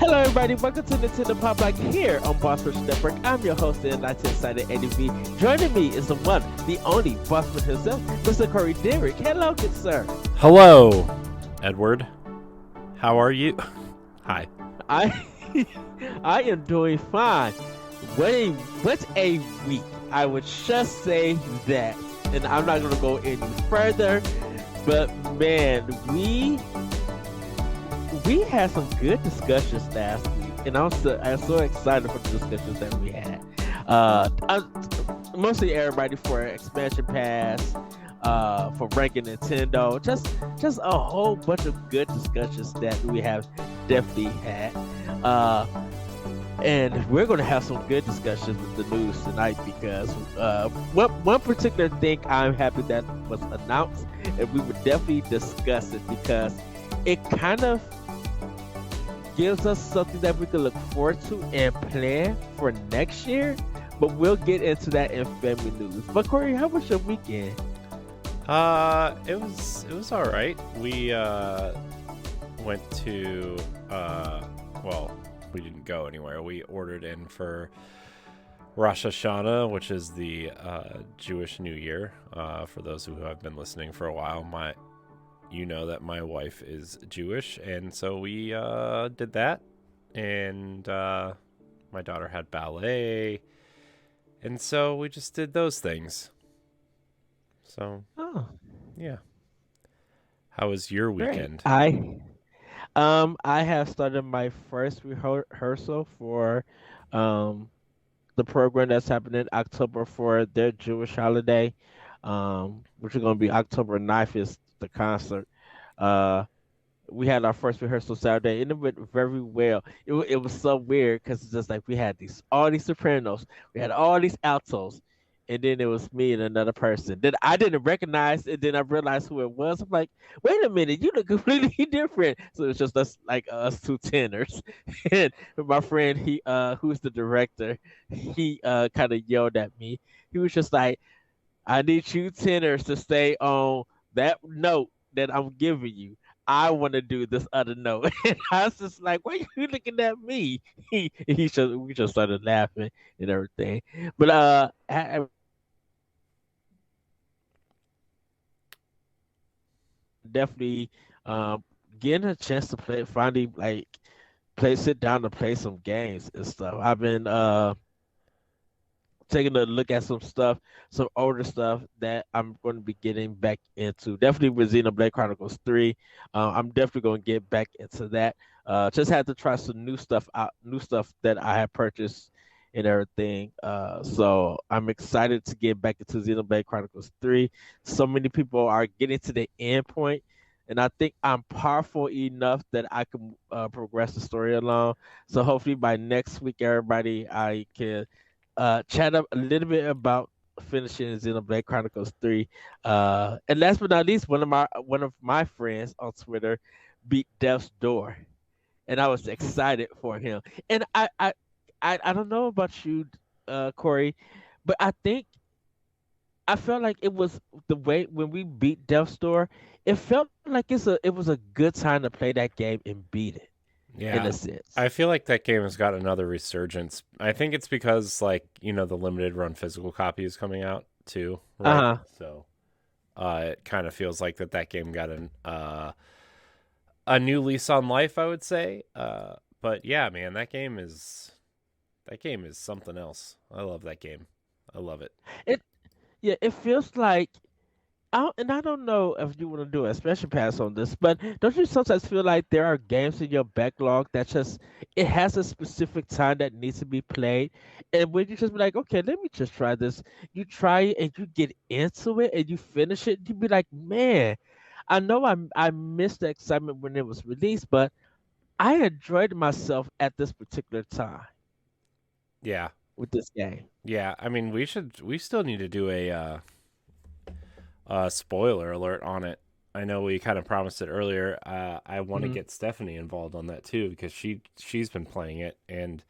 Hello, everybody. Welcome to Nintendo Pop Like here on Boss Rush Network. I'm your host, the United Excited ADV. Joining me is the one, the only Bossman himself, Mr. Corey Derrick. Hello, good sir. Hello, Edward. How are you? Hi. I I am doing fine. What a week. I would just say that, and I'm not gonna go any further. But man, we had some good discussions last week, and I'm so excited for the discussions that we had. Mostly everybody for expansion pass, for ranking Nintendo, just a whole bunch of good discussions that we have definitely had. And we're going to have some good discussions with the news tonight because one particular thing I'm happy that was announced, and we would definitely discuss it because it kind of gives us something that we can look forward to and plan for next year. But we'll get into that in family news. But Corey, how was your weekend? It was all right. We went to well, we didn't go anywhere. We ordered in for Rosh Hashanah, which is the Jewish New Year. For those who have been listening for a while, you know that my wife is Jewish, and so we did that. And my daughter had ballet, and so we just did those things. So, yeah. How was your weekend? I have started my first rehearsal for the program that's happening in October for their Jewish holiday, which is going to be October 9th is the concert. Uh, we had our first rehearsal Saturday, and it went very well. It was so weird because it's just like we had all these sopranos, we had all these altos, and then it was me and another person that I didn't recognize, and then I realized who it was. I'm like, wait a minute, you look completely different. So it's just us, like us two tenors, and my friend, who's the director, he kind of yelled at me. He was just like, I need you tenors to stay on that note that I'm giving you. I want to do this other note. And I was just like, why are you looking at me? We just started laughing and everything. But definitely um getting a chance to finally sit down to play some games and stuff. I've been taking a look at some stuff, some older stuff that I'm going to be getting back into. Definitely with Xenoblade Chronicles 3. I'm definitely going to get back into that. Just had to try some new stuff out, new stuff that I have purchased and everything. So I'm excited to get back into Xenoblade Chronicles 3. So many people are getting to the end point, and I think I'm powerful enough that I can progress the story along. So hopefully by next week, everybody, I can chat up a little bit about finishing Xenoblade Chronicles 3. And last but not least, one of my friends on Twitter beat Death's Door, and I was excited for him. And I don't know about you, Corey, but I felt like it was the way when we beat Death's Door. It felt like it was a good time to play that game and beat it in Yeah, a sense. I feel like that game has got another resurgence. I think it's because, like, the limited run physical copy is coming out too, Uh right? huh. So, it kind of feels like that game got a new lease on life, I would say. But yeah, man, that game is something else. I love that game. I love it. It Yeah, it feels like and I don't know if you want to do a special pass on this, but don't you sometimes feel like there are games in your backlog that just it has a specific time that needs to be played, and when you just be like, okay, let me just try this, you try it and you get into it and you finish it, you be like, man, I know I missed the excitement when it was released, but I enjoyed myself at this particular time Yeah, with this game. yeah. I mean, we still need to do a spoiler alert on it. I know we kind of promised it earlier. I want to Hmm. get Stephanie involved on that too because she's been playing it, and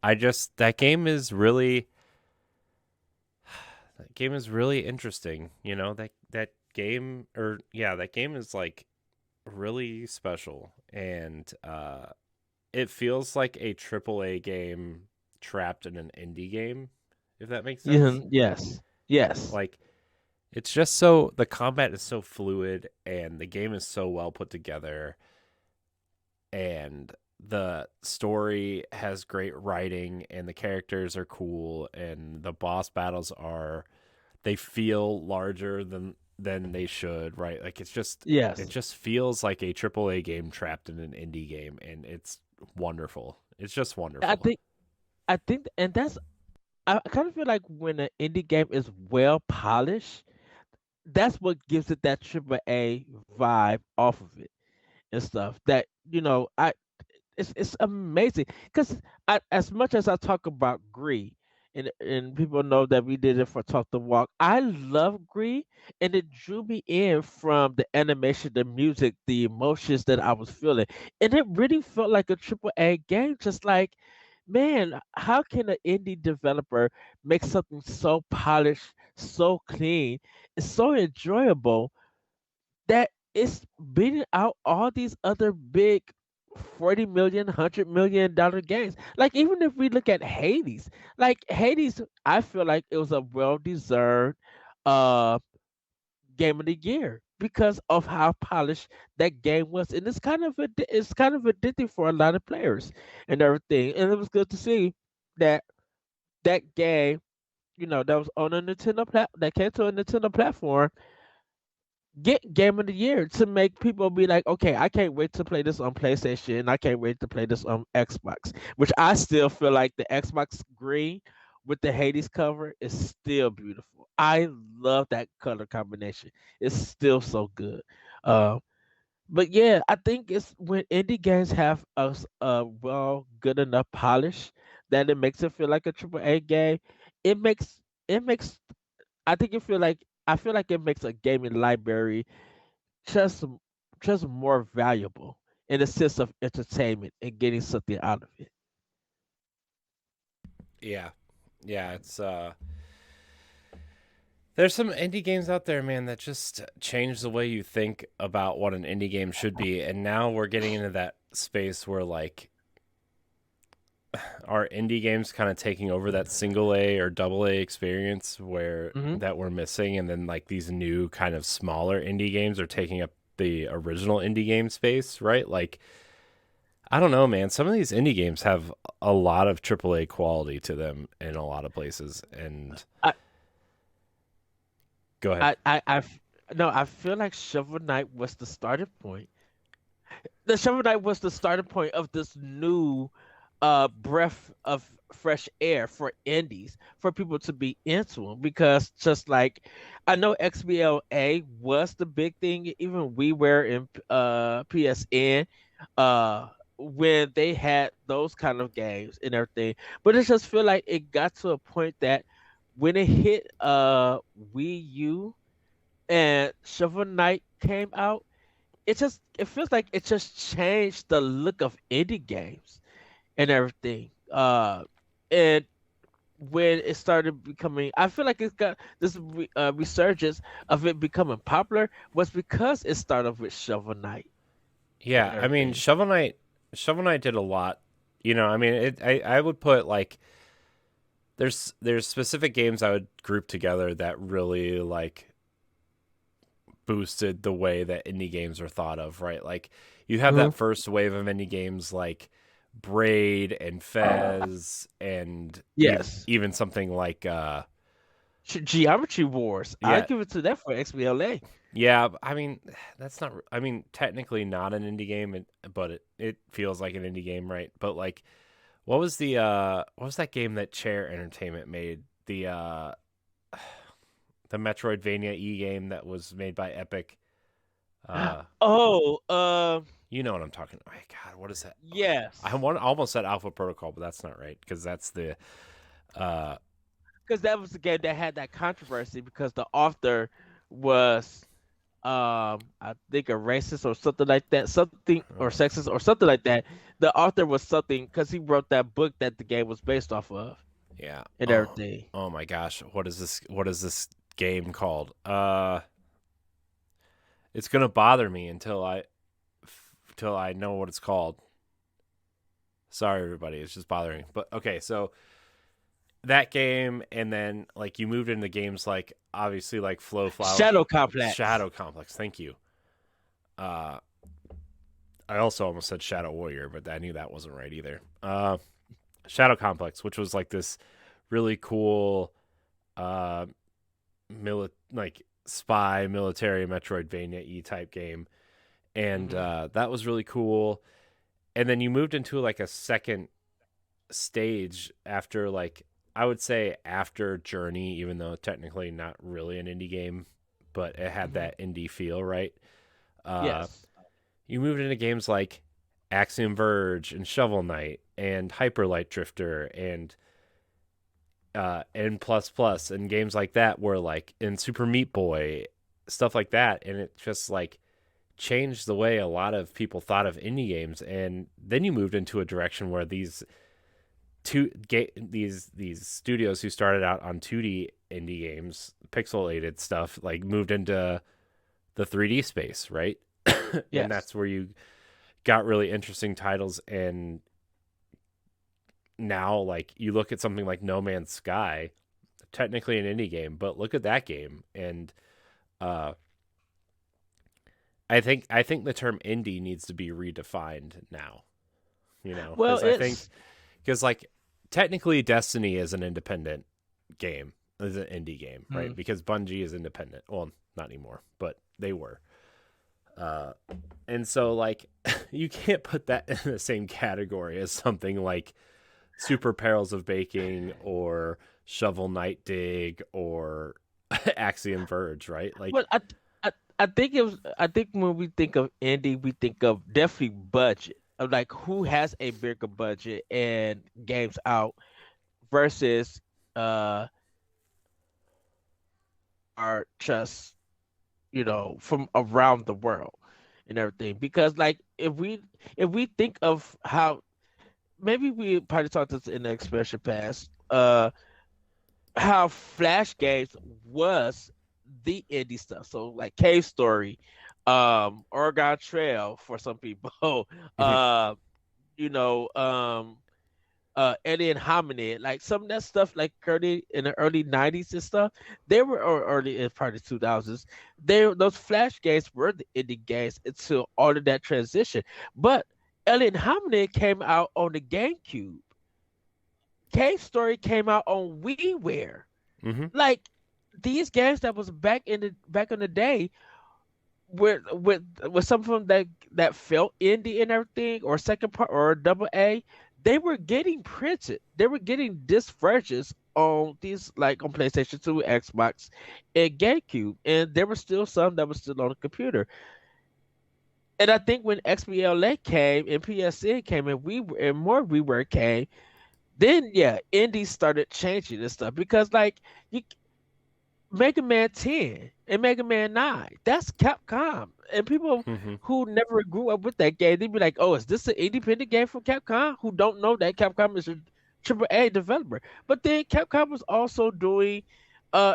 that game is really interesting. That game, that game is like really special, and it feels like a AAA game trapped in an indie game, if that makes Yeah, sense. yes, yes, Like it's just so the combat is so fluid and the game is so well put together and the story has great writing and the characters are cool and the boss battles are they feel larger than they should, right? Like it yes. just feels like a AAA game trapped in an indie game and it's wonderful. It's just I wonderful. think and that's I kind of feel like when an indie game is well polished, that's what gives it that triple A vibe off of it and stuff. That I it's amazing because as much as I talk about Greed, and people know that we did it for Talk the Walk, I love Greed, and it drew me in from the animation, the music, the emotions that I was feeling, and it really felt like a triple A game. Just like, man, how can an indie developer make something so polished, so clean, and so enjoyable that it's beating out all these other big 40 million, $100 million games. Like, even if we look at Hades, like Hades, I feel like it was a well deserved uh game of the year because of how polished that game was. And it's kind of addictive for a lot of players and everything. And it was good to see that that game, that was on a that came to a Nintendo platform get game of the year to make people be like, okay, I can't wait to play this on PlayStation. I can't wait to play this on Xbox. Which I still feel like the Xbox green with the Hades cover is still beautiful. I love that color combination. It's still so good. Uh, but yeah, I think it's when indie games have a well good enough polish that it makes it feel like a triple A game. It makes it makes I feel like it makes a gaming library just just more valuable in the sense of entertainment and getting something out of it. Yeah. Yeah, it's there's some indie games out there, man, that just change the way you think about what an indie game should be. And now we're getting into that space where like are indie games kind of taking over that single A or double A experience where Hmm. that we're missing, and then like these new kind of smaller indie games are taking up the original indie game space, right? Like I don't know, man. Some of these indie games have a lot of AAA quality to them in a lot of places. And I, go ahead. no, I feel like Shovel Knight was the starting point. The Shovel Knight was the starting point of this new breath of fresh air for indies for people to be into them because just like I know XBLA was the big thing, even we were in PSN when they had those kind of games and everything. But it just feel like it got to a point that when it hit Wii U and Shovel Knight came out, it feels like it just changed the look of indie games and everything. And when it started becoming, I feel like it's got this resurgence of it becoming popular was because it started with Shovel Knight and Yeah, I mean, everything. Shovel Knight did a lot. You know, I mean, I would put like there's specific games I would group together that really like boosted the way that indie games are thought of, right? Like you have Hmm. that first wave of indie games like Braid and Fez and Yes, even something like Geometry Wars. I yeah, give it to that for XBLA. yeah, I mean, that's not. I mean, technically not an indie game, but it feels like an indie game, right? But like, what was that game that Chair Entertainment made? The Metroidvania E game that was made by Epic. Uh, Oh, you know what I'm talking. Oh, God, what is that? I yes, want almost said Alpha Protocol, but that's not right because that's the uh because that was the game that had that controversy because the author was I think a racist or something like that, something or oh, sexist or something like that. The author was something because he wrote that book that the game was based off of yeah. and Oh, everything. oh my gosh, what is this game called? It's gonna bother me until I know what it's called. Sorry, everybody. It's just bothering. But okay, so that game, and then like you moved into games like obviously like Flow Flower, Shadow Complex. Shadow Complex. Thank you. Uh, I also almost said Shadow Warrior, but I knew that wasn't right either. Shadow Complex, which was like this really cool, uh, like spy military Metroidvania e type game, and Hmm. that was really cool. And then you moved into like a second stage after like I would say after Journey, even though technically not really an indie game, but it had Hmm. that indie feel, right? Uh, Yes. you moved into games like Axiom Verge and Shovel Knight and Hyper Light Drifter and N plus plus and games like that where like in Super Meat Boy, stuff like that, and it just like changed the way a lot of people thought of indie games. And then you moved into a direction where these studios who started out on 2D indie games, pixelated stuff, like moved into the 3D space, right? And Yes. that's where you got really interesting titles. And now like you look at something like No Man's Sky, technically an indie game, but look at that game. And uh I think the term indie needs to be redefined now, Well, because I think it's because like technically Destiny is an independent game, is an indie game, right? mm, Because Bungie is independent. Well, not anymore, but they were. Uh, and so like you can't put that in the same category as something like Super Perils of Baking or Shovel Knight Dig or Axiom Verge, right? Like, well, I think it was. I think when we think of indie, we think of definitely budget. Of like who has a bigger budget and games out versus uh are just from around the world and everything. Because like if we think of how maybe we probably talked this in the expression past, how Flash games was the indie stuff. So like Cave Story, Oregon Trail for some people, uh, you know, Alien Hominid, like some of that stuff, like early in the early '90s and stuff. They were or early in probably 2000s. Those Flash games were the indie games until all of that transition. But Alien Hominid came out on the GameCube. Cave Story came out on WiiWare. mm-hmm. Like these games that was back in the day with some of them that felt indie and everything or second part or double A, they were getting printed. They were getting disc versions on these like on PlayStation 2, Xbox, and GameCube, and there were still some that was still on the computer. And I think when XBLA came and PSN came and and more WiiWare came, then yeah, indies started changing and stuff because like you Mega Man 10 and Mega Man 9. That's Capcom. And people Mm-hmm. who never grew up with that game, they'd be like, oh, is this an independent game from Capcom? Who don't know that Capcom is a AAA developer. But then Capcom was also doing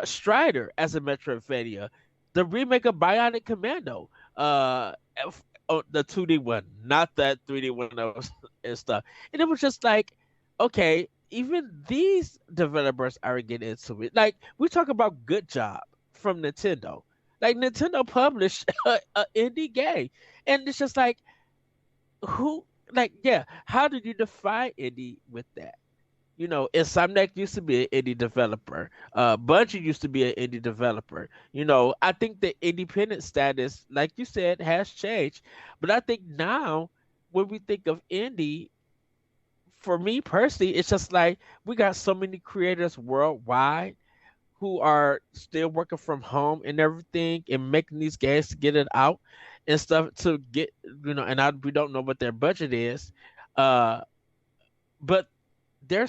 Strider as a Metroidvania, the remake of Bionic Commando, the 2D one, not that 3D one that was and stuff. And it was just like, okay, even these developers are getting into it. Like we talk about Good Job from Nintendo. Like Nintendo published a indie game, and it's just like who, like yeah, how did you define indie with that? Insomniac used to be an indie developer. Bungie used to be an indie developer. I think the independent status, like you said, has changed. But I think now, when we think of indie, for me personally, it's just like we got so many creators worldwide who are still working from home and everything and making these games to get it out and stuff to get, we don't know what their budget is. Uh, but they're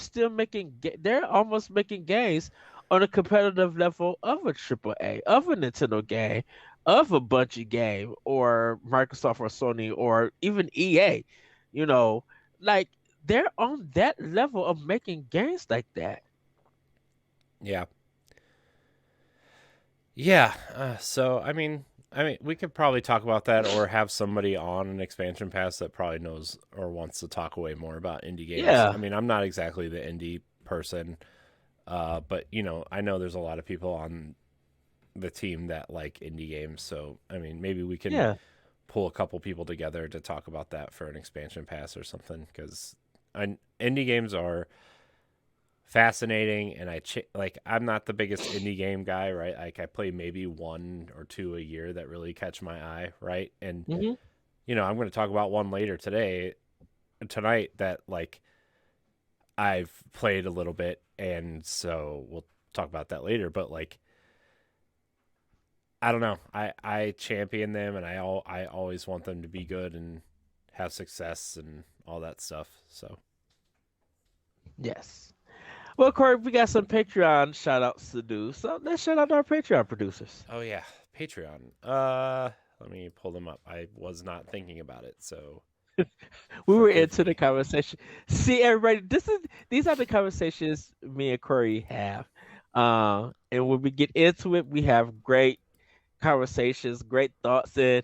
almost making games on a competitive level of a AAA, of a Nintendo game, of a Bungie game, or Microsoft or Sony or even EA. You know, like they're on that level of making games like that. Yeah. Yeah. So I mean, I mean, we could probably talk about that, or have somebody on an expansion pass that probably knows or wants to talk way more about indie games. I Yeah, mean, I'm not exactly the indie person, but I know there's a lot of people on the team that like indie games. So, I mean, maybe we can yeah, pull a couple people together to talk about that for an expansion pass or something, because indie games are fascinating, and I'm not the biggest indie game guy, right? Like, I play maybe one or two a year that really catch my eye, right? And hmm I'm going to talk about one later tonight that, like, I've played a little bit, and so we'll talk about that later. But, like, I don't know, I champion them, and I always want them to be good and have success and all that stuff. So yes. Well, Corey, we got some Patreon shout outs to do. So let's shout out our Patreon producers. oh yeah, Patreon. Let me pull them up. I was not thinking about it, so We were forgive into the me. conversation. See, everybody, these are the conversations me and Corey have. And when we get into it, we have great conversations, great thoughts, and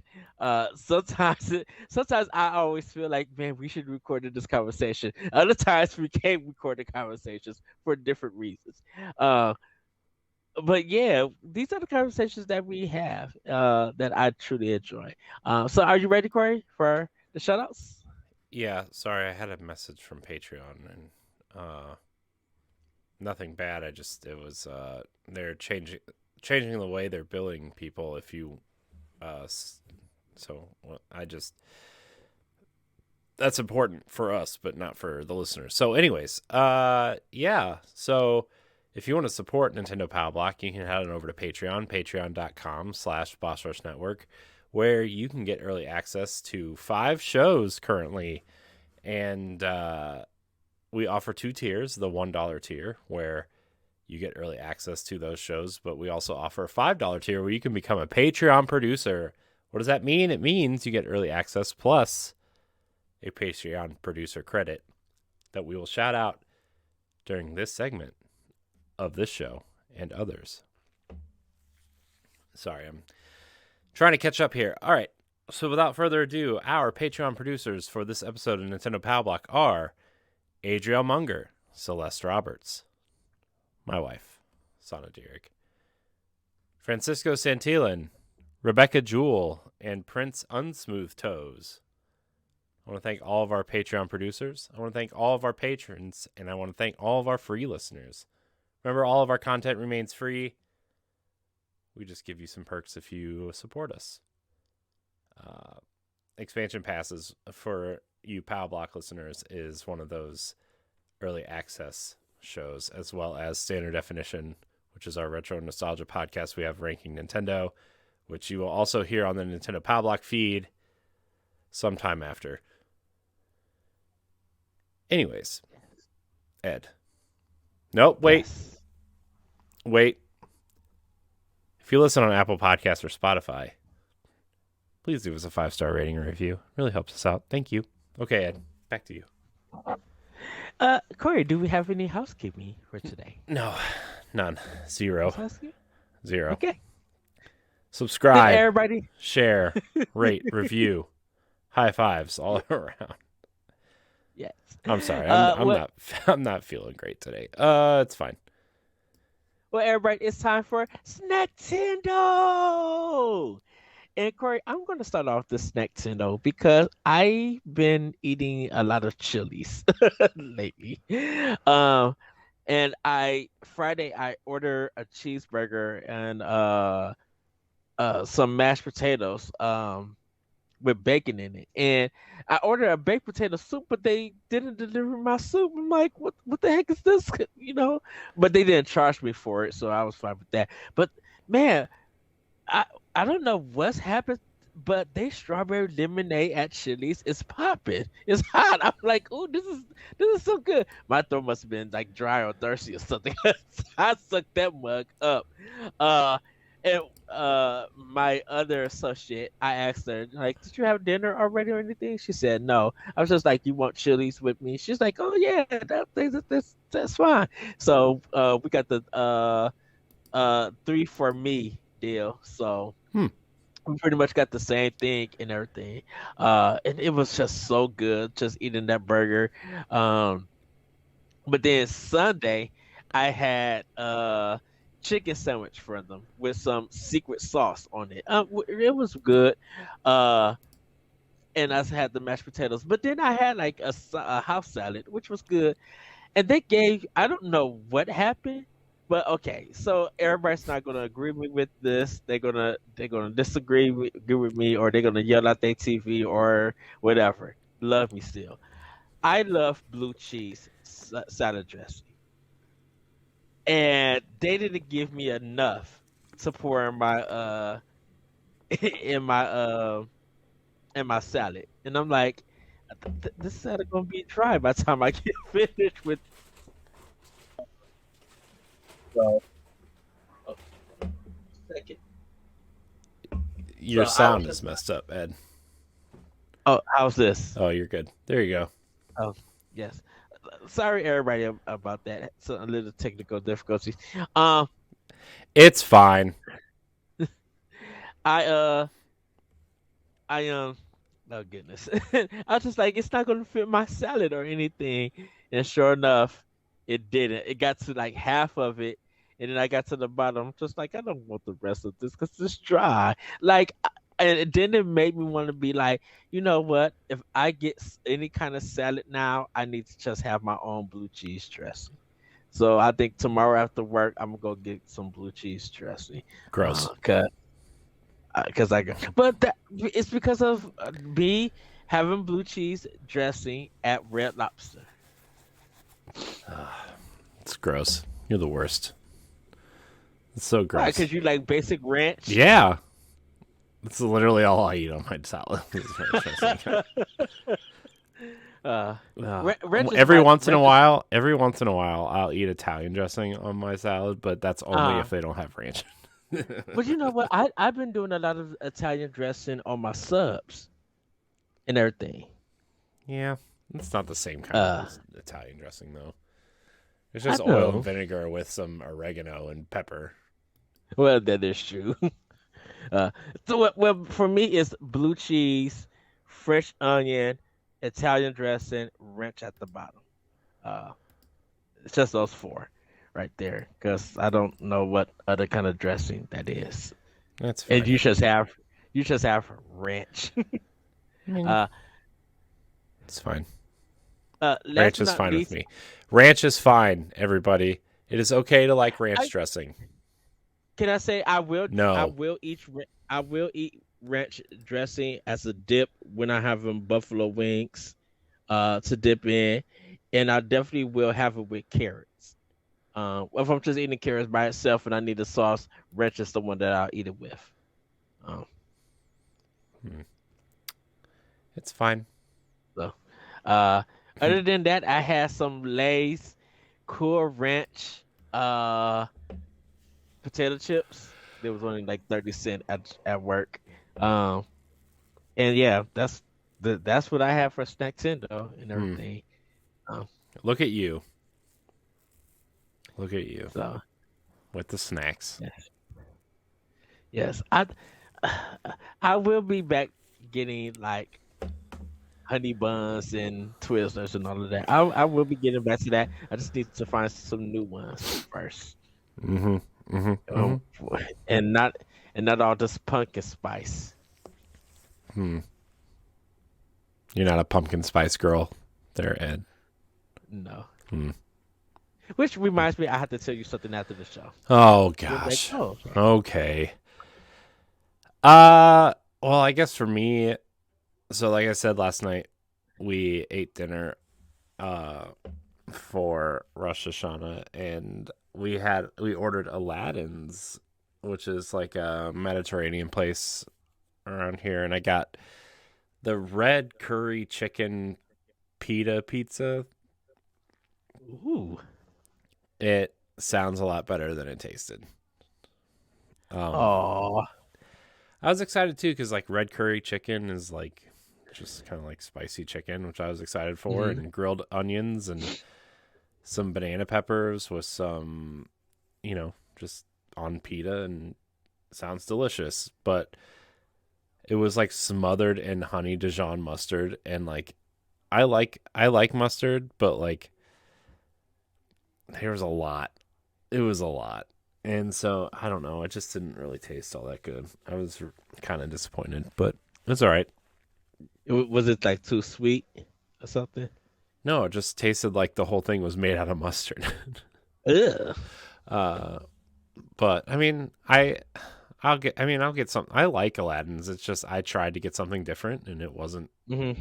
sometimes I always feel like, man, we should record this conversation. Other times we can't record the conversations for different reasons. Uh, but yeah, these are the conversations that we have that I truly enjoy. So are you ready, Corey, for the shoutouts? Yeah, sorry, I had a message from Patreon, and nothing bad. It was they're changing the way they're billing people if you uh so well, I just that's important for us, but not for the listeners. So, anyways, yeah. So, if you want to support Nintendo Power Block, you can head on over to Patreon, patreon.com/Boss Rush Network, where you can get early access to 5 shows currently. And we offer 2 tiers: the $1 tier, where you get early access to those shows, but we also offer a $5 tier where you can become a Patreon producer. What does that mean? It means you get early access plus a Patreon producer credit that we will shout out during this segment of this show and others. Sorry, I'm trying to catch up here. All right. So without further ado, our Patreon producers for this episode of Nintendo Power Block are Adriel Munger, Celeste Roberts, my wife, Sana Dierig, Francisco Santillan, Rebecca Jewell, and Prince Unsmooth Toes. I want to thank all of our Patreon producers. I want to thank all of our patrons, and I want to thank all of our free listeners. Remember, all of our content remains free. We just give you some perks if you support us. Expansion passes for you POW Block listeners is one of those early access shows, as well as Standard Definition, which is our retro nostalgia podcast we have ranking Nintendo, which you will also hear on the Nintendo POW Block feed sometime after. Anyways, Ed. Nope, wait. Yes. Wait. If you listen on Apple Podcasts or Spotify, please leave us a 5-star rating or review. It really helps us out. Thank you. Okay, Ed, back to you. Corey, do we have any housekeeping for today? No, none. Zero. Housekeeping? Zero. Okay. Then Subscribe, everybody, share, rate, review, high fives all around. yes. I'm sorry. I'm Well, not I'm not feeling great today. It's fine. well, everybody, it's time for Snacktendo. And Corey, I'm going to start off the Snacktendo because I've been eating a lot of chilies lately. Um, and Friday I ordered a cheeseburger and some mashed potatoes with bacon in it. And I ordered a baked potato soup, but they didn't deliver my soup. I'm like, what the heck is this? You know? But they didn't charge me for it, so I was fine with that. But man, I I don't know what's happened, but they strawberry lemonade at Chili's is popping. It's hot. I'm like, oh, this is so good. My throat must have been like dry or thirsty or something. I sucked that mug up. Uh, and my other associate, I asked her like, did you have dinner already or anything? She said no. I was just like, you want Chili's with me? She's like, oh yeah, that's fine. So we got the 3 for me deal. So Hmm. We pretty much got the same thing and everything. And it was just so good just eating that burger. Um, but then Sunday, I had chicken sandwich for them with some secret sauce on it. It was good. Uh, and I had the mashed potatoes. But then I had like a house salad, which was good. And they gave, I don't know what happened, but okay. So everybody's not gonna agree with this. They're gonna agree with me, or they're gonna yell at their TV or whatever. Love me still. I love blue cheese salad dressing, and they didn't give me enough to pour in my in my in my salad, and I'm like, this salad gonna be dry by the time I get finished with. So, oh, second. Your So I was sound is just, messed up, Ed. oh, how's this? Oh, you're good. There you go. Oh, yes. Sorry, everybody, about that. So a little technical difficulties. Um, It's fine. I I oh goodness. I was just like, it's not gonna fit my salad or anything. And sure enough, it didn't. It got to like half of it, and then I got to the bottom. Just like, I don't want the rest of this because it's dry. Like, and then it made me want to be like, you know what? If I get any kind of salad now, I need to just have my own blue cheese dressing. So I think tomorrow after work, I'm gonna go get some blue cheese dressing. Gross. Because but that it's because of me having blue cheese dressing at Red Lobster. It's gross. You're the worst. It's so Right? gross. Because you like basic ranch. Yeah. That's literally all I eat on my salad. Uh, Uh, Ranch is not ranch is every once in a while, I'll eat Italian dressing on my salad, but that's only uh. if they don't have ranch. But you know what? I've been doing a lot of Italian dressing on my subs and everything. Yeah, it's not the same kind Uh, of Italian dressing though. It's I just oil and know. vinegar with some oregano and pepper. Well, that is true. Uh, so well, for me, it's blue cheese, fresh onion, Italian dressing, ranch at the bottom. Uh, it's just those four right there, because I don't know what other kind of dressing that is. That's And fine. you just have ranch. I mean, uh, it's fine. Last Ranch but is not fine with least, me. Ranch is fine, everybody. It is okay to like ranch I dressing. can I say No. I will eat ranch dressing as a dip when I have them buffalo wings, to dip in, and I definitely will have it with carrots. If I'm just eating carrots by itself and I need a sauce, ranch is the one that I'll eat it with. Um, Hmm. It's fine. so, uh, other than that, I had some Lay's Cool Ranch uh potato chips. They was only like 30 cents at work. Um, and yeah, that's what I have for snacks in though and Hmm. everything. Um, Look at you. Look at you so with the snacks. yes, yes, I will be back getting like honey buns and Twizzlers and all of that. I will be getting back to that. I just need to find some new ones first. Mm-hmm. Mm-hmm. Mm-hmm. Um, and not all this pumpkin spice. Hmm. You're not a pumpkin spice girl, there, Ed. No. Hmm. Which reminds me, I have to tell you something after the show. Oh You're like, gosh. oh, okay. Okay. Well, I guess for me, so like I said last night, we ate dinner uh for Rosh Hashanah, and we ordered Aladdin's, which is like a Mediterranean place around here, and I got the red curry chicken pita pizza. Ooh. It sounds a lot better than it tasted. Um, Oh. I was excited too because like red curry chicken is like just kind of like spicy chicken, which I was excited for, Hmm. and grilled onions and some banana peppers with some, just on pita, and sounds delicious. But It was like smothered in honey Dijon mustard, and like I like mustard, but like there was a lot. It was a lot. And so I don't know. It just didn't really taste all that good. I was kind of disappointed, but it's all right. Was it like too sweet or something? No, it just tasted like the whole thing was made out of mustard. Ugh. uh, but I mean, I'll get some. I like Aladdin's. It's just I tried to get something different, and it wasn't Hmm.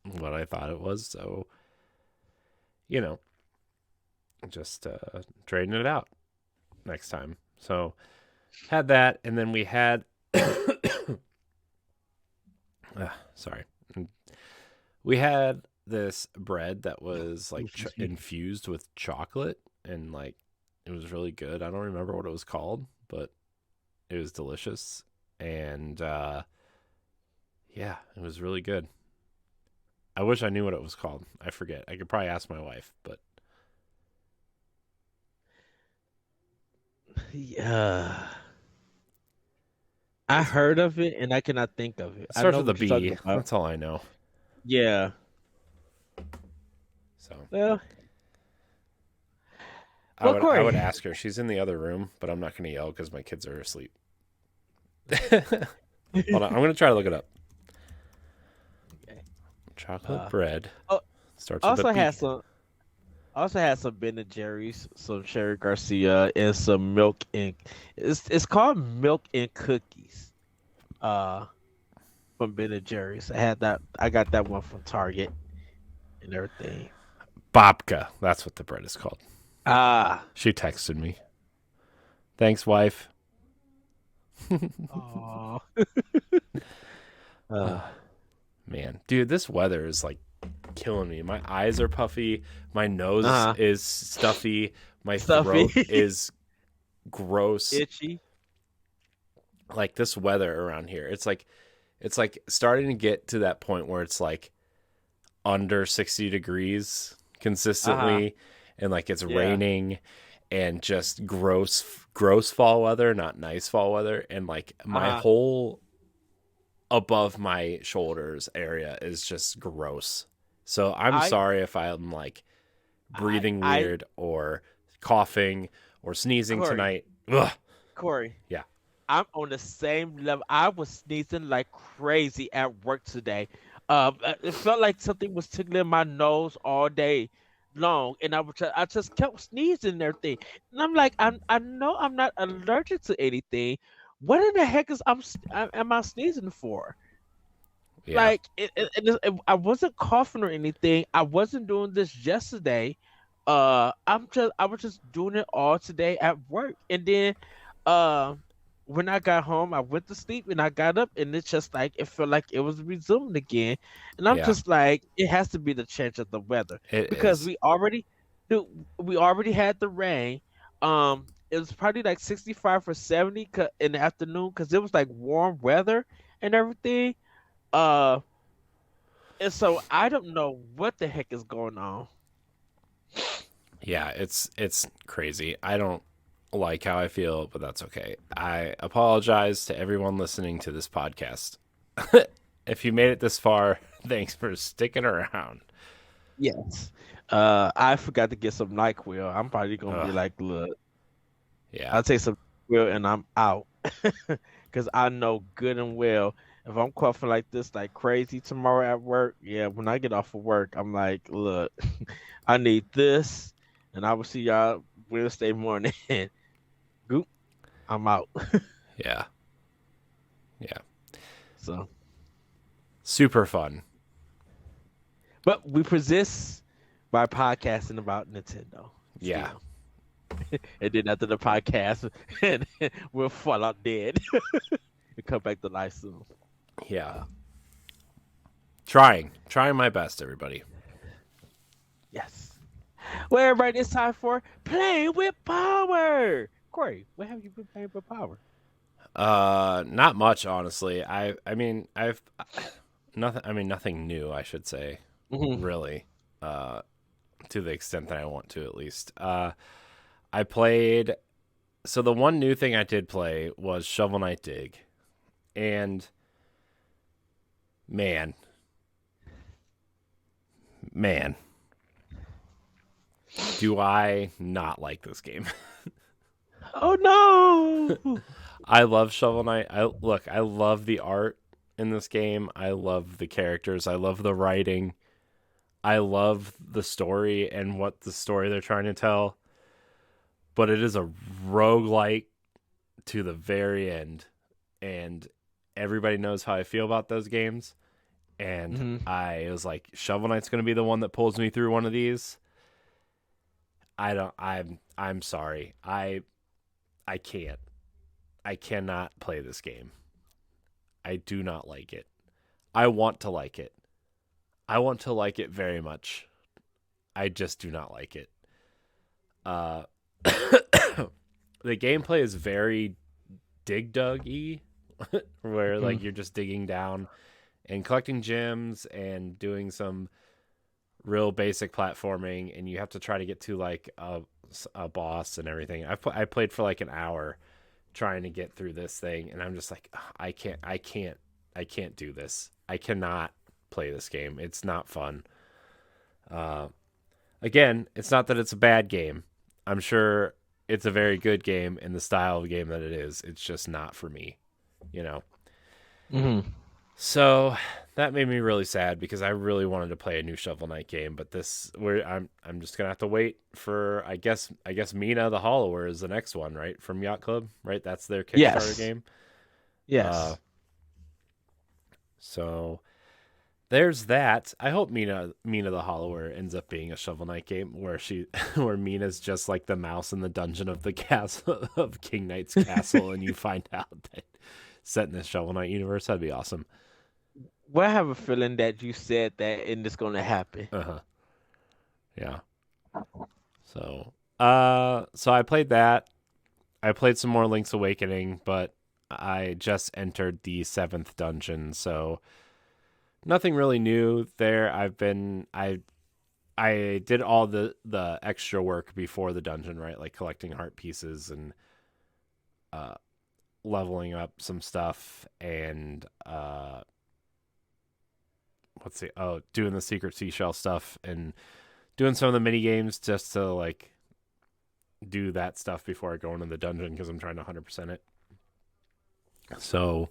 what I thought it was. So you know, just trading it out next time. So had that, and then we had. Sorry, we had this bread that was like Excuse me. infused with chocolate, and like it was really good. I don't remember what it was called, but it was delicious, and yeah, it was really good. I wish I knew what it was called. I forget. I could probably ask my wife, but Yeah. I it's, heard of it and I cannot think of it. it I starts know with a what you're talking B. about. That's all I know. Yeah. So Well, I well, would I would Corey. ask her. She's in the other room, but I'm not going to yell because my kids are asleep. Hold on, I'm going to try to look it up. Okay. Chocolate Uh, bread oh, starts with a also B. had some. Also had some Ben and Jerry's, some Sherry Garcia, and some milk and it's called milk and cookies. Uh, from Ben and Jerry's. I had that. I got that one from Target and everything. Babka. That's what the bread is called. Ah. She texted me. Thanks, wife. Oh. Oh, Uh. man, dude, this weather is like killing me. My eyes are puffy. My nose Uh. is stuffy. My Stuffy. throat is gross. Itchy. Like this weather around here, it's like starting to get to that point where it's like under 60 degrees Uh-huh. consistently, and like it's Yeah. raining, and just gross fall weather, not nice fall weather, and like my Uh-huh. whole above my shoulders area is just gross. So I'm I sorry if I'm like breathing I weird or coughing or sneezing Corey, tonight. Ugh. Corey, Yeah. I'm on the same level. I was sneezing like crazy at work today. It felt like something was tickling my nose all day long, and I just kept sneezing and everything. And I'm like, I know I'm not allergic to anything. What in the heck am I sneezing for? Yeah. Like I wasn't coughing or anything. I wasn't doing this yesterday. I was just doing it all today at work, and then uh when I got home, I went to sleep and I got up and it's just like it felt like it was resuming again, and I'm Yeah. just like it has to be the change of the weather It because is. dude, we already had the rain. It was probably like 65 or 70 in the afternoon because it was like warm weather and everything. Uh, and so I don't know what the heck is going on. Yeah, it's crazy. I don't like how I feel, but that's okay. I apologize to everyone listening to this podcast. If you made it this far, thanks for sticking around. Yes. I forgot to get some NyQuil. I'm probably gonna Ugh. be like, look, Yeah. I'll take some NyQuil and I'm out. Because I know good and well if I'm coughing like this, like crazy tomorrow at work, yeah, when I get off of work, I'm like, look, I need this, and I will see y'all Wednesday morning. Goop, I'm out. Yeah. Yeah. So, Super fun. but we persist by podcasting about Nintendo Yeah. still. And then after the podcast, and we'll fall out dead and come back to life soon. Yeah. Uh, Trying my best, everybody. yes. Well, everybody, it's time for playing with power. Corey, what have you been playing with power? Not much, honestly. I've nothing. I mean, nothing new, I should say. Hmm. Really, to the extent that I want to, at least. I played. So the one new thing I did play was Shovel Knight Dig, and Man, man, do I not like this game? Oh no! I love Shovel Knight. I love the art in this game. I love the characters. I love the writing. I love the story and what the story they're trying to tell. But it is a roguelike to the very end. And everybody knows how I feel about those games. And Hmm. I was like, Shovel Knight's gonna be the one that pulls me through one of these. I'm sorry. I can't. I cannot play this game. I do not like it. I want to like it. I want to like it very much. I just do not like it. Uh, the gameplay is very dig dug y, where Hmm. like you're just digging down and collecting gems and doing some real basic platforming, and you have to try to get to like a boss and everything. I played for like an hour trying to get through this thing, and I'm just like, I can't do this. I cannot play this game. It's not fun. Uh, Again, it's not that it's a bad game. I'm sure it's a very good game in the style of game that it is. It's just not for me, you know. Hmm. So that made me really sad because I really wanted to play a new Shovel Knight game, but this where I'm just gonna have to wait for I guess Mina the Hollower is the next one, right? From Yacht Club, right? That's their Kickstarter Yes. game. Uh, Yes. so there's that. I hope Mina the Hollower ends up being a Shovel Knight game where she where Mina's just like the mouse in the dungeon of the castle of King Knight's castle, and you find out that set in this Shovel Knight universe. That'd be awesome. Well, I have a feeling that you said that and it's gonna happen. Uh huh. Yeah. So I played that. I played some more Link's Awakening, but I just entered the seventh dungeon, so nothing really new there. I did all the extra work before the dungeon, right? Like collecting heart pieces and uh leveling up some stuff and doing the secret seashell stuff and doing some of the mini games just to like do that stuff before I go into the dungeon because I'm trying to 100% it. So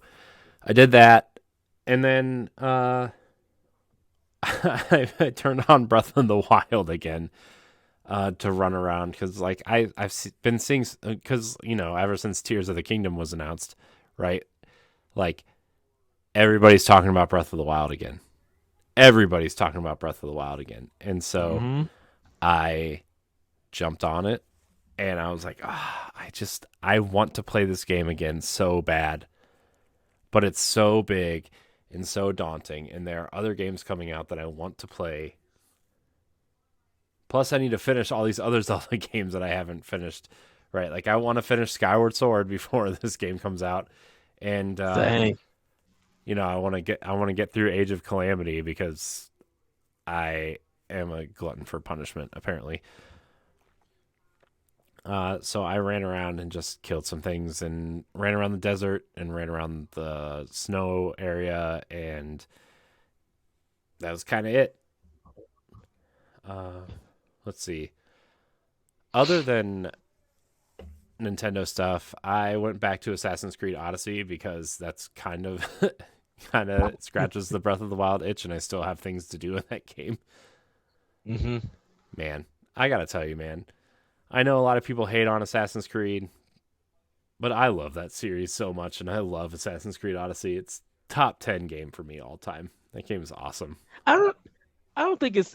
I did that, and then I turned on Breath of the Wild again to run around because like been seeing because ever since Tears of the Kingdom was announced, right? Like everybody's talking about Breath of the Wild again. Everybody's talking about Breath of the Wild again, and so Hmm. I jumped on it, and I was like, I want to play this game again so bad, but it's so big and so daunting, and there are other games coming out that I want to play. Plus, I need to finish all these other Zelda games that I haven't finished. Right, like I want to finish Skyward Sword before this game comes out, and Dang. I want to get through Age of Calamity because I am a glutton for punishment apparently. So I ran around and just killed some things and ran around the desert and ran around the snow area, and that was kind of it. Uh, let's see. Other than Nintendo stuff, I went back to Assassin's Creed Odyssey because that's kind of kind of scratches the Breath of the Wild itch, and I still have things to do in that game. Hmm. Man, I gotta tell you, man. I know a lot of people hate on Assassin's Creed, but I love that series so much, and I love Assassin's Creed Odyssey. It's top 10 game for me all time. That game is awesome. I don't. I don't think it's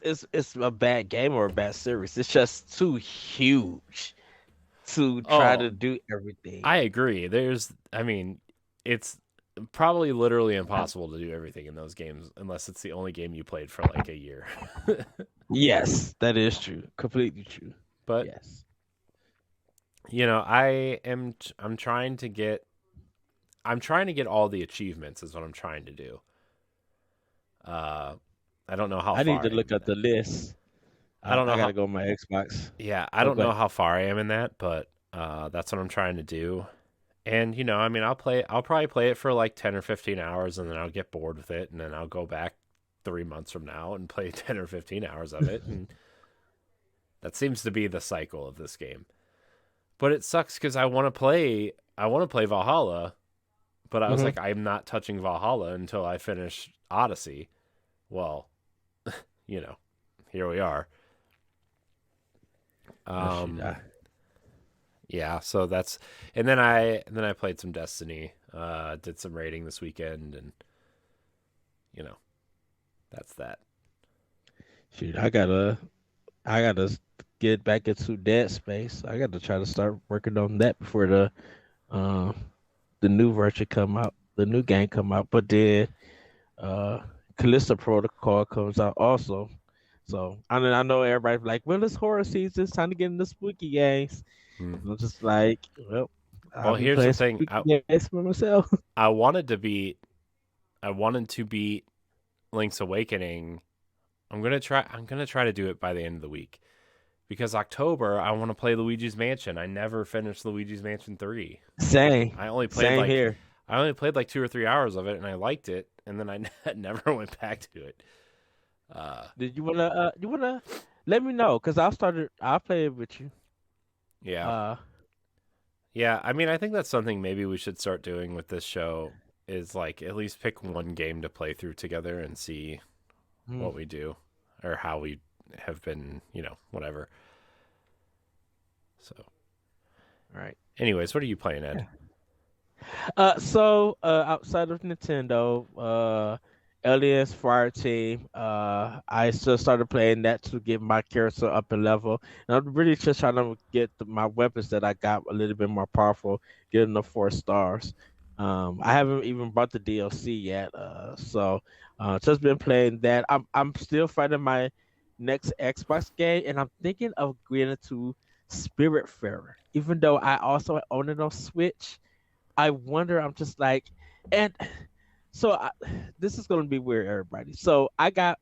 a bad game or a bad series. It's just too huge to try Oh, to do everything. I agree. I mean, it's probably literally impossible to do everything in those games unless it's the only game you played for like a year. Yes, that is true. Completely true. But, Yes. I'm trying to get all the achievements is what I'm trying to do. Uh I don't know how I need far to I am look in at that. the list. I don't know I how gotta go on my Xbox. Yeah, I Oh, don't go know ahead. how far I am in that, but that's what I'm trying to do. And I mean, I'll probably play it for like 10 or 15 hours, and then I'll get bored with it, and then I'll go back 3 months from now and play 10 or 15 hours of it, and that seems to be the cycle of this game. But it sucks because I want to play Valhalla, but I was Hmm. like, I'm not touching Valhalla until I finish Odyssey. Well, you know, here we are. Oh shoot. Um, yeah, so that's and then I played some Destiny, did some raiding this weekend, and you know, that's that. Shoot, I gotta get back into Dead Space. I gotta try to start working on that before uh the new version come out, the new game come out. But then uh Callisto Protocol comes out also. So I know everybody's like, well, it's horror season, it's time to get into spooky games. Hmm. And I'm just like, well, I'll Well, be here's the playing thing. spooky games for myself. I wanted to beat I wanted to beat Link's Awakening. I'm gonna try to do it by the end of the week. Because October I want to play Luigi's Mansion. I never finished Luigi's Mansion 3. Same, I only played same like here. I only played like 2 or 3 hours of it and I liked it and then I never went back to it. Uh Did you wanna let me know? Cause I'll play it with you. yeah. Uh, Yeah, I mean I think that's something maybe we should start doing with this show is like at least pick one game to play through together and see hmm, what we do or how we have been, whatever. So, all right. anyways, what are you playing, Ed? Yeah. Outside of Nintendo, Aliens Fire Team, I still started playing that to get my character up in level. And I'm really just trying to get my weapons that I got a little bit more powerful, getting the 4 stars. I haven't even bought the DLC yet, just been playing that. I'm still fighting my next Xbox game, and I'm thinking of getting to Spiritfarer, even though I also own it on Switch. I wonder. I'm just like, and so I, this is gonna be weird, everybody. So I got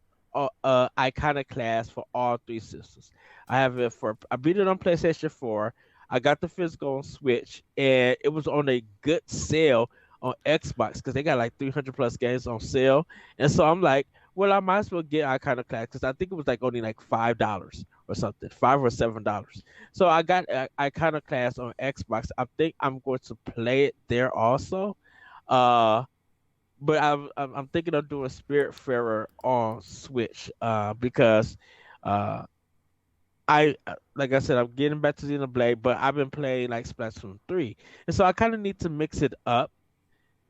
iconic class for all 3 systems. I have it for. I beat it on PlayStation 4. I got the physical on Switch, and it was on a good sale on Xbox because they got like 300 plus games on sale. And so I'm like, well, I might as well get iconic class because I think it was like only like $5 or something, $5 or $7. So I got Iconoclast on Xbox. I think I'm going to play it there also. Uh, but I'm thinking of doing Spiritfarer on Switch. Because uh like I said, I'm getting back to Xenoblade, but I've been playing like Splatoon 3, and so I kind of need to mix it up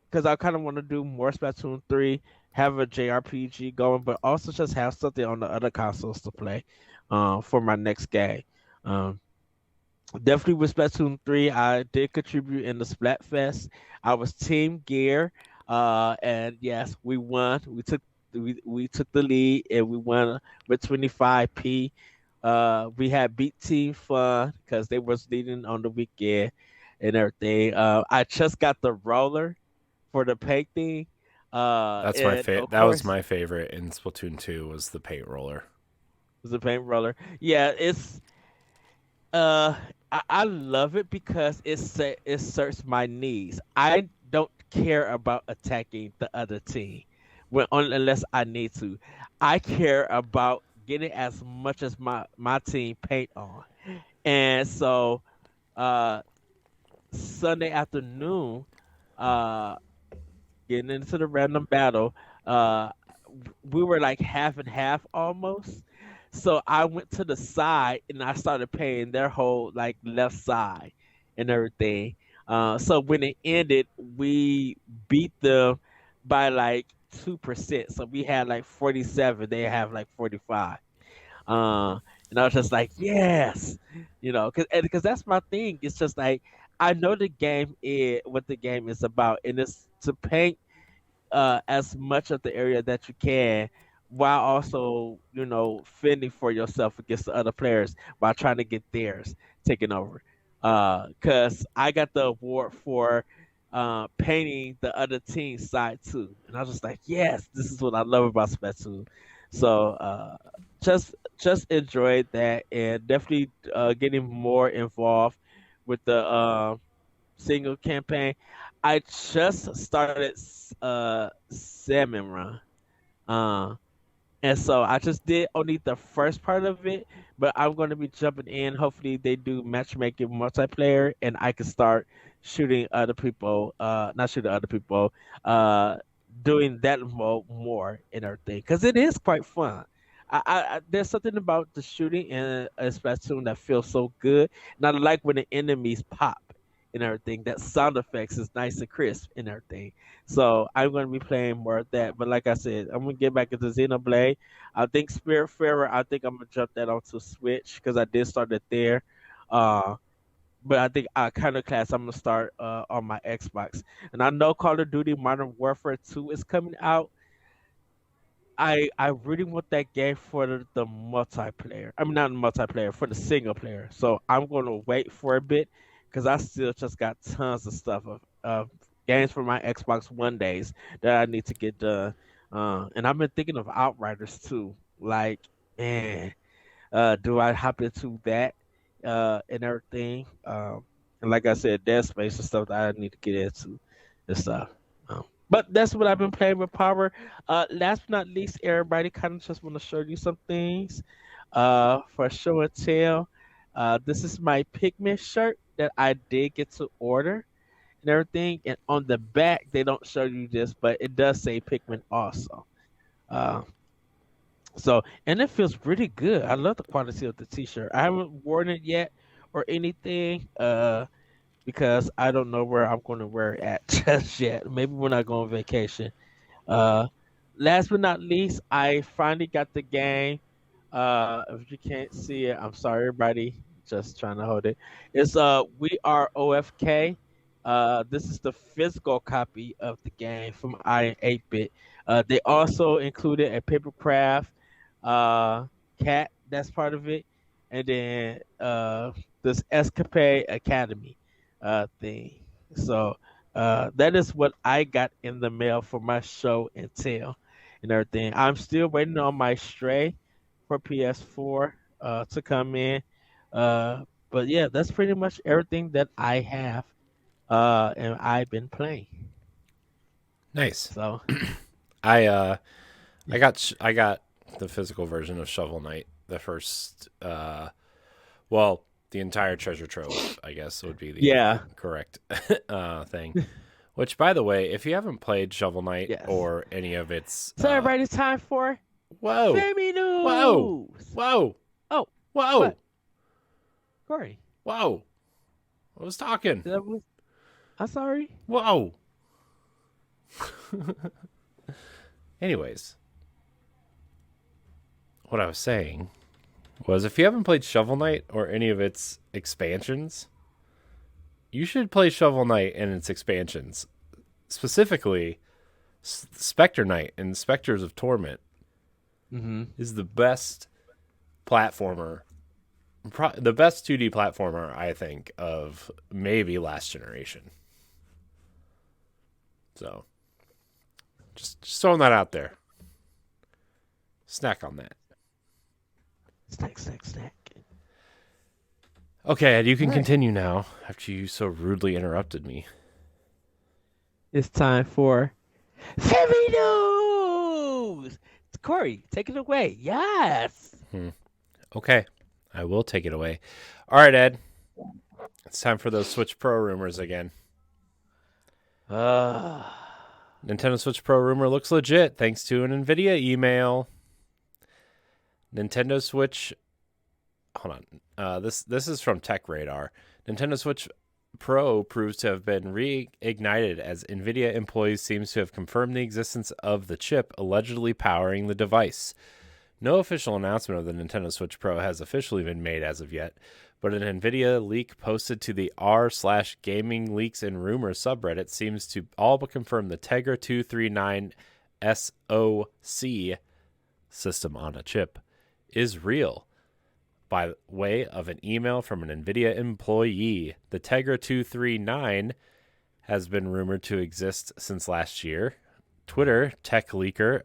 because I kind of want to do more Splatoon 3, have a JRPG going, but also just have something on the other consoles to play, for my next game. Um, Definitely with Splatoon 3, I did contribute in the Splatfest. I was Team Gear, and yes, we won. We took the lead and we won with 25p. We had beat Team Fun because they was leading on the weekend and everything. I just got the roller for the paint thing, That's my and of that was course, my favorite in Splatoon 2 was the paint roller. it was the paint roller. Yeah, Uh, I love it because it serves my needs. I don't care about attacking the other team unless I need to. I care about getting as much as my team paint on. And so, uh, Sunday afternoon, uh, getting into the random battle, uh, we were like half and half almost. So I went to the side and I started paying their whole like left side and everything. So when it ended, we beat them by like 2%. So we had like 47, they have like 45. Uh, and I was just like, yes, because that's my thing. It's just like I know the game is what the game is about, and it's to paint as much of the area that you can while also, fending for yourself against the other players while trying to get theirs taken over. Because I got the award for painting the other team's side too. And I was just like, yes, this is what I love about Splatoon. So just enjoyed that and definitely getting more involved with the single campaign. I just started Salmon Run. Uh, and so I just did only the first part of it, but I'm going to be jumping in. Hopefully, they do matchmaking multiplayer, and I can start shooting other people. Not shooting other people. Doing that mode more and everything because it is quite fun. There's something about the shooting in Splatoon that feels so good, and I like when the enemies pop and everything. That sound effects is nice and crisp and everything. So I'm going to be playing more of that. But like I said, I'm going to get back into Xenoblade. I think Spiritfarer, I think I'm going to jump that onto Switch because I did start it there. Uh, but I think Class I'm going to start on my Xbox. And I know Call of Duty Modern Warfare 2 is coming out. I really want that game for the multiplayer. I mean, not the multiplayer, for the single player. So I'm going to wait for a bit because I still just got tons of stuff of games for my Xbox One days that I need to get done. And I've been thinking of Outriders too. Like, man, do I hop into that and everything? And like I said, Dead Space and stuff that I need to get into and stuff. But that's what I've been playing with Power. Last but not least, everybody kind of just want to show you some things for show and tell. This is my Pikmin shirt that I did get to order and everything. And on the back, they don't show you this, but it does say Pikmin also. Uh, and it feels pretty good. I love the quality of the t-shirt. I haven't worn it yet or anything because I don't know where I'm going to wear it at just yet. Maybe when I go on vacation. Uh, Last but not least, I finally got the game. If you can't see it, I'm sorry, everybody. Just trying to hold it. It's We Are OFK. This is the physical copy of the game from Iron 8-bit. They also included a papercraft cat that's part of it, and then this Escapade Academy thing. So that is what I got in the mail for my show and tell and everything. I'm still waiting on my Stray for PS4 to come in. But yeah, that's pretty much everything that I have and I've been playing. Nice. So I yeah, I got the physical version of Shovel Knight. The first, well, the entire treasure trove, I guess, would be the yeah, correct thing. Which, by the way, if you haven't played Shovel Knight yes. or any of its, So everybody, it's time for whoa, Family whoa, News. whoa, Oh, whoa, what, Corey? whoa! I was talking. Did I was, I'm sorry. Whoa. Anyways, what I was saying was if you haven't played Shovel Knight or any of its expansions, you should play Shovel Knight and its expansions. Specifically, Spectre Knight and Spectres of Torment Mm-hmm. is the best platformer, the best 2D platformer, I think, of maybe last generation. So, just throwing that out there. Snack on that. Snack, snack, snack. Okay, Ed, you All can right. continue now after you so rudely interrupted me. It's time for Family News. Corey, take it away. Yes. Okay, I will take it away. All right, Ed. It's time for those Switch Pro rumors again. Uh, Nintendo Switch Pro rumor looks legit thanks to an NVIDIA email. Nintendo Switch. Hold on. This is from Tech Radar. Nintendo Switch Pro proves to have been reignited as NVIDIA employees seems to have confirmed the existence of the chip allegedly powering the device. No official announcement of the Nintendo Switch Pro has officially been made as of yet, but an NVIDIA leak posted to the r/gaming leaks and rumors subreddit seems to all but confirm the Tegra 239 SoC system on a chip is real. By way of an email from an NVIDIA employee, the Tegra 239 has been rumored to exist since last year. Twitter tech leaker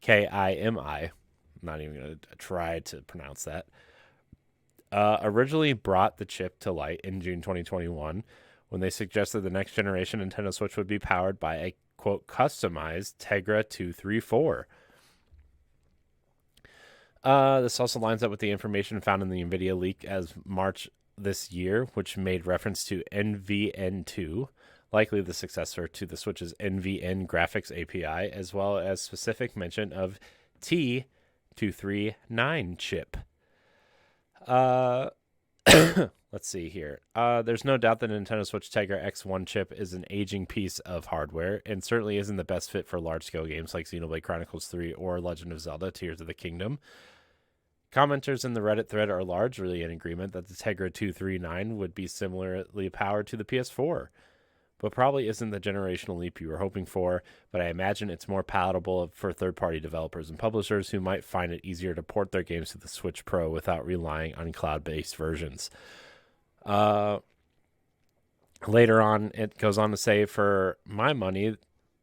KOPITE7KIMI not even going to try to pronounce that, originally brought the chip to light in June 2021 when they suggested the next generation Nintendo Switch would be powered by a, quote, customized Tegra 234. This also lines up with the information found in the NVIDIA leak as March this year, which made reference to NVN2, likely the successor to the Switch's NVN graphics API, as well as specific mention of T239 chip. Let's see here. There's no doubt that Nintendo Switch Tegra X1 chip is an aging piece of hardware and certainly isn't the best fit for large-scale games like Xenoblade Chronicles 3 or Legend of Zelda Tears of the Kingdom. Commenters in the Reddit thread are largely in agreement that the Tegra 239 would be similarly powered to the PS4, but probably isn't the generational leap you were hoping for, but I imagine it's more palatable for third-party developers and publishers who might find it easier to port their games to the Switch Pro without relying on cloud-based versions. Later on, it goes on to say, for my money,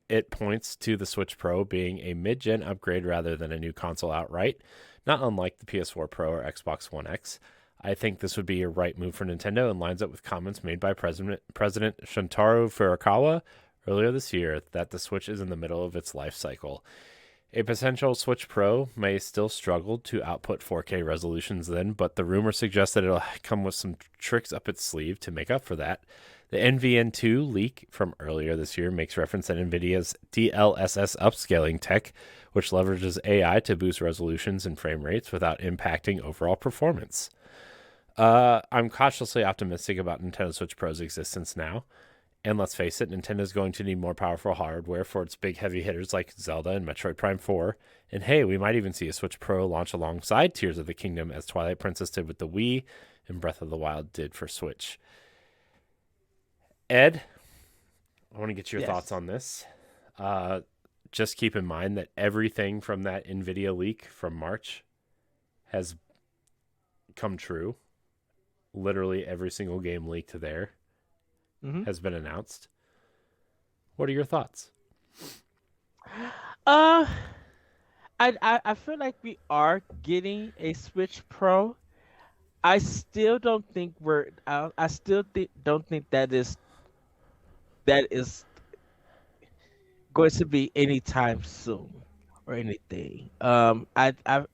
it points to the Switch Pro being a mid-gen upgrade rather than a new console outright, not unlike the PS4 Pro or Xbox One X. I think this would be a right move for Nintendo and lines up with comments made by President Shintaro Furukawa earlier this year that the Switch is in the middle of its life cycle. A potential Switch Pro may still struggle to output 4K resolutions then, but the rumor suggests that it'll come with some tricks up its sleeve to make up for that. The NVN2 leak from earlier this year makes reference to NVIDIA's DLSS upscaling tech, which leverages AI to boost resolutions and frame rates without impacting overall performance. I'm cautiously optimistic about Nintendo Switch Pro's existence now. And let's face it, Nintendo's going to need more powerful hardware for its big heavy hitters like Zelda and Metroid Prime 4. And hey, we might even see a Switch Pro launch alongside Tears of the Kingdom as Twilight Princess did with the Wii and Breath of the Wild did for Switch. Ed, I want to get your thoughts on this. Just keep in mind that everything from that NVIDIA leak from March has come true. Literally every single game leaked there has been announced. What are your thoughts? I feel like we are getting a Switch Pro. I still don't think don't think that is going to be anytime soon or anything. I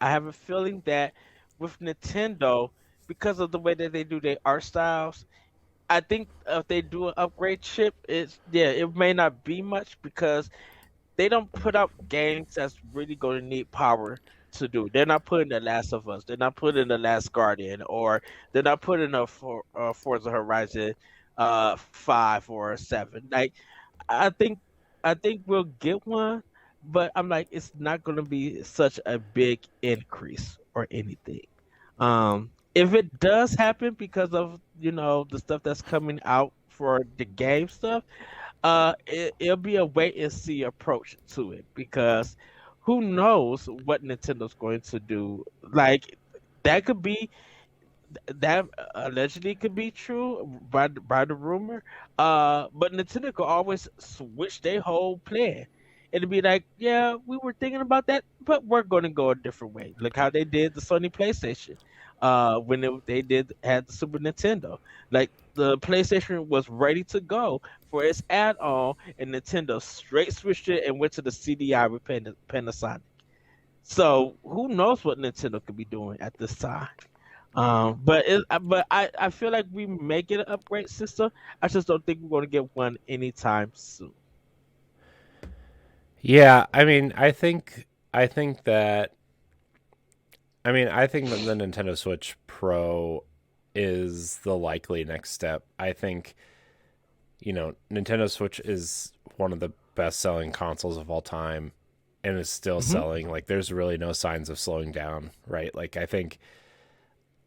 have a feeling that with Nintendo, because of the way that they do their art styles, I think if they do an upgrade chip, it may not be much because they don't put out games that's really going to need power to do. They're not putting The Last of Us. They're not putting The Last Guardian, or they're not putting Forza Horizon 5 or 7. Like, I think we'll get one, but I'm like, it's not going to be such a big increase or anything. If it does happen because of the stuff that's coming out for the game stuff, it'll be a wait and see approach to it, because who knows what Nintendo's going to do. Like, that could be that allegedly could be true by the rumor. But Nintendo could always switch their whole plan. It'd be like, yeah, we were thinking about that, but we're going to go a different way. Look how they did the Sony PlayStation. When they had the Super Nintendo, like, the PlayStation was ready to go for its add-on, and Nintendo straight switched it and went to the CDI with Panasonic. So who knows what Nintendo could be doing at this time? But I feel like we may get an upgrade system. I just don't think we're going to get one anytime soon. Yeah, I think that the Nintendo Switch Pro is the likely next step. I think, Nintendo Switch is one of the best-selling consoles of all time and is still selling. Like, there's really no signs of slowing down, right? Like, I think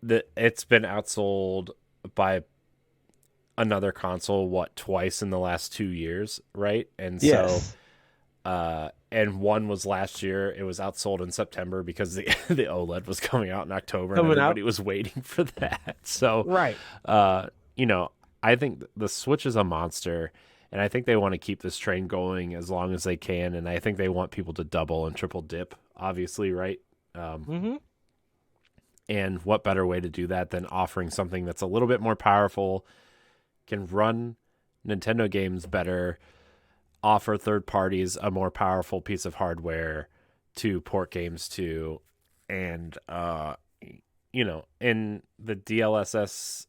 that it's been outsold by another console, twice in the last 2 years, right? And Yes. and one was last year. It was outsold in September because the OLED was coming out in October, and Coming out. everybody was waiting for that. So, Right. I think the Switch is a monster, and I think they want to keep this train going as long as they can. And I think they want people to double and triple dip, obviously, right? Mm-hmm. And what better way to do that than offering something that's a little bit more powerful, can run Nintendo games better, offer third parties a more powerful piece of hardware to port games to, and in the DLSS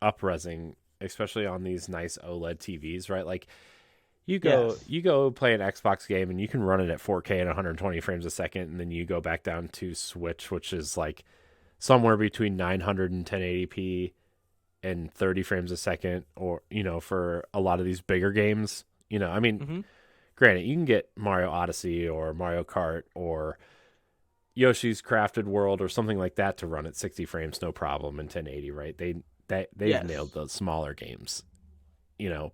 upresing, especially on these nice OLED TVs, right? Like Yes. you go play an Xbox game and you can run it at 4K at 120 frames a second, and then you go back down to Switch, which is like somewhere between 900 and 1080p and 30 frames a second, or for a lot of these bigger games. I mean, Mm-hmm. granted, you can get Mario Odyssey or Mario Kart or Yoshi's Crafted World or something like that to run at 60 frames, no problem, in 1080, right? They've nailed Yes. those smaller games,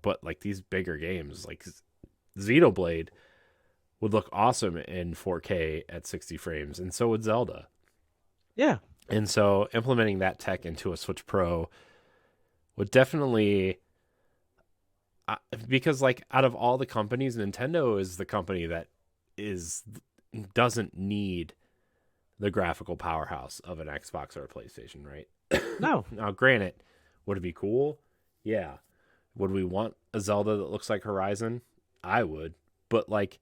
but like these bigger games, like Xenoblade would look awesome in 4K at 60 frames, and so would Zelda. Yeah. And so implementing that tech into a Switch Pro would definitely, because like out of all the companies, Nintendo is the company that is doesn't need the graphical powerhouse of an Xbox or a PlayStation, right? No. Now, granted, would it be cool? Yeah. Would we want a Zelda that looks like Horizon? I would. But like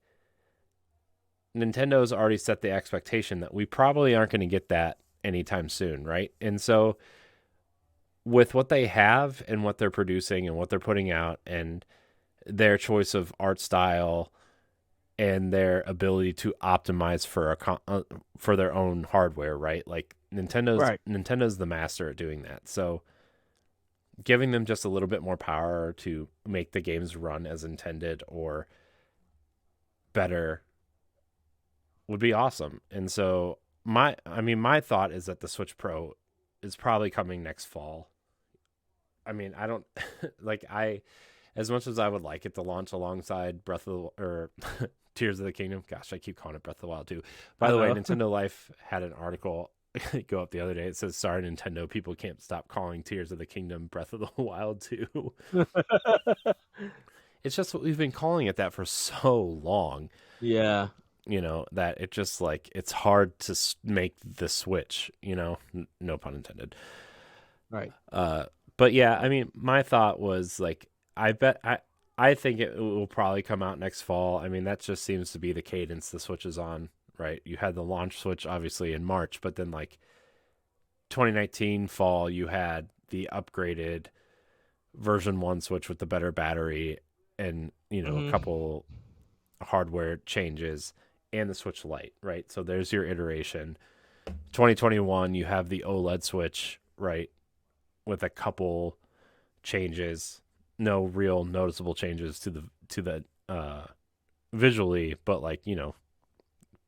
Nintendo's already set the expectation that we probably aren't going to get that anytime soon, right? And so with what they have and what they're producing and what they're putting out and their choice of art style and their ability to optimize for their own hardware, right? Like Right. Nintendo's the master at doing that. So giving them just a little bit more power to make the games run as intended or better would be awesome. And so my thought is that the Switch Pro is probably coming next fall. I mean, I don't like I as much as I would like it to launch alongside Breath of the or Tears of the Kingdom. Gosh, I keep calling it Breath of the Wild too. By I the way, know. Nintendo Life had an article go up the other day. It says, "Sorry, Nintendo, people can't stop calling Tears of the Kingdom Breath of the Wild too." It's just what we've been calling it that for so long. Yeah. That it just like it's hard to make the switch. No pun intended. Right. Uh, but yeah, I mean, my thought was like, I think it will probably come out next fall. I mean, that just seems to be the cadence the Switch is on, right? You had the launch Switch obviously in March, but then like 2019 fall, you had the upgraded version 1 Switch with the better battery and, a Mm-hmm. couple hardware changes and the Switch Lite, right? So there's your iteration. 2021, you have the OLED Switch, right? With a couple changes, no real noticeable changes to the visually, but like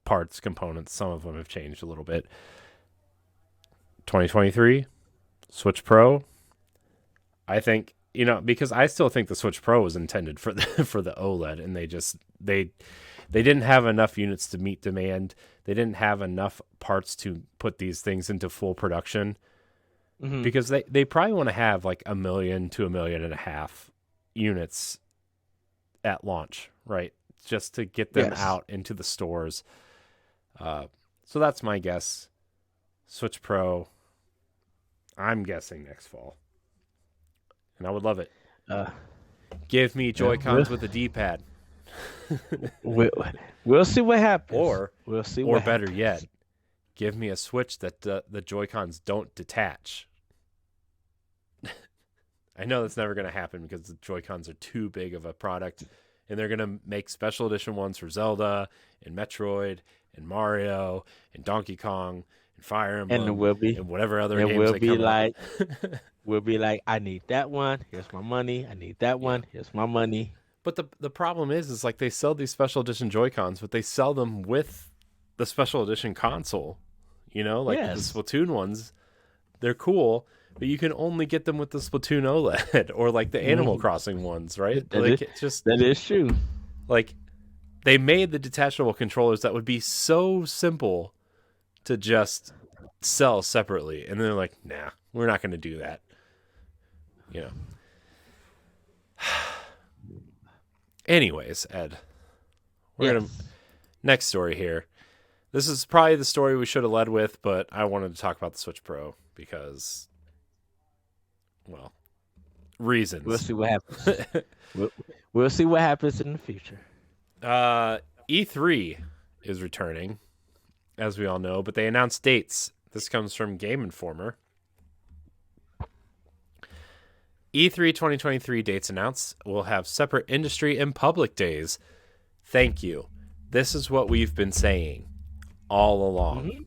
parts, components, some of them have changed a little bit. 2023 Switch Pro, I think because I still think the Switch Pro was intended for the for the OLED, and they didn't have enough units to meet demand. They didn't have enough parts to put these things into full production, Mm-hmm. because they probably want to have like 1 million to 1.5 million units at launch, right? Just to get them Yes. out into the stores. So that's my guess. Switch Pro, I'm guessing next fall, and I would love it. Uh, Give me yeah, Joy Cons with a D-pad, we'll, we'll see what happens. or We'll see or what better happens. yet, give me a Switch that the Joy Cons don't detach. I know that's never going to happen because the Joy Cons are too big of a product, and they're going to make special edition ones for Zelda and Metroid and Mario and Donkey Kong and Fire And Emblem we'll be, and whatever other and games we'll they be come out. like, we'll be like, I need that one. Here's my money. I need that Yeah. one. Here's my money. But the problem is like they sell these special edition Joy Cons, but they sell them with the special edition console. Like the Yes, Splatoon ones, they're cool, but you can only get them with the Splatoon OLED or like the Animal hmm Crossing ones, right? that is Like it's just that is true. like they made the detachable controllers that would be so simple to just sell separately, and they're like, nah, we're not going to do that. You know. Anyways, Ed, we're gonna Yes. next story here. This is probably the story we should have led with, but I wanted to talk about the Switch Pro because, well, We'll reasons. see what happens. We'll, we'll see what happens in the future. uh, E3 is returning, as we all know, but they announced dates. This comes from Game Informer. E3 2023 dates announced. We'll have separate industry and public days. Thank you. This is what we've been saying all along. Hmm.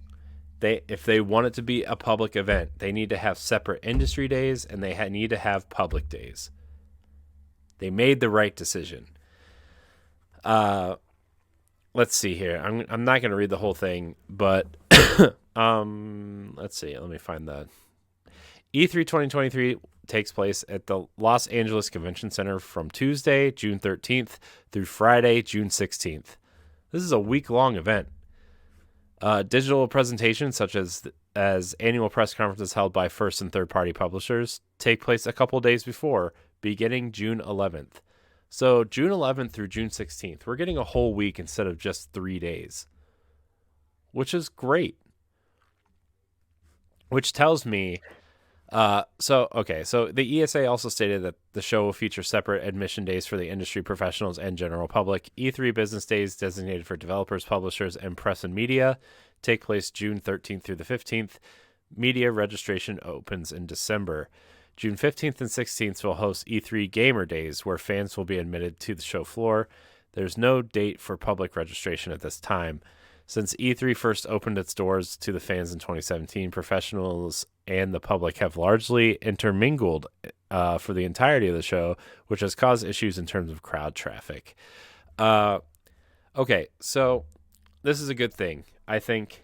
If they want it to be a public event, they need to have separate industry days and they need to have public days. They made the right decision. Let's see here. I'm not going to read the whole thing, but let's see. Let me find the E3 2023 takes place at the Los Angeles Convention Center from Tuesday, June 13th through Friday, June 16th. This is a week-long event. Digital presentations such as annual press conferences held by first and third party publishers take place a couple days before, beginning June 11th. So June 11th through June 16th, we're getting a whole week instead of just 3 days, which is great. Which tells me, so the ESA also stated that the show will feature separate admission days for the industry professionals and general public. E3 business days designated for developers, publishers, and press and media take place June 13th through the 15th. Media registration opens in December. June 15th and 16th will host E3 Gamer Days, where fans will be admitted to the show floor. There's no date for public registration at this time. Since E3 first opened its doors to the fans in 2017, professionals and the public have largely intermingled for the entirety of the show, which has caused issues in terms of crowd traffic. Okay, so this is a good thing. I think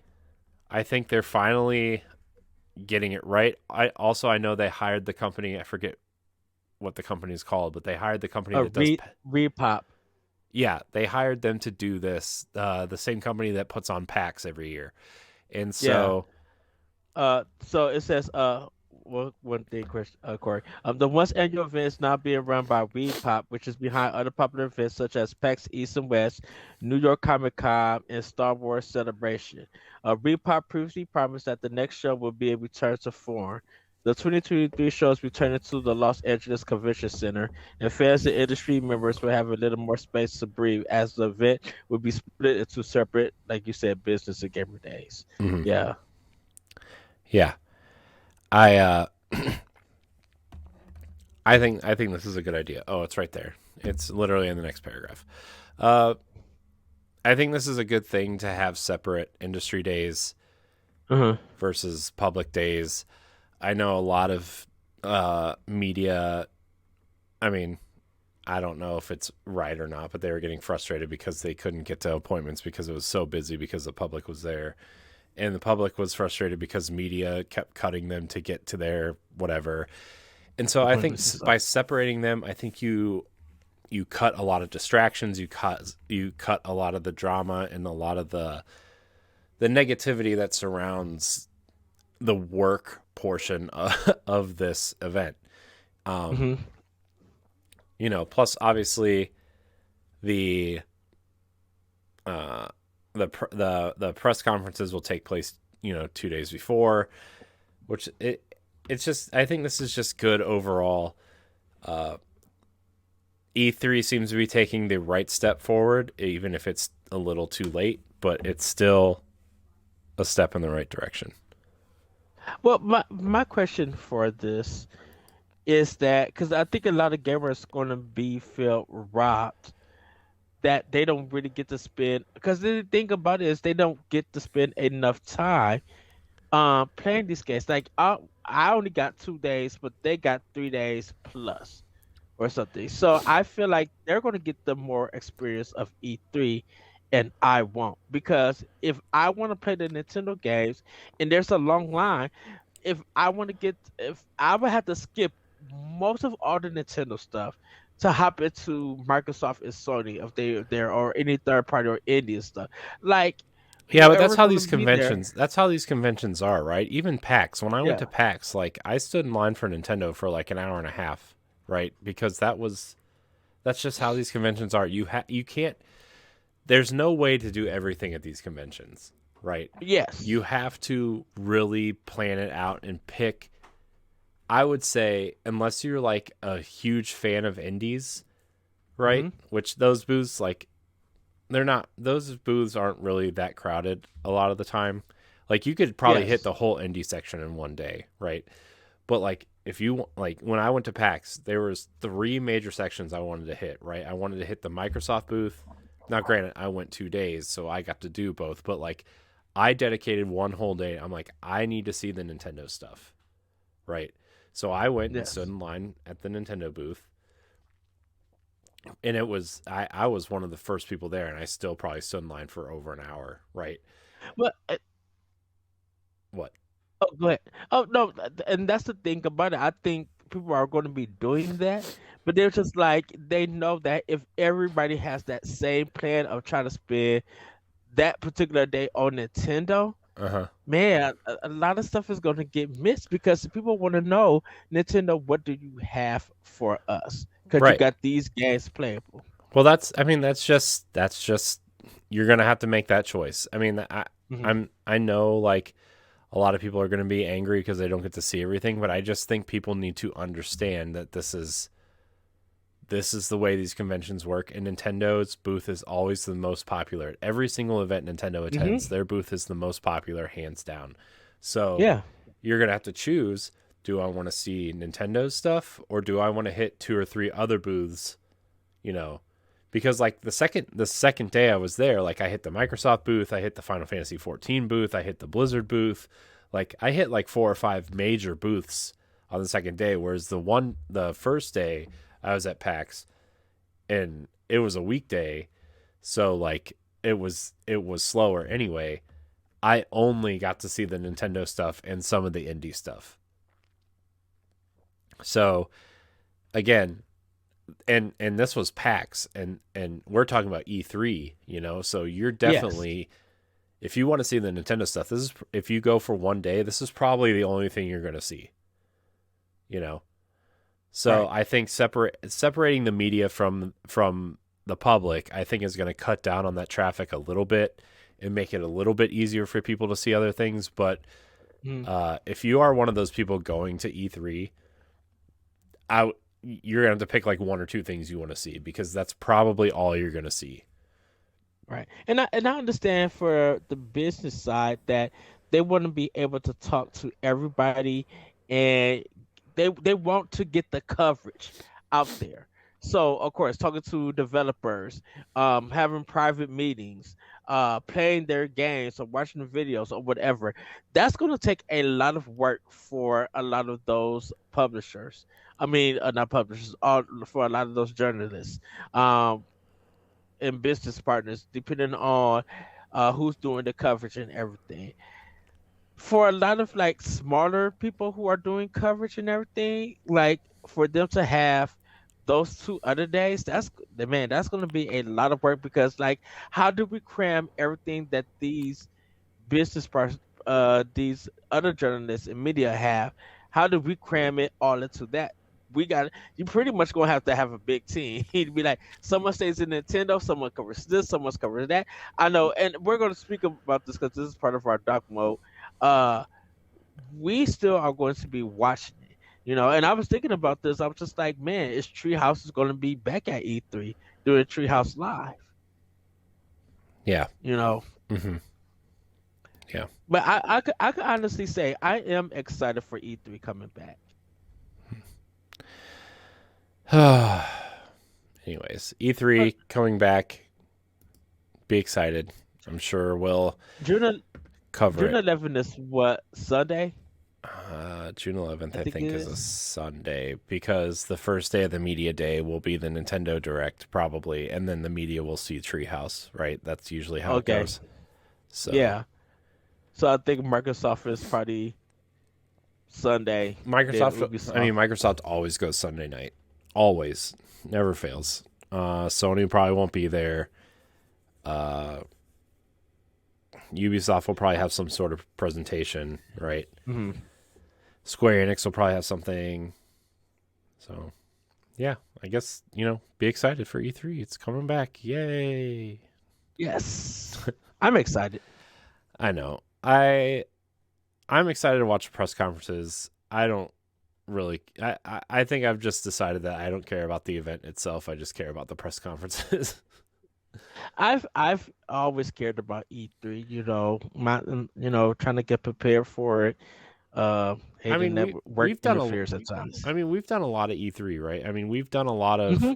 they're finally getting it right. I know they hired the company. I forget what the company is called, but they hired the company that does. Repop. Yeah, they hired them to do this. The same company that puts on PAX every year, and Yeah. so So it says, one thing, Corey. The once annual event is now being run by Repop, which is behind other popular events such as PAX East and West, New York Comic Con, and Star Wars Celebration. Repop previously promised that the next show will be a return to form. The 2023 show is returning to the Los Angeles Convention Center, and fans and industry members will have a little more space to breathe as the event will be split into separate, like you said, business and gamer days. mhm. Yeah. Yeah, I I think this is a good idea. Oh, it's right there. It's literally in the next paragraph. Uh, I think this is a good thing to have separate industry days Uh-huh. versus public days. I know a lot of media. I mean, I don't know if it's right or not, but they were getting frustrated because they couldn't get to appointments because it was so busy because the public was there. And the public was frustrated because media kept cutting them to get to their whatever. And so I think Appointments and stuff. by separating them, I think you cut a lot of distractions, you cut a lot of the drama and a lot of the negativity that surrounds the work portion of this event. Um, Hmm. Plus obviously the the press conferences will take place 2 days before, which it's just, I think this is just good overall. E3 seems to be taking the right step forward, even if it's a little too late, but it's still a step in the right direction. Well, my question for this is that because I think a lot of gamers going to be felt robbed that they don't really get to spend because the thing about it is they don't get to spend enough time playing these games. Like I only got 2 days, but they got 3 days plus or something. So I feel like they're going to get the more experience of E3 and I won't because if I want to play the Nintendo games and there's a long line, if I would have to skip most of all the Nintendo stuff to hop into Microsoft and Sony if they there or any third party or Indian stuff. Like Yeah, but that's whoever's how gonna these be there. conventions. That's how these conventions are, right? Even PAX. When I went Yeah. to PAX, like I stood in line for Nintendo for like an hour and a half, right? Because that's just how these conventions are. You can't. There's no way to do everything at these conventions. right? You Yes. have to really plan it out and pick. I would say, unless you're like a huge fan of indies, right? Hmm. Which those booths, like, they're not, those booths aren't really that crowded a lot of the time. Like, you could probably hit Yes. the whole indie section in one day, right? But like, if you like, when I went to PAX, there was three major sections I wanted to hit, right? I wanted to hit the Microsoft booth. Now, granted, I went 2 days, so I got to do both, but like, I dedicated one whole day. I'm like, I need to see the Nintendo stuff, right? So I went and stood Yes. in line at the Nintendo booth, and it was I was one of the first people there, and I still probably stood in line for over an hour, right? Well, What? oh, go ahead. Oh no, and that's the thing about it. I think people are going to be doing that, but they're just like they know that if everybody has that same plan of trying to spend that particular day on Nintendo, Uh huh. man, a lot of stuff is going to get missed because people want to know, Nintendo, what do you have for us? Because you Right. got these games playable. Well, I mean, that's just you're gonna have to make that choice. I mean, Hmm. I know like a lot of people are gonna be angry because they don't get to see everything, but I just think people need to understand that this is the way these conventions work, and Nintendo's booth is always the most popular. At every single event Nintendo attends, Hmm. their booth is the most popular, hands down. So Yeah. you're gonna have to choose: do I want to see Nintendo's stuff, or do I want to hit two or three other booths? You know, because like the second day I was there, like I hit the Microsoft booth, I hit the Final Fantasy 14 booth, I hit the Blizzard booth, like I hit like four or five major booths on the second day. Whereas the first day I was at PAX, and it was a weekday, so like it was slower anyway. I only got to see the Nintendo stuff and some of the indie stuff. So again, and this was PAX, and we're talking about E3, so you're Yes. definitely, if you want to see the Nintendo stuff, this is, if you go for one day, this is probably the only thing you're going to see, you know. So Right. I think separating the media from the public, I think is going to cut down on that traffic a little bit and make it a little bit easier for people to see other things. But Mhm. if you are one of those people going to E3, I you're gonna have to pick like one or two things you want to see, because that's probably all you're gonna see. Right. And I understand for the business side that they want to be able to talk to everybody, and they want to get the coverage out there. So of course, talking to developers, having private meetings, playing their games or watching the videos or whatever, that's going to take a lot of work for a lot of those publishers. I mean, not publishers, for a lot of those journalists. Um, and business partners, depending on who's doing the coverage and everything. For a lot of like smaller people who are doing coverage and everything, like for them to have those 2 other days, man, that's going to be a lot of work because like, how do we cram everything that these other journalists and media have? How do we cram it all into that? You pretty much gonna have a big team. He'd be like, someone stays in Nintendo, someone covers this, someone covers that. I know, and we're gonna speak about this because this is part of our doc mode. Uh, we still are going to be watching it, And I was thinking about this. I was just like, man, is Treehouse is going to be back at E3 doing Treehouse Live? Yeah. You know, Hmm. Yeah. but I could honestly say I am excited for E3 coming back. Anyways, But E3 coming back. Be excited. I'm sure we'll June cover June it. 11th is what, Sunday? June 11th, I I think it think, is a is. Sunday, because the first day of the media day will be the Nintendo Direct, probably, and then the media will see Treehouse, right? That's usually how it Okay, goes. So, yeah. So I think Microsoft is probably Sunday. Then Ubisoft. Microsoft always goes Sunday night. Always. Never fails. Sony probably won't be there. Uh, Ubisoft will probably have some sort of presentation, right? Hmm. Square Enix will probably have something. So, yeah, I guess, be excited for E3. It's coming back. Yay. Yes, I'm excited. I know. I'm excited to watch the press conferences. I don't really. I think I've just decided that I don't care about the event itself. I just care about the press conferences. I've always cared about E3, trying to get prepared for it. I Hating mean, that we work we've done a. interferes at times. I mean, we've done a lot of E3, right? I mean, we've done a lot of Hmm.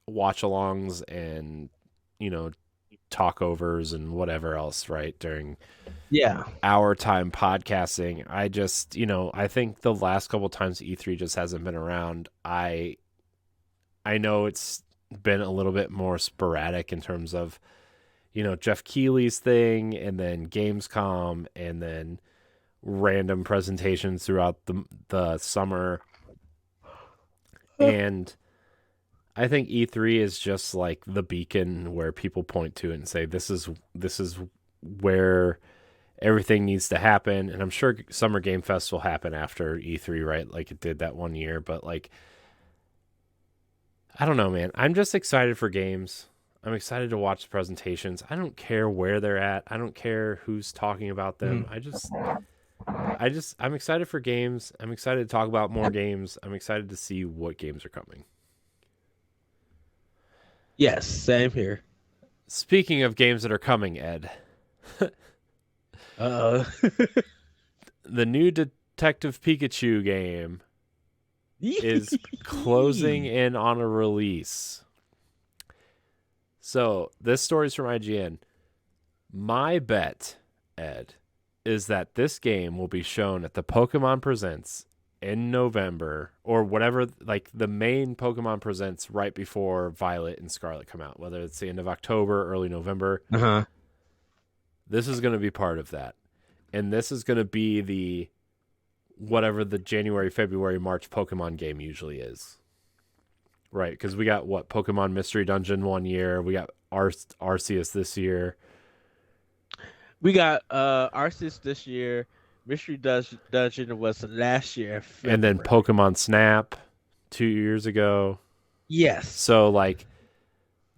watch-alongs and you know talkovers and whatever else, right? During Yeah. our time podcasting, I think the last couple times E3 just hasn't been around. I know it's been a little bit more sporadic in terms of Jeff Keighley's thing, and then Gamescom, and then random presentations throughout the summer. And I think E3 is just like the beacon where people point to it and say this is where everything needs to happen. And I'm sure Summer Game Fest will happen after E3, right? Like it did that one year, but like I don't know, man. I'm just excited for games. I'm excited to watch the presentations. I don't care where they're at. I don't care who's talking about them. Mhm. I'm excited for games. I'm excited to talk about more games. I'm excited to see what games are coming. Yes, same here. Speaking of games that are coming, Ed, Uh, the new Detective Pikachu game is closing in on a release. So, this story's from IGN. My bet, Ed, is that this game will be shown at the Pokemon Presents in November, or whatever, like the main Pokemon Presents right before Violet and Scarlet come out, whether it's the end of October, early November. uh-huh. This is going to be part of that. And this is going to be the whatever the January, February, March Pokemon game usually is. Right, because we got what Pokemon Mystery Dungeon one year, we got Arceus this year. We got Arceus this year. Dungeon was last year in And then February. Pokemon Snap 2 years ago. Yes. So like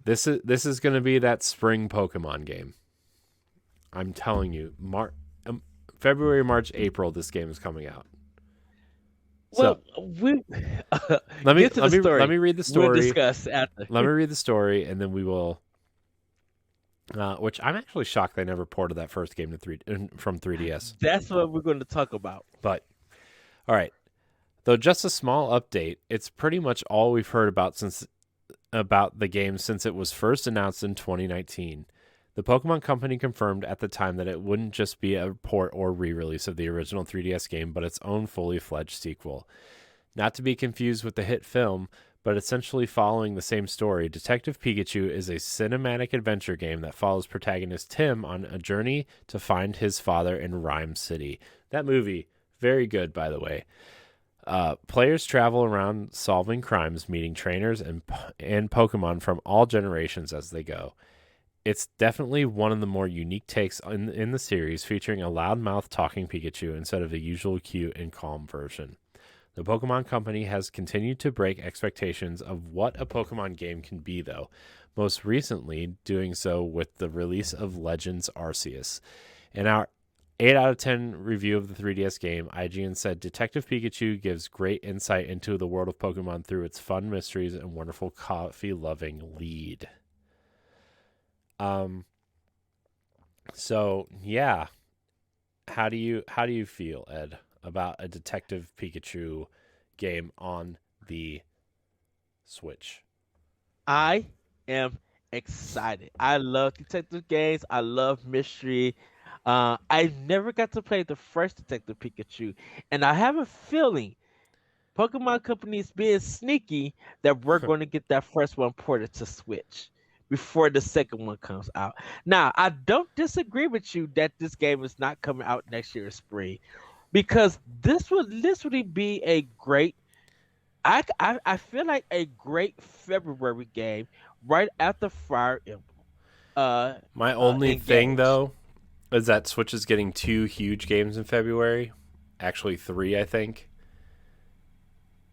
this is going to be that spring Pokemon game. I'm telling you, February, March, April, this game is coming out. So Well, we let me get to the let me let story. me read the We'll story. discuss after. Let me read the story, and then we will. Which I'm actually shocked they never ported that first game to from 3DS. That's what we're going to talk about. But all right, though just a small update, it's pretty much all we've heard about the game since it was first announced in 2019. The Pokemon Company confirmed at the time that it wouldn't just be a port or re-release of the original 3DS game, but its own fully fledged sequel. Not to be confused with the hit film, but essentially following the same story, Detective Pikachu is a cinematic adventure game that follows protagonist Tim on a journey to find his father in Rhyme City. That movie, very good, by the way. Players travel around solving crimes, meeting trainers and Pokemon from all generations as they go. It's definitely one of the more unique takes in the series, featuring a loudmouth talking Pikachu instead of the usual cute and calm version. The Pokemon Company has continued to break expectations of what a Pokemon game can be, though, most recently doing so with the release of Legends Arceus. In our 8 out of 10 review of the 3DS game, IGN said Detective Pikachu gives great insight into the world of Pokemon through its fun mysteries and wonderful coffee-loving lead. So yeah, how do you feel, Ed, about a Detective Pikachu game on the Switch? I am excited. I love detective games. I love mystery. I never got to play the first Detective Pikachu, and I have a feeling Pokemon Company is being sneaky that we're going to get that first one ported to Switch before the second one comes out. Now, I don't disagree with you that this game is not coming out next year in spring, because this would literally be a great. I feel like a great February game right after Fire Emblem. My only thing, Engage. though, is that Switch is getting 2 huge games in February. Actually, 3, I think.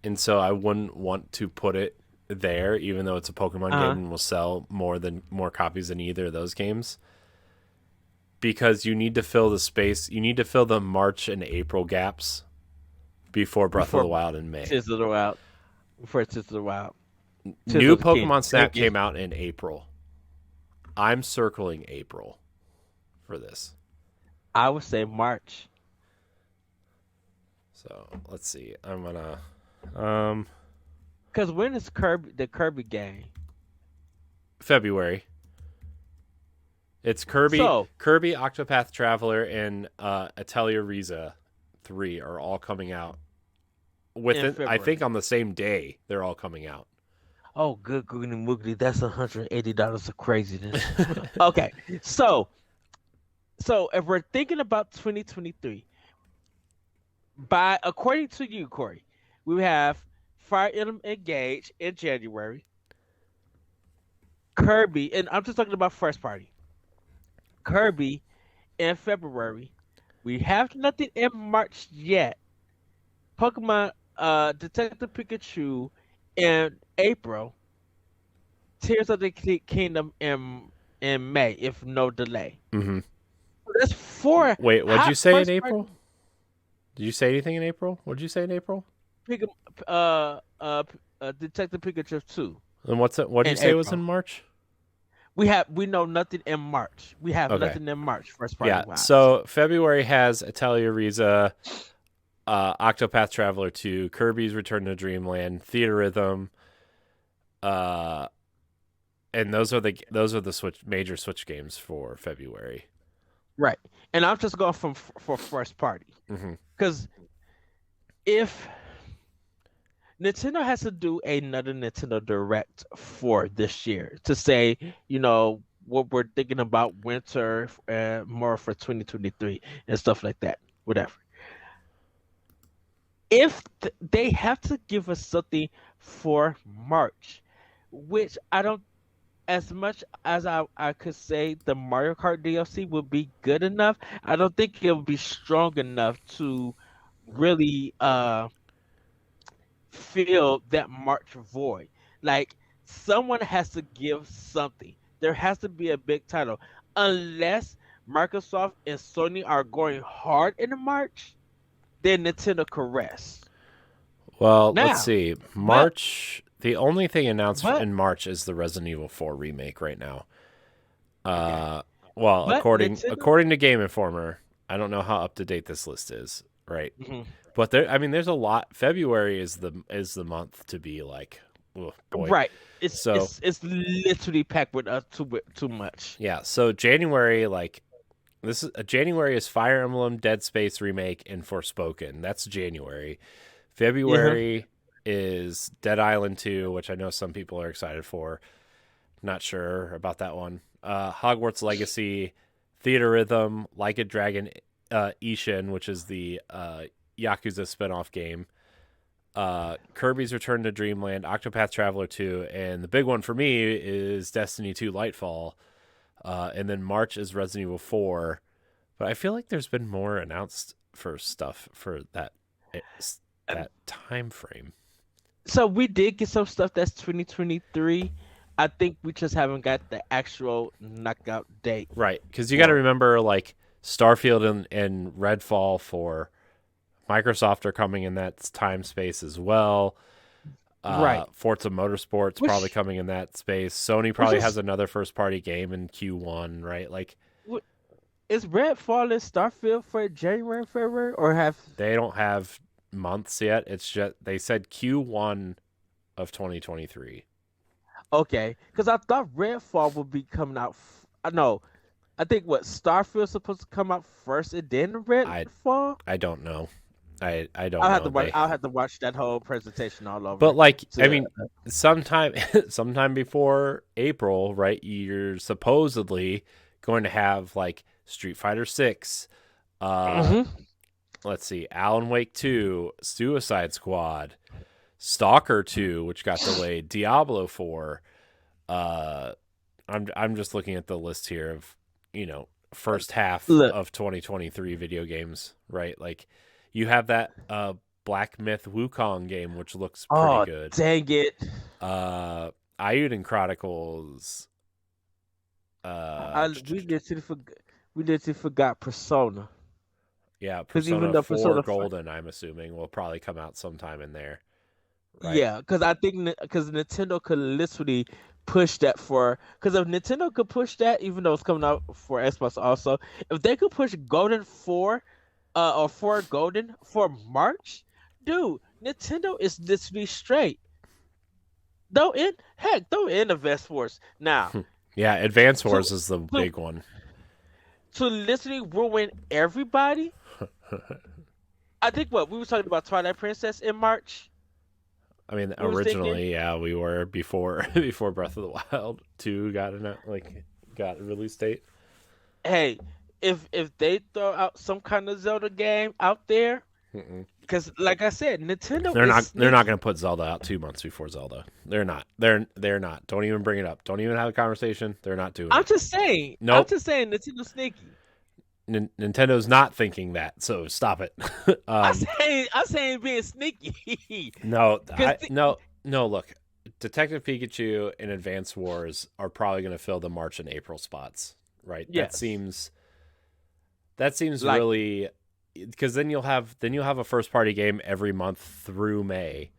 And so I wouldn't want to put it there, even though it's a Pokemon game Uh and will sell more copies than either of those games. because you need to fill the space. You need to fill the March and April gaps before Breath of before the Wild in May. Tears of the Wild. Before Tears of the Wild. Tears New of the Kingdom. Pokemon Snap came out in April. I'm circling April for this. I would say March. So let's see. I'm gonna Because when is the Kirby game? February. It's Kirby, So Octopath Traveler, and Atelier Ryza 3 are all coming out within. I think on the same day they're all coming out. Oh, good googly moogly. That's $180 of craziness. Okay, so if we're thinking about 2023, according to you, Corey, we have Fire Emblem Engage in January, Kirby, and I'm just talking about first party. Kirby in February. We have nothing in March yet. Pokemon Detective Pikachu in April. Tears of the Kingdom in May, if no delay. Mm-hmm. That's 4. Wait, what'd you say in April? Did you say anything in April? What'd you say in April? Detective Pikachu 2. And what did you say was in March? We know nothing in March. We have nothing in March. First party. Yeah. So February has Atelier Ryza, Octopath Traveler 2, Kirby's Return to Dreamland, Theater Rhythm, and those are the major Switch games for February. Right. And I'm just going for first party because if Nintendo has to do another Nintendo Direct for this year to say, what we're thinking about winter more for 2023 and stuff like that, whatever. If they have to give us something for March, which I don't, as much as I could say the Mario Kart DLC would be good enough, I don't think it would be strong enough to really fill that March void. Like, someone has to give something. There has to be a big title. Unless Microsoft and Sony are going hard in March, then Nintendo could rest. Well, let's see. March, the only thing announced in March is the Resident Evil 4 remake right now. According to Game Informer, I don't know how up to date this list is, right? Mm-hmm. But there's a lot. February is the month to be like, oh boy. Right. It's literally packed with too much. Yeah. So January, January is Fire Emblem, Dead Space remake, and Forspoken. That's January. February is Dead Island 2, which I know some people are excited for. Not sure about that one. Hogwarts Legacy, Theater Rhythm, Like a Dragon, Ishin, which is the Yakuza spinoff game. Kirby's Return to Dreamland, Octopath Traveler 2, and the big one for me is Destiny 2 Lightfall. And then March is Resident Evil 4. But I feel like there's been more announced for stuff for that time frame. So we did get some stuff that's 2023. I think we just haven't got the actual knockout date. Right, because you got to remember, Starfield and Redfall for Microsoft are coming in that time space as well. Right. Forza Motorsport's probably coming in that space. Sony probably has another first-party game in Q1, right? Is Redfall and Starfield for January and February, or have they don't have months yet? It's just they said Q1 of 2023. Okay, because I thought Redfall would be coming out. I think Starfield's supposed to come out first and then Redfall. I don't know. I don't know. I'll have to watch that whole presentation all over. But sometime before April, right? You're supposedly going to have Street Fighter 6. Let's see, Alan Wake 2, Suicide Squad, Stalker 2, which got delayed, Diablo 4. I'm just looking at the list here of first half of 2023 video games, right? You have that Black Myth Wukong game, which looks pretty good. Dang it. Ayuden Chronicles. We we literally forgot Persona. Yeah, Because even Persona though 4 Persona, Golden, I'm assuming, will probably come out sometime in there, right? yeah, because I think because Nintendo could literally push that for because if Nintendo could push that, even though it's coming out for Xbox also, if they could push Golden 4, or 4 Golden for March, dude, Nintendo is literally straight. Throw in the Vest Wars now Yeah, Advance to Wars is the to big one. to literally ruin everybody. I think what we were talking about Twilight Princess in March. I mean, We was thinking, originally, yeah, we were before before Breath of the Wild 2 got a release date. hey, if they throw out some kind of Zelda game out there, Mm-mm. because like I said, Nintendo is They're not sneaky. going to put Zelda out 2 months before Zelda. They're not. They're not. Don't even bring it up. Don't even have a conversation. They're not doing I'm it. just saying. I'm Nope. just saying Nintendo's sneaky. Nintendo's not thinking that. So stop it. I'm saying being sneaky. No, Because no. Look, Detective Pikachu and Advance Wars are probably going to fill the March and April spots, right? yes, That seems like really because then you'll have a first party game every month through May,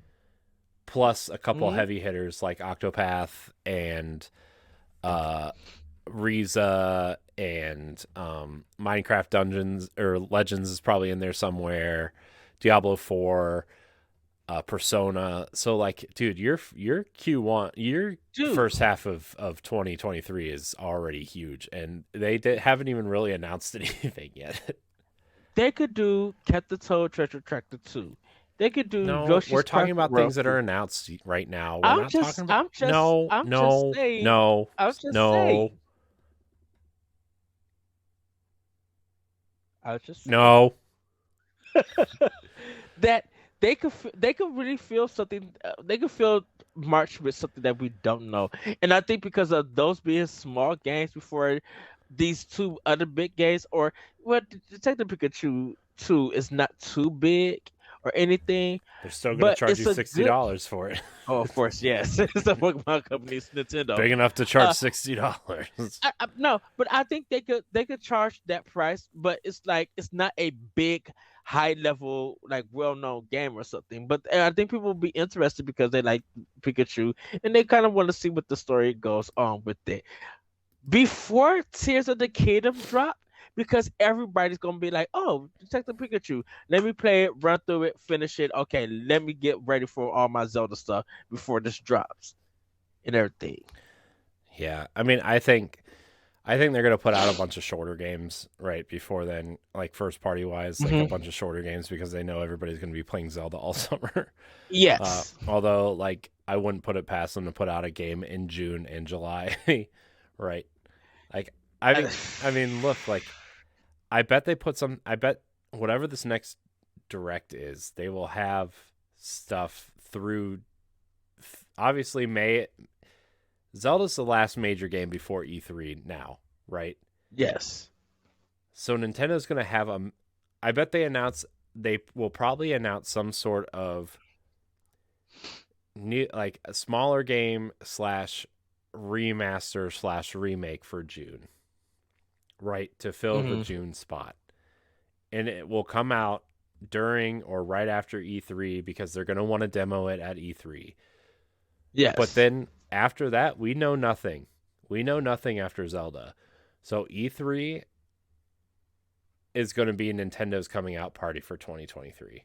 plus a couple mhm, heavy hitters like Octopath and uh, Riza and Minecraft Dungeons or Legends is probably in there somewhere. Diablo 4, Persona. So like, dude, your Q1, your dude, first half of 2023 is already huge, and haven't even really announced anything yet. they could do Cat the Toad Treasure Tractor 2. They could do No, we're Yoshi's talking Crafted about things World that 2. are announced right now. We're I'm not talking just, about I'm just, I'm just saying. I'm just no, saying. I was just saying no. that they could really feel something. They could feel March with something that we don't know, and I think because of those being small games before these two other big games, or well, Detective Pikachu 2 is not too big or anything, They're still gonna but charge you it's a sixty good. dollars for it. Oh, of course, yes, it's a Pokemon company, it's Nintendo. Big enough to charge Uh, $60. no, but I think they could charge that price, but it's like it's not a big high level like well known game or something. But I think people will be interested because they like Pikachu and they kind of want to see what the story goes on with it before Tears of the Kingdom drop. Because everybody's gonna be like, "Oh, Detective Pikachu, let me play it, run through it, finish it. Okay, let me get ready for all my Zelda stuff before this drops and everything." Yeah, I mean, I think they're gonna put out a bunch of shorter games right before then, like first party wise, like a Hmm. bunch of shorter games because they know everybody's gonna be playing Zelda all summer. Yes. Although, like, I wouldn't put it past them to put out a game in June and July, right? Like, I mean, look, like, I bet they put some. I bet whatever this next direct is, they will have stuff through. Obviously, May. Zelda's the last major game before E3 now, right? Yes. So Nintendo's going to have a. I bet they will probably announce some sort of new, like a smaller game slash remaster slash remake for June, right? To fill the Hmm. June spot. And it will come out during or right after E3 because they're going to want to demo it at E3. But Yes. then after that, we know nothing. We know nothing after Zelda. So E3 is going to be Nintendo's coming out party for 2023.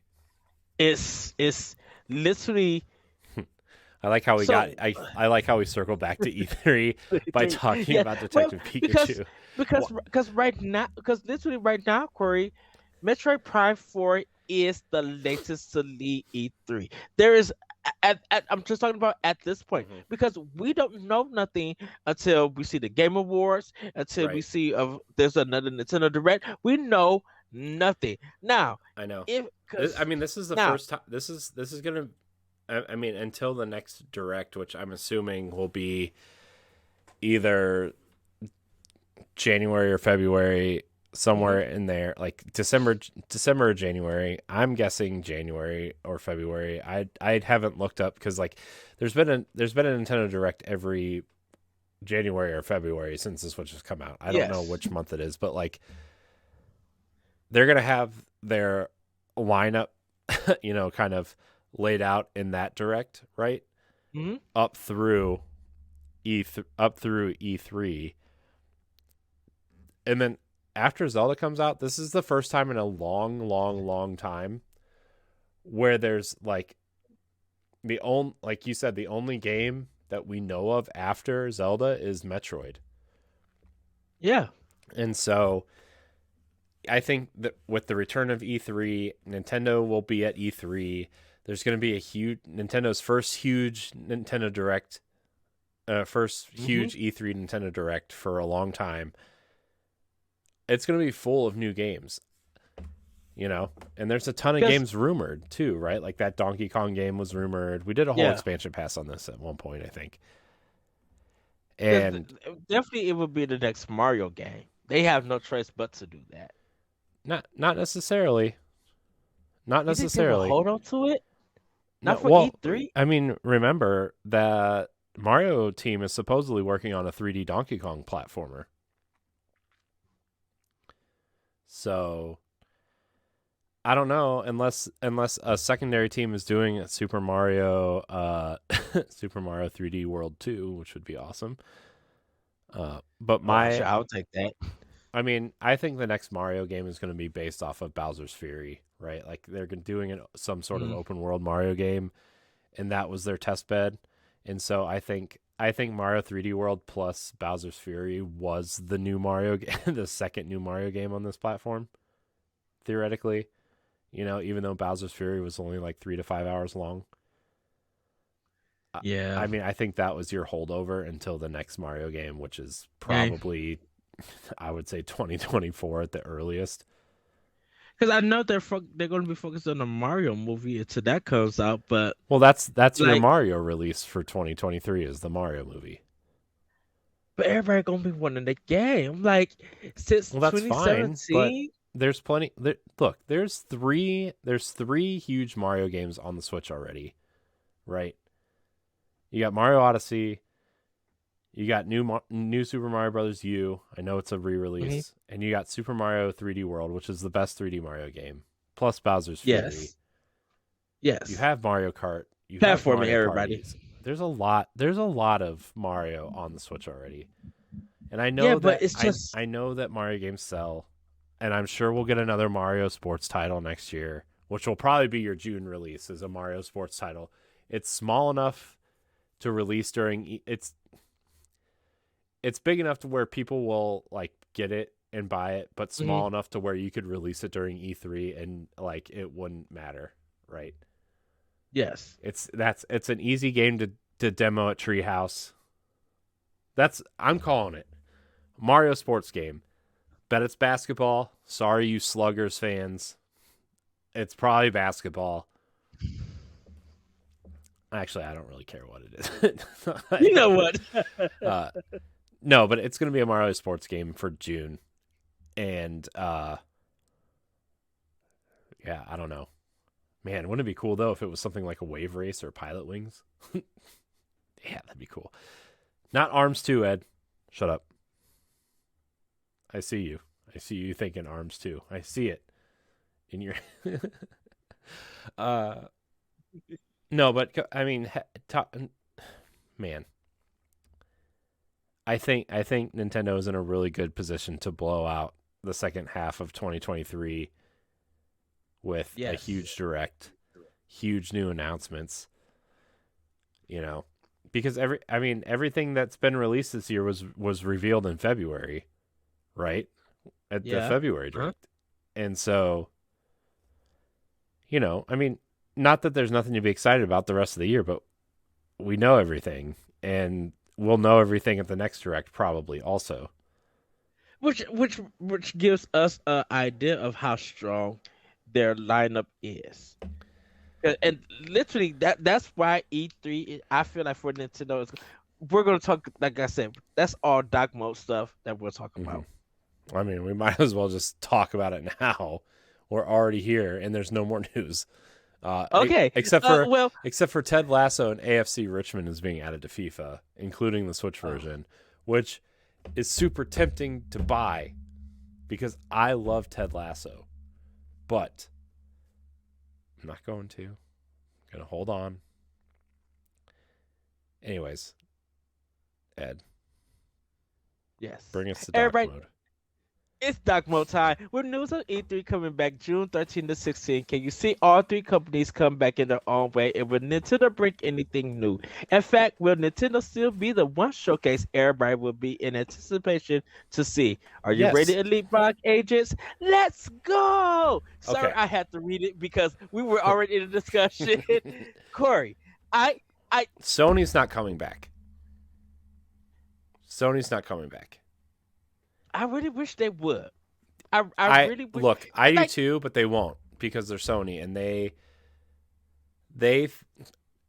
It's literally I like how we got so I like how we circle back to E3 by talking yeah. about Well, Detective because Pikachu. because What? because right now, because literally right now, Corey, Metroid Prime 4 is the latest to lead E3. There is I'm just talking about at this point Mhm. because we don't know nothing until we see the Game Awards, until we Right. see of there's another Nintendo Direct. We know nothing now. I know. If I because mean, this is the now. first time. This is gonna. I mean, until the next direct, which I'm assuming will be either January or February, Mhm. somewhere in there, like December or January. I'm guessing January or February. I haven't looked up because like there's been a Nintendo Direct every January or February since the Switch has come out. I don't know Yes. which month it is, but like they're gonna have their lineup, kind of laid out in that direct, right? Hmm. Up through up through E3, and then after Zelda comes out, this is the first time in a long, long, long time where there's like the only, like you said, the only game that we know of after Zelda is Metroid. Yeah. And so I think that with the return of E3, Nintendo will be at E3. There's going to be a huge Nintendo's first huge Nintendo Direct, first Hmm. huge E3 Nintendo Direct for a long time. It's going to be full of new games, and there's a ton of Because games rumored too, right? Like that Donkey Kong game was rumored. We did a whole yeah, expansion pass on this at one point, I think. because And definitely it would be the next Mario game. They have no choice but to do that. not necessarily, not You think they will necessarily. hold on to it? No, Not for well, E3? I mean, remember that Mario team is supposedly working on a 3D Donkey Kong platformer. So I don't know unless a secondary team is doing a Super Mario Super Mario 3D World 2, which would be awesome. But Oh, sure, I'll take that. I mean, I think the next Mario game is going to be based off of Bowser's Fury, right? Like they're doing some sort of Mm. open world Mario game, and that was their test bed. And so I think Mario 3D World plus Bowser's Fury was the new Mario game, the second new Mario game on this platform. Theoretically, even though Bowser's Fury was only like 3 to 5 hours long. I Yeah. I mean, I think that was your holdover until the next Mario game, which is Game. probably, I would say, 2024 at the earliest. Because I know they're going to be focused on the Mario movie until that comes out, but Well, that's your like, Mario release for 2023 is the Mario movie. but everybody going to be wanting the game. Like, since Well, that's fine, but 2017. there's plenty. Look, there's three huge Mario games on the Switch already, right? You got Mario Odyssey, you got new Super Mario Brothers U. I know it's a Hmm. re-release, and you got Super Mario 3D World, which is the best 3D Mario game, plus Bowser's Fury. Yes. You Yes. have Mario Kart, you have Platforming Mario everybody. Parties. There's a lot. There's a lot of Mario on the Switch already. And I Yeah, know but that it's just, I know that Mario games sell, and I'm sure we'll get another Mario sports title next year, which will probably be your June release as a Mario sports title. It's small enough to release during it's big enough to where people will like get it and buy it, but mhm, small enough to where you could release it during E3 and like it wouldn't matter, right? yes. It's an easy game to demo at Treehouse. I'm calling it Mario sports game. Bet it's basketball. Sorry, you Sluggers fans. It's probably basketball. Actually, I don't really care what it is. You know what? uh, no, but it's going to be a Mario sports game for June, and yeah, I don't know. Man, wouldn't it be cool though if it was something like a wave race or Pilot Wings? Yeah, that'd be cool. Not Arms 2, Ed. Shut up. I see you. I see you thinking Arms 2. I see it in your. uh, no, but I mean, man, I think Nintendo is in a really good position to blow out the second half of 2023 with a Yes. huge direct, huge new announcements. You know, because everything that's been released this year was revealed in February, right? At the Yeah. February Huh? direct, and so I mean, not that there's nothing to be excited about the rest of the year, but we know everything, and we'll know everything at the next direct probably also. Which gives us an idea of how strong their lineup is. And literally that's why E3 I feel like for Nintendo is we're gonna talk like I said, that's all dark mode stuff that we'll talk Hmm. about. I mean, we might as well just talk about it now. We're already here, and there's no more news. Okay. Except for Well, except for Ted Lasso and AFC Richmond is being added to FIFA, including the Switch oh, version, which is super tempting to buy because I love Ted Lasso. But I'm not going to. I'm going to hold on. Anyways, Ed, Yes. bring us to doc Everybody, mode. it's Doc Mo time. With news of E3 coming back June 13 to 16, can you see all three companies come back in their own way? And will Nintendo bring anything new? In fact, will Nintendo still be the one showcase everybody will be in anticipation to see? Are you ready, Yes. Elite Block agents? Let's go! Sorry, Okay. I had to read it because we were already in a discussion. Corey, I, I, Sony's not coming back. Sony's not coming back. I really wish they would. I I really wish, look, I do like, too, but they won't because they're Sony and they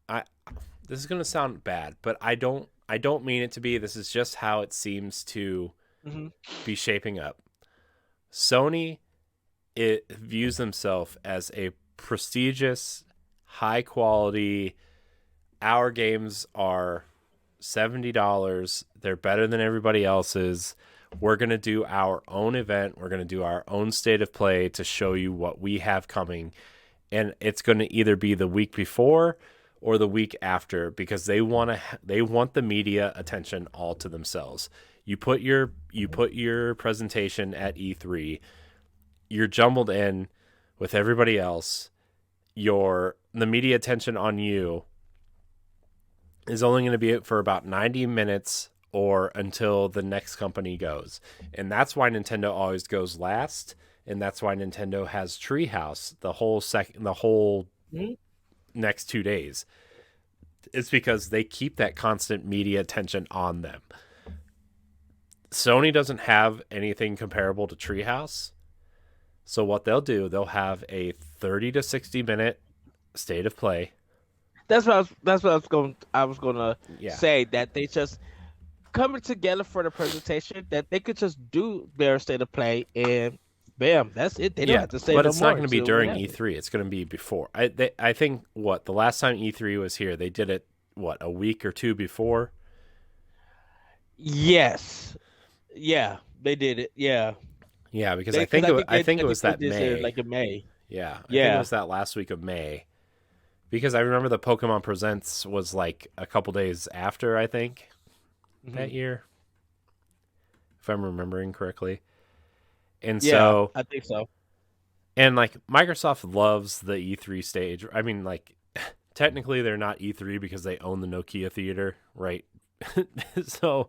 I this is going to sound bad, but I don't mean it to be. This is just how it seems to mhm. be shaping up. Sony it views themselves as a prestigious, high quality. Our games are $70. They're better than everybody else's. We're going to do our own event. We're going to do our own state of play to show you what we have coming. And it's going to either be the week before or the week after because they want the media attention all to themselves. You put your presentation at E3, you're jumbled in with everybody else. The media attention on you is only going to be for about 90 minutes or until the next company goes. And that's why Nintendo always goes last, and that's why Nintendo has Treehouse the whole Mhm. next 2 days. It's because they keep that constant media attention on them. Sony doesn't have anything comparable to Treehouse. So what they'll do, they'll have a 30 to 60 minute state of play. That's what I was gonna Yeah. say that they just coming together for the presentation that they could just do their state of play and bam, that's it. They don't Yeah, have to say but no it's not more going to be until we during have it. E3. It's going to be before. I think the last time E3 was here, they did it a week or two before. Yes. Yeah, they did it. Yeah. Yeah, because They because I think I they think I it think was they that did it May. like in May. Yeah, I think it Yeah. was that last week of May. Because I remember the Pokemon Presents was like a couple days after, I think, Hmm. that year, if I'm remembering correctly. And Yeah, so, I think so. and like Microsoft loves the E3 stage. I mean, like, technically they're not E3 because they own the Nokia Theater, right? So,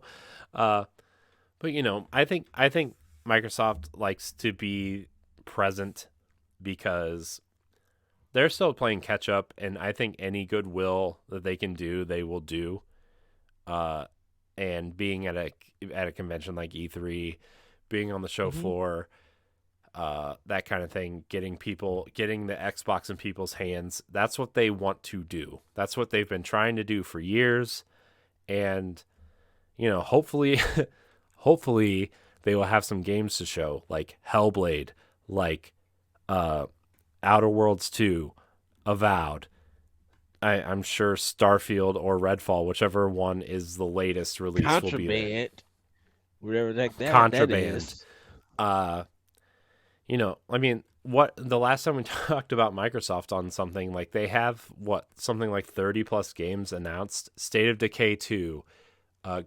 uh, but I think Microsoft likes to be present because they're still playing catch up, and I think any goodwill that they can do, they will do. Uh, and being at a convention like E3, being on the show Hmm. floor, that kind of thing, getting the Xbox in people's hands. That's what they want to do. That's what they've been trying to do for years, and hopefully, hopefully they will have some games to show, like Hellblade, like uh, Outer Worlds 2, Avowed. I'm sure Starfield or Redfall, whichever one is the latest release, will be there. Contraband, whatever the heck that Contraband. is. Uh, I mean, what the last time we talked about Microsoft on something, like they have something like 30 plus games announced. State of Decay 2,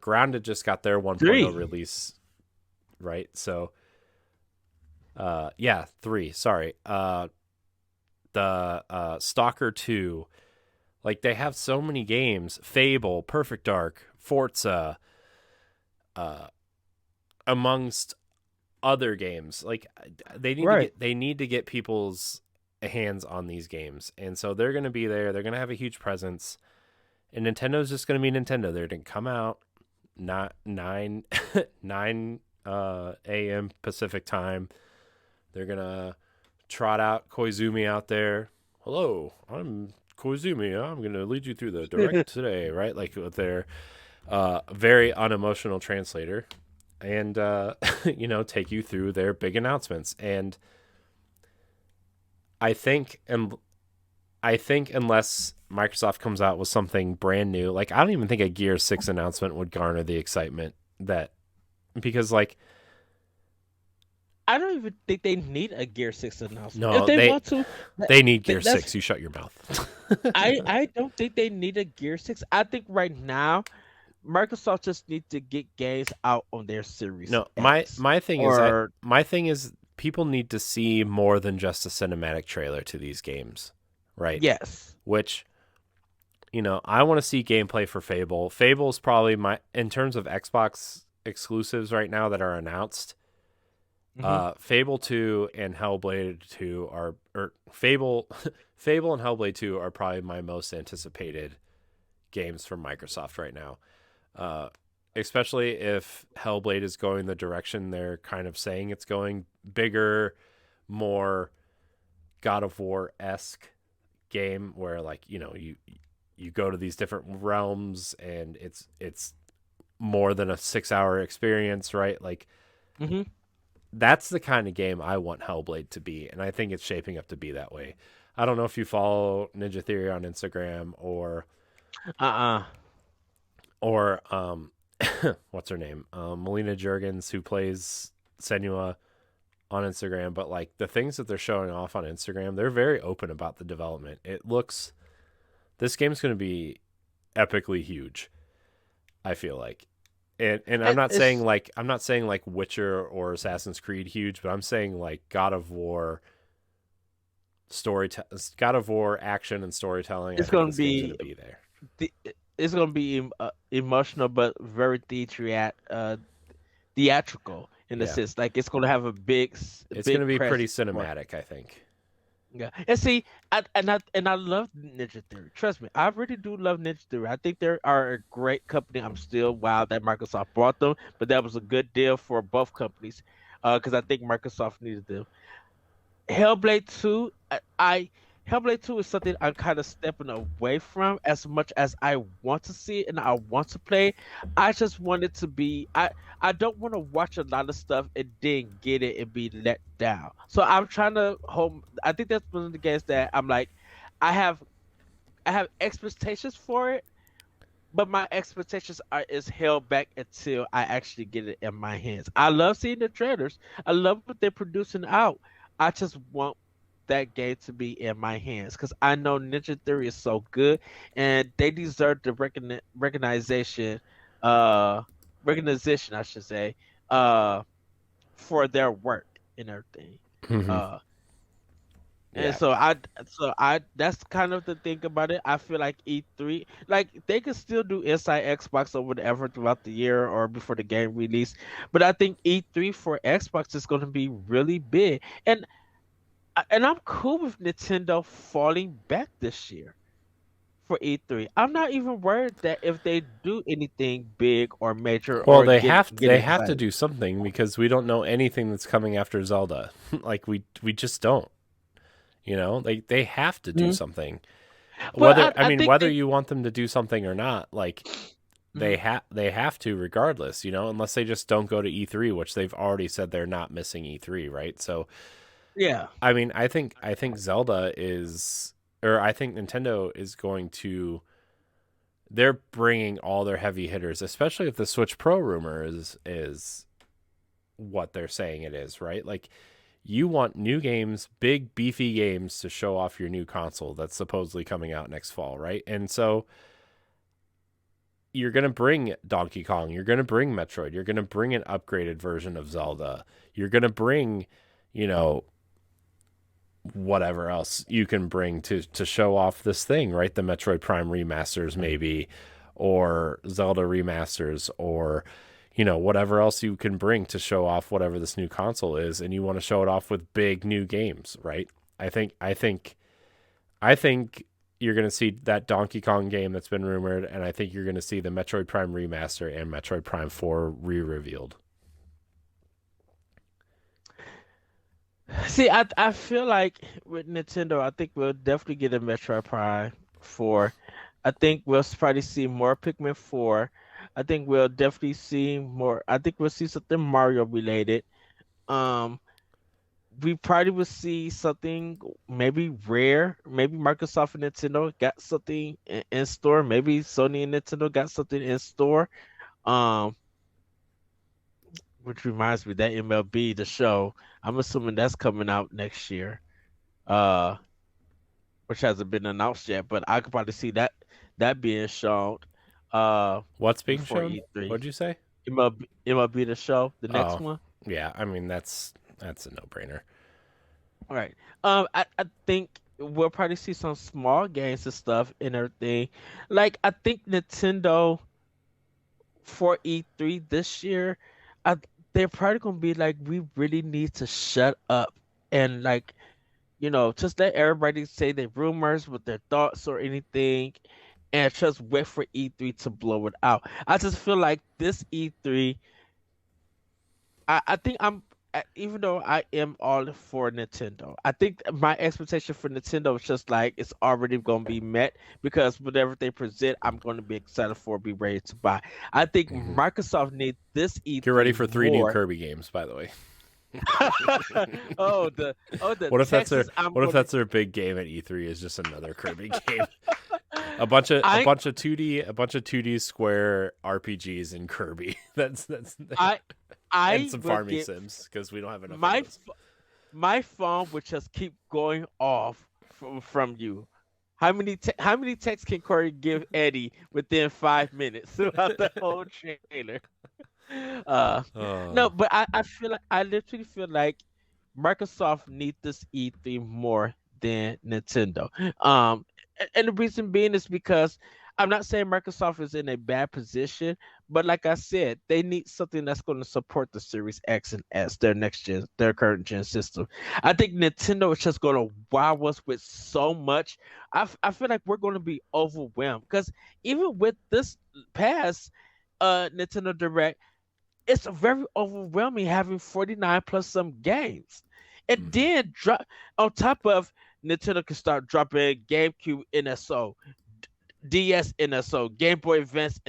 Grounded just got their 1.0 Three. release, right? So, yeah, 3. Sorry. The Stalker 2. Like they have so many games, Fable, Perfect Dark, Forza, uh, amongst other games. Like Right. they need to get people's hands on these games, and so they're going to be there. They're going to have a huge presence, and Nintendo's just going to be Nintendo. They're going to come out not 9 a.m. Pacific time. They're going to trot out Koizumi out there. Hello, I'm Koizumi. I'm going to lead you through the direct today, right? Like with their very unemotional translator, and take you through their big announcements. And I think, unless Microsoft comes out with something brand new, like I don't even think a Gear 6 announcement would garner the excitement that because like I don't even think they need a Gear 6 announcement. If no, they want to, they need Gear that's 6. You shut your mouth. I don't think they need a Gear 6. I think right now Microsoft just needs to get games out on their Series No, X. my thing is that Or my thing is people need to see more than just a cinematic trailer to these games, right? yes. Which I want to see gameplay for Fable. Fable's probably my in terms of Xbox exclusives right now that are announced. Hmm. Fable 2 and Hellblade 2 are or Fable Fable and Hellblade 2 are probably my most anticipated games from Microsoft right now. Uh, Especially if Hellblade is going the direction they're kind of saying it's going, bigger, more God of War esque game where like you go to these different realms and it's more than a 6 hour experience, right? Like Hmm. that's the kind of game I want Hellblade to be, and I think it's shaping up to be that way. I don't know if you follow Ninja Theory on Instagram Uh-uh. or what's her name? Melina Jurgens, who plays Senua on Instagram, but like the things that they're showing off on Instagram, they're very open about the development. It looks this game's going to be epically huge, I feel like. And It's I'm not saying like Witcher or Assassin's Creed huge, but I'm saying like God of War action and storytelling. I it's think gonna this game's going be to be there. it's gonna be emotional, but very theatrical in a Yeah. sense. Like it's gonna have a It's going to big be pretty presence for it. cinematic, I think. Yeah, and see, I love Ninja Theory. Trust me, I really do love Ninja Theory. I think they are a great company. I'm still wild that Microsoft bought them, but that was a good deal for both companies, because I think Microsoft needed them. Hellblade 2, Hellblade 2 is something I'm kind of stepping away from as much as I want to see it and I want to play. I just want it to be I don't want to watch a lot of stuff and then get it and be let down. So I'm trying to hold I think that's one of the games that I'm like I have I have expectations for it, but my expectations are is held back until I actually get it in my hands. I love seeing the trailers. I love what they're producing out. I just want that game to be in my hands because I know Ninja Theory is so good and they deserve the recognition, uh, recognition I should say, uh, for their work and everything. Hmm. Uh, and Yeah. so I that's kind of the thing about it. I feel like E3, like they could still do inside Xbox or whatever throughout the year or before the game release, but I think E3 for Xbox is going to be really big, and I'm cool with Nintendo falling back this year for E3. I'm not even worried that if they do anything big or major Well, or get they have to excited. do something because we don't know anything that's coming after Zelda. Like we just don't. They have to do Mhm. something. But Whether I I mean think whether they. you want them to do something or not, like Mhm. they have to regardless, unless they just don't go to E3, which they've already said they're not missing E3, right? So, Yeah. I mean, I think Zelda is or I think Nintendo is going to they're bringing all their heavy hitters, especially if the Switch Pro rumor is what they're saying it is, right? Like you want new games, big beefy games to show off your new console that's supposedly coming out next fall, right? And so you're going to bring Donkey Kong, you're going to bring Metroid, you're going to bring an upgraded version of Zelda. You're going to bring, you know, whatever else you can bring to show off this thing, right? The Metroid Prime remasters maybe or Zelda remasters or whatever else you can bring to show off whatever this new console is, and you want to show it off with big new games, right? I think you're going to see that Donkey Kong game that's been rumored, and I think you're going to see the Metroid Prime remaster and Metroid Prime 4 re-revealed. See, I feel like with Nintendo, I think we'll definitely get a Metroid Prime 4. I think we'll probably see more Pikmin 4. I think we'll definitely see more. I think we'll see something Mario related. Um, we probably will see something maybe rare. Maybe Microsoft and Nintendo got something in store. Maybe Sony and Nintendo got something in store. Um, which reminds me that MLB the show. I'm assuming that's coming out next year. Uh, which hasn't been announced yet, but I could probably see that being shown What's being before shown? E3. What'd you say? MLB the show, the next Oh, one. yeah. I mean, that's a no-brainer. All right. I think we'll probably see some small games and stuff and everything. Like I think Nintendo for E3 this year, I, they're probably gonna be like, we really need to shut up and like, just let everybody say their rumors with their thoughts or anything, and just wait for E3 to blow it out. I just feel like this E3, I think even though I am all for Nintendo, I think my expectation for Nintendo is just like it's already going to be met because whatever they present, I'm going to be excited for, be ready to buy. I think Hmm. Microsoft needs this Get ready E3 for 3 new more. Kirby games, by the way. Oh, the What if that's their Texas, I'm What if going to that's their big game at E3 is just another Kirby game? A I bunch of 2D square RPGs in Kirby. That's I and I some will farming get sims because we don't have enough of my those. f- my phone would just keep going off from you. How many texts can Corey give Eddie within 5 minutes throughout the whole trailer? Uh, no, Oh, but I literally feel like Microsoft needs this E3 more than Nintendo. And the reason being is because I'm not saying Microsoft is in a bad position, but like I said, they need something that's going to support the Series X and S, their next gen, their current gen system. I think Nintendo is just going to wow us with so much. I feel like we're going to be overwhelmed because even with this past Nintendo Direct, it's very overwhelming having 49 plus some games. And hmm. then drop on top of Nintendo can start dropping GameCube NSO, DS NSO, Game Boy Advance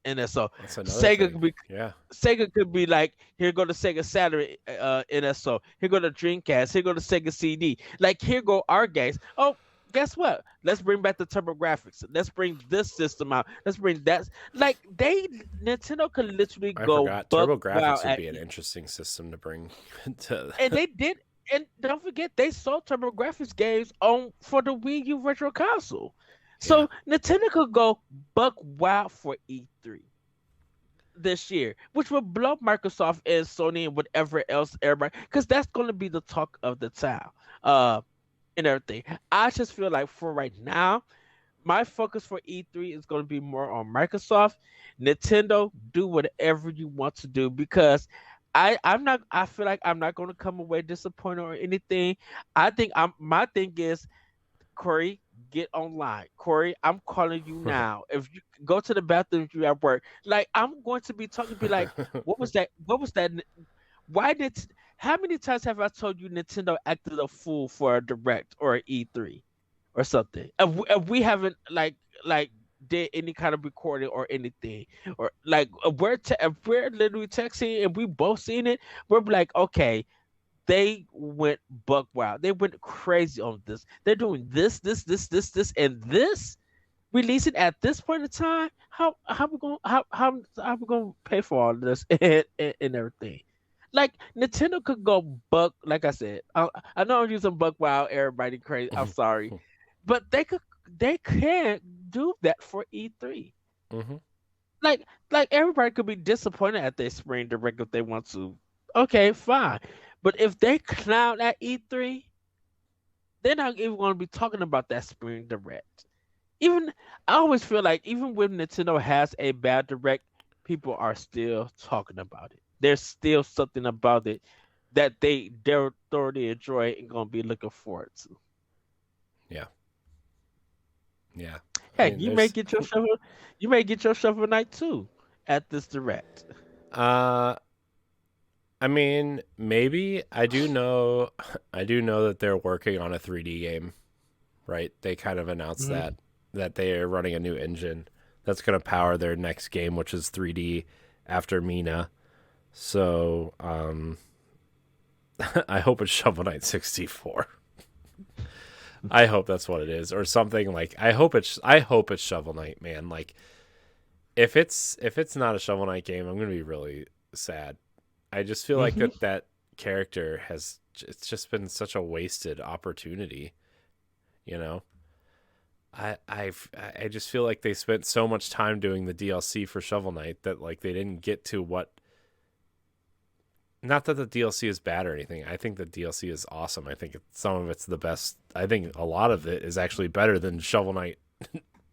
NSO. That's another Sega thing. could be Yeah. Sega could be like, here go the Sega Saturn NSO, here go the Dreamcast, here go the Sega CD. Like here go our games. Oh, guess what? Let's bring back the TurboGrafx. Let's bring this system out. Let's bring that. Like Nintendo could literally I go forgot. buck wow TurboGrafx would at be an E. interesting system to bring to. And they did. And don't forget, they sold TurboGrafx games on for the Wii U Virtual Console. Yeah. So Nintendo could go buck wild for E3 this year, which will blow Microsoft and Sony and whatever else everybody, because that's going to be the talk of the town, uh, and everything. I just feel like for right now, my focus for E3 is going to be more on Microsoft. Nintendo, do whatever you want to do because I'm not. I feel like I'm not going to come away disappointed or anything. I think my thing is, Corey, get online. Corey, I'm calling you now. If you go to the bathroom, if you at work, like I'm going to be talking, be like, what was that? What was that? Why did? How many times have I told you Nintendo acted a fool for a direct or an E3 or something? If we haven't like did any kind of recording or anything, or like if we're literally texting and we both seen it, we're like, okay, they went buck wild. They went crazy on this. They're doing this, and this. Release it at this point in time. How we gonna how we gonna pay for all this and everything? Like Nintendo could go buck. Like I said, I know I'm using buck wild. Everybody crazy. I'm sorry, but they can't do that for E3. Hmm. Like everybody could be disappointed at their spring direct if they want to. Okay, fine. But if they clown at E3, they're not even going to be talking about that spring direct. Even I always feel like even when Nintendo has a bad direct, people are still talking about it. There's still something about it that they're thoroughly enjoy and gonna be looking forward to. Yeah. Yeah. I Heck, mean, there's. you may get your shovel night too at this direct. Uh, I mean, maybe I do know. I do know that they're working on a 3D game, right? They kind of announced Mhm. that they are running a new engine that's going to power their next game, which is 3D after Mina. So, I hope it's Shovel Knight 64. I hope that's what it is, or something like. I hope it's Shovel Knight, man. Like, if it's not a Shovel Knight game, I'm gonna be really sad. I just feel like Hmm. that character has it's just been such a wasted opportunity, you know. I just feel like they spent so much time doing the DLC for Shovel Knight that like they didn't get to what. Not that the DLC is bad or anything. I think the DLC is awesome. I think some of it's the best. I think a lot of it is actually better than Shovel Knight,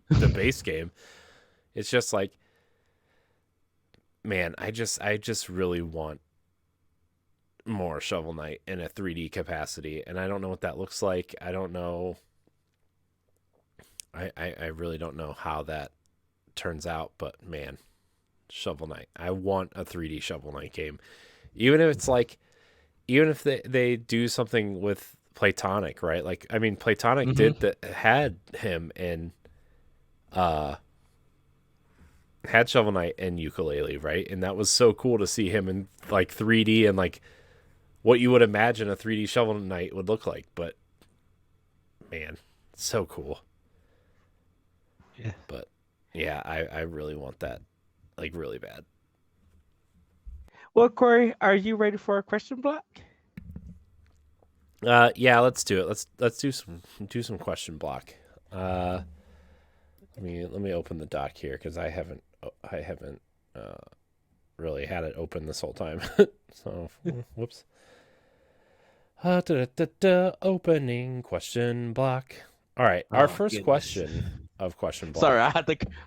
the base game. It's just like, man, I just really want more Shovel Knight in a 3D capacity, and I don't know what that looks like. I don't know. I really don't know how that turns out, but man, Shovel Knight. I want a 3D Shovel Knight game. Even if it's like, even if they do something with Platonic, right? Like, I mean, Platonic Hmm. did that, had him in, uh, had Shovel Knight and Ukulele, right? And that was so cool to see him in like 3D and like what you would imagine a 3D Shovel Knight would look like. But man, so cool. Yeah. But yeah, I really want that, like really bad. Well, Corey, are you ready for a question block? Yeah, let's do it. Let's do some question block. Uh, let me open the doc here because I haven't uh, really had it open this whole time. So whoops. Opening question block. All right, our Oh first goodness. question of question Sorry, block.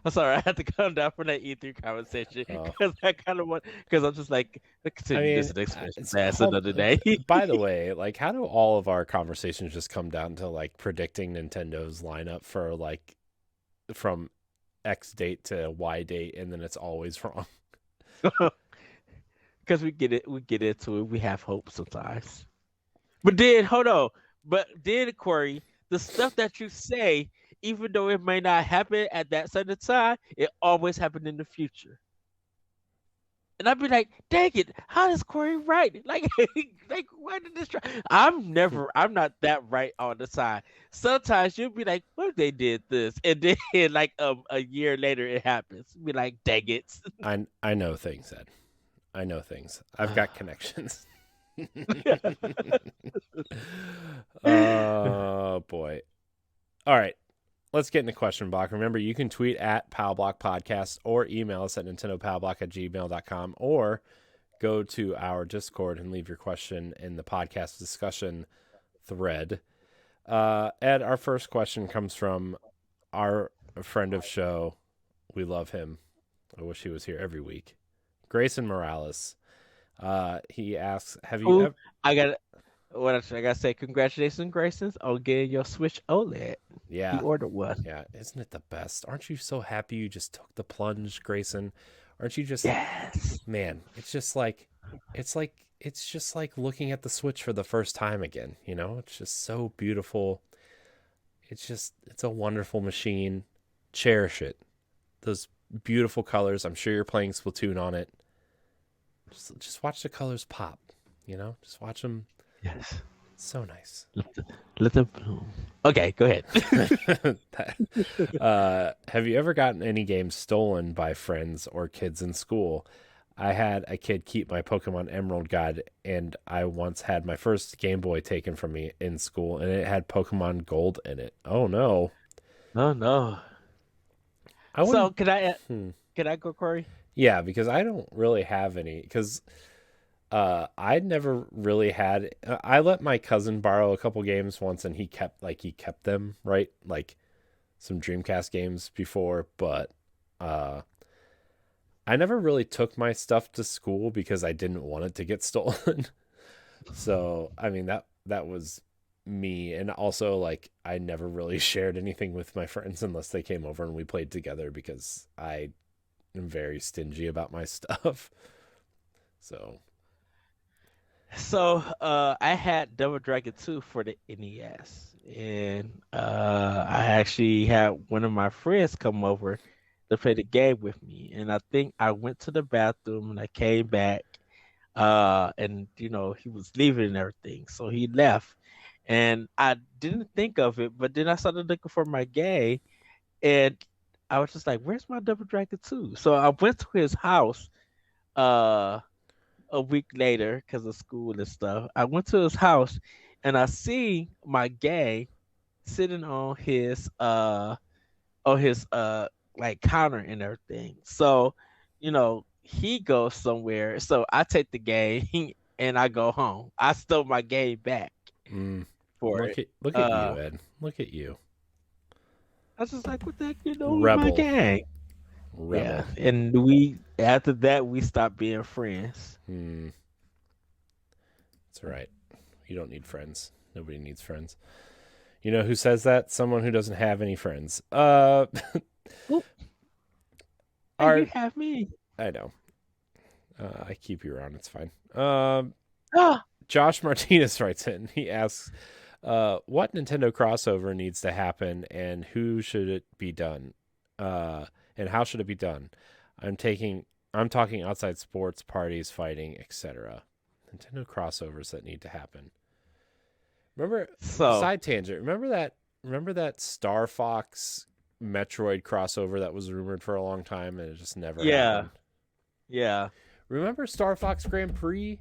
I'm sorry, I had to come down from that E3 conversation Uh, because I kind of want because I'm just like let's I continue this mean, expression it's past hold. another day. By the way, like, how do all of our conversations just come down to like predicting Nintendo's lineup for like from X date to Y date, and then it's always wrong. Because we get into it, we have hope sometimes. But then hold on, but then Corey, the stuff that you say, even though it may not happen at that certain time, it always happen in the future. And I'd be like, dang it, how is Corey right? Like, like why did this try? I'm not that right all the time. Sometimes you'll be like, what if they did this? And then like a year later it happens. Be like, dang it. I know things, Ed. I know things. I've got connections. Oh boy. All right. Let's get into question block. Remember, you can tweet at Powblock Podcast or email us at nintendopowblock@gmail.com or go to our Discord and leave your question in the podcast discussion thread. Ed, our first question comes from our friend of show. We love him. I wish he was here every week. Grayson Morales. He asks, "Have you Ooh, ever?" I got I gotta say, congratulations, Graysons, on getting your Switch OLED. He Yeah, ordered one. yeah. Isn't it the best? Aren't you so happy you just took the plunge, Grayson? Aren't you just Yes. man? It's just like looking at the Switch for the first time again. You know, it's just so beautiful. It's a wonderful machine. Cherish it. Those beautiful colors. I'm sure you're playing Splatoon on it. Just watch the colors pop. You know, just watch them. Yes. So nice. Let them bloom. Okay, go ahead. Have you ever gotten any games stolen by friends or kids in school? I had a kid keep my Pokemon Emerald guide, and I once had my first Game Boy taken from me in school, and it had Pokemon Gold in it. Oh no. No, no. I So wouldn't. Hmm. can I go, Corey? Yeah, because I don't really have any. Because I never really had. I let my cousin borrow a couple games once, and he kept them, right, like some Dreamcast games before, but uh, I never really took my stuff to school because I didn't want it to get stolen. So I mean that was me, and also like I never really shared anything with my friends unless they came over and we played together because I am very stingy about my stuff. So So I had Double Dragon 2 for the NES. And I actually had one of my friends come over to play the game with me. And I think I went to the bathroom and I came back. And he was leaving and everything. So he left. And I didn't think of it, but then I started looking for my game and I was just like, where's my Double Dragon 2? So I went to his house. Uh a week later because of school and stuff. I went to his house and I see my gang sitting on his like counter and everything. So, he goes somewhere. So I take the game and I go home. I stole my game back Mm. for it. Look at you, Uh Ed. Look at you. I was just like, what the heck you doing with my Rebel. game? Yeah. Rebel. And we after that we stopped being friends. Hmm. That's right. You don't need friends. Nobody needs friends. You know who says that? Someone who doesn't have any friends. Oop, hey, you Our have me. I know. I keep you around. It's fine. Ah, Josh Martinez writes in. He asks, "What Nintendo crossover needs to happen, and who should it be done? And how should it be done? I'm taking. I'm talking outside sports, parties, fighting, etc. Nintendo crossovers that need to happen. Remember, so side tangent. Remember that Star Fox Metroid crossover that was rumored for a long time and it just never yeah, happened. yeah. Remember Star Fox Grand Prix?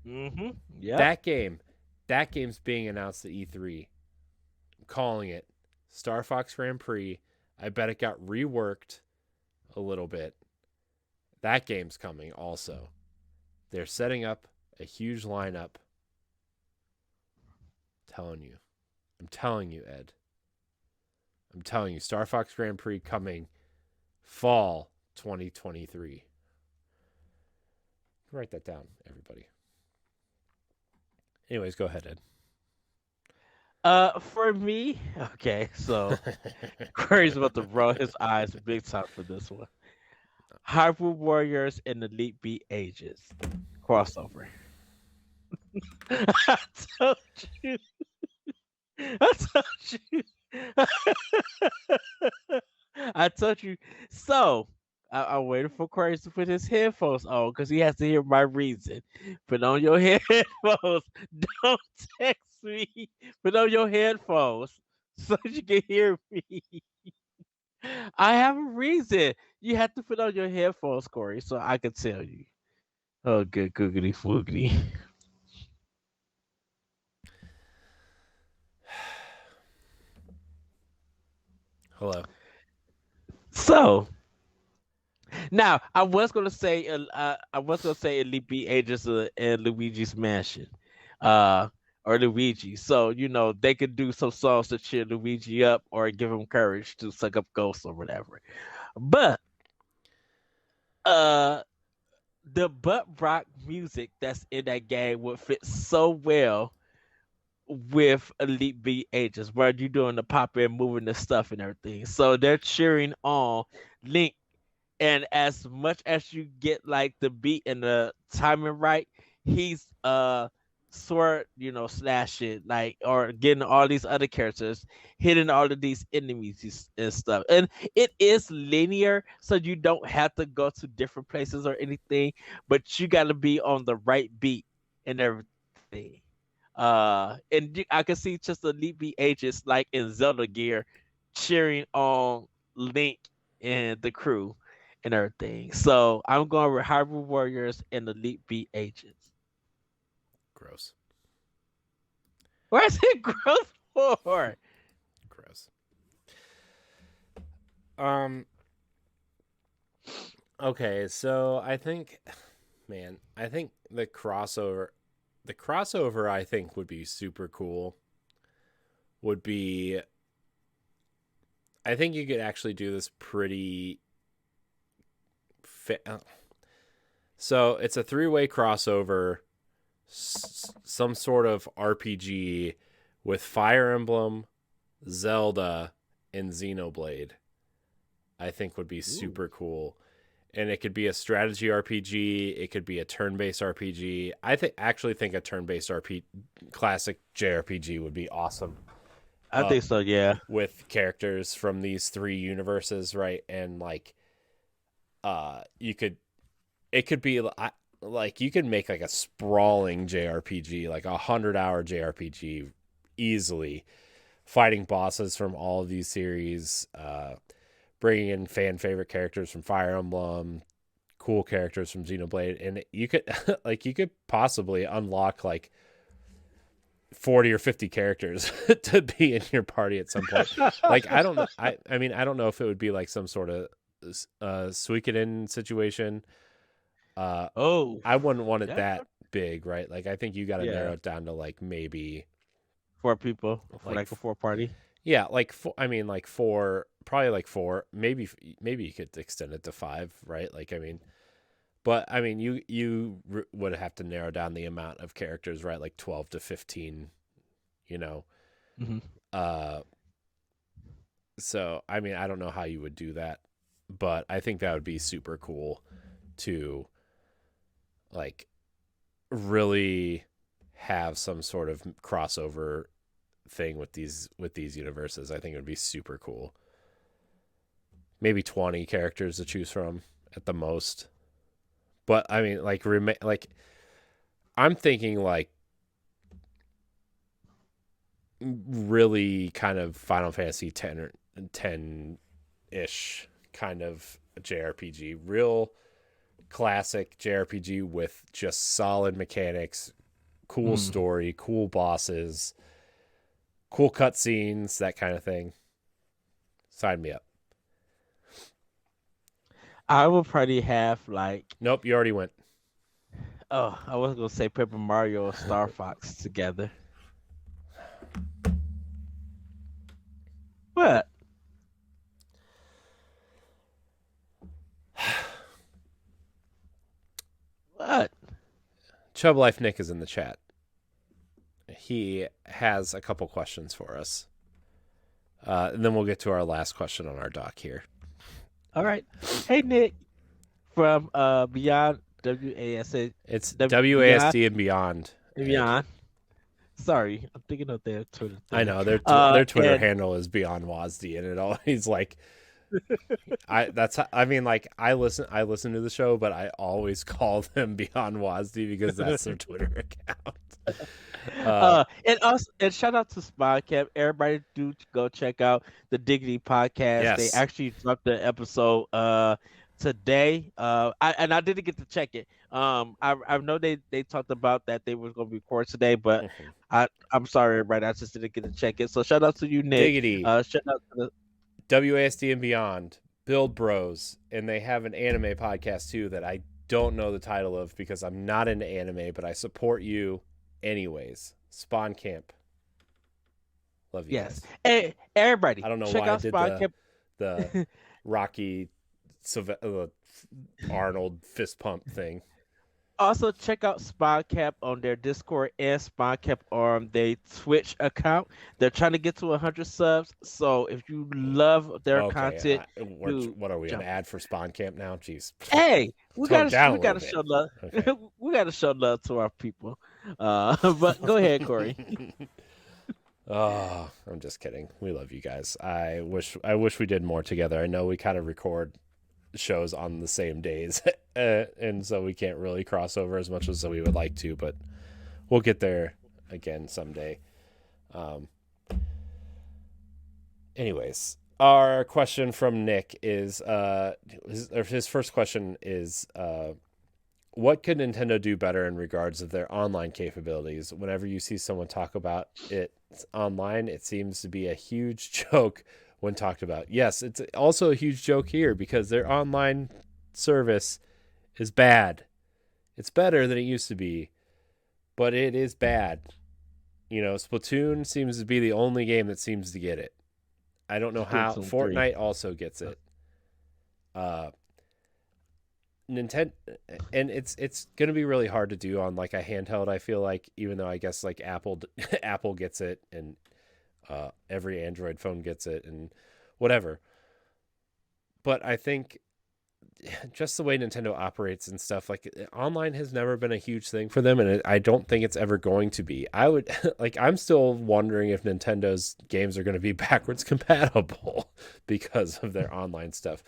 Mm-hmm. Yep. That game, that game's being announced at E3. I'm calling it Star Fox Grand Prix. I bet it got reworked a little bit. That game's coming also. They're setting up a huge lineup. Telling you. I'm telling you, Ed. I'm telling you, Star Fox Grand Prix coming fall 2023. Write that down, everybody. Anyways, go ahead, Ed. For me, okay, so Corey's about to roll his eyes big time for this one. Hyrule Warriors and Elite Beat Ages crossover. I told you. I told you. I told you. So I'm waiting for Corey to put his headphones on because he has to hear my reason. Put on your headphones. Don't text me. Put on your headphones so you can hear me. I have a reason. You have to put on your headphones, Corey, so I can tell you. Oh, good googity foogity. Hello. So now I was gonna say Elite Beat Ages and Luigi's Mansion, uh, or Luigi. So they could do some songs to cheer Luigi up or give him courage to suck up ghosts or whatever. But uh, the butt rock music that's in that game would fit so well with Elite Beat Ages, where you're doing the pop and moving the stuff and everything. So they're cheering on Link, and as much as you get like the beat and the timing right, he's sword, slashing like or getting all these other characters, hitting all of these enemies and stuff. And it is linear, so you don't have to go to different places or anything, but you got to be on the right beat and everything. I can see just the Elite Beat Ages like in Zelda gear cheering on Link and the crew and everything. So I'm going with Hyrule Warriors and Elite Beat Ages. Gross. Where's it growth for? Gross. Um. Okay, so I think, man, I think the crossover, I think would be super cool. Would be, I think you could actually do this pretty fit. So it's a 3-way crossover, some sort of RPG with Fire Emblem, Zelda, and Xenoblade. I think would be Ooh. super cool. And it could be a strategy RPG. It could be a turn-based RPG. I actually think a turn-based classic JRPG would be awesome. I think so, yeah. With characters from these 3 universes, right? And like, you could, it could be like you could make like a sprawling JRPG, like 100-hour JRPG, easily, fighting bosses from all of these series. Bringing in fan favorite characters from Fire Emblem, cool characters from Xenoblade, and you could like you could possibly unlock like 40 or 50 characters to be in your party at some point. Like I don't know, I mean I don't know if it would be like some sort of Suikoden situation. Uh, Oh, I wouldn't want it that that big, right? Like I think you got to yeah, narrow it down to like maybe 4 people for like like a 4 party. yeah, like I mean like four, probably like four, maybe you could extend it to five, right? Like I mean, but I mean you would have to narrow down the amount of characters, right? Like 12 to 15, you know. Hmm. Uh so I mean, I don't know how you would do that, but I think that would be super cool to like really have some sort of crossover thing with these universes. I think it would be super cool. Maybe 20 characters to choose from at the most. But I mean, like I'm thinking like really kind of Final Fantasy 10 or 10 ish kind of JRPG, real classic JRPG with just solid mechanics, cool Mm. story, cool bosses, cool cutscenes, that kind of thing. Sign me up. I would probably have like, Nope, you already went. oh, I was gonna say Paper Mario or Star Fox together. What? What? Chub Life Nick is in the chat. He has a couple questions for us. And then we'll get to our last question on our doc here. All right. Hey Nick from Beyond It's Beyond WASD and beyond, Ed. Beyond. Sorry, I'm thinking of their Twitter I thing. know their Twitter And handle is Beyond WASD, and it always like I mean like I listen to the show, but I always call them Beyond WASD because that's their Twitter account. and also and shout out to Spycap. Everybody do go check out the Dignity podcast. They Yes. actually dropped the episode today. I didn't get to check it. I know they talked about that they were gonna record today, but Mhm. I'm sorry everybody, I just didn't get to check it. So shout out to you, Nick. Diggity, Shout out to the WASD and Beyond, Build Bros, and they have an anime podcast too that I don't know the title of because I'm not into anime, but I support you anyways. Spawn Camp. Love you yes. guys. Hey, everybody, I don't know check why I out did Spycap. the Rocky Arnold fist pump thing. Also, check out Spycap on their Discord and Spycap on their Twitch account. They're trying to get to 100 subs. So if you love their Okay, content, dude, what are we, an jump. ad for Spawn Camp now? Jeez, Hey, tone it down a we little gotta bit. show love. Okay. We gotta show love to our people. But go ahead, Corey. Oh, I'm just kidding. We love you guys. I wish we did more together. I know we kind of record shows on the same days, and so we can't really cross over as much as we would like to, but we'll get there again someday. Um, anyways, our question from Nick is his first question is what could Nintendo do better in regards of their online capabilities? Whenever you see someone talk about it online, it seems to be a huge joke when talked about. Yes, it's also a huge joke here because their online service is bad. It's better than it used to be, but it is bad. You know, Splatoon seems to be the only game that seems to get it. I don't know how. Splatoon 3. Fortnite also gets it. Uh, Nintendo, and it's gonna be really hard to do on like a handheld. I feel like, even though I guess like Apple Apple gets it, and every Android phone gets it, and whatever. But I think just the way Nintendo operates and stuff, like online has never been a huge thing for them, and I don't think it's ever going to be. I would like I'm still wondering if Nintendo's games are going to be backwards compatible because of their online stuff.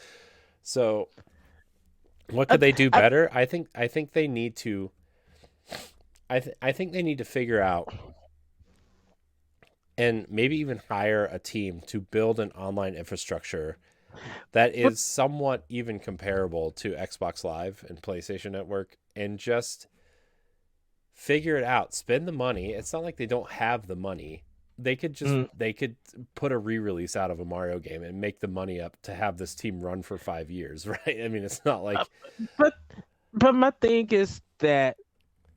So what I, could they do I, better? I think they need to I think they need to figure out and maybe even hire a team to build an online infrastructure that But is somewhat even comparable to Xbox Live and PlayStation Network, and just figure it out. Spend the money. It's not like they don't have the money. mm, They could put a re-release out of a Mario game and make the money up to have this team run for 5 years, right? I mean, it's not uh, like but but my thing is that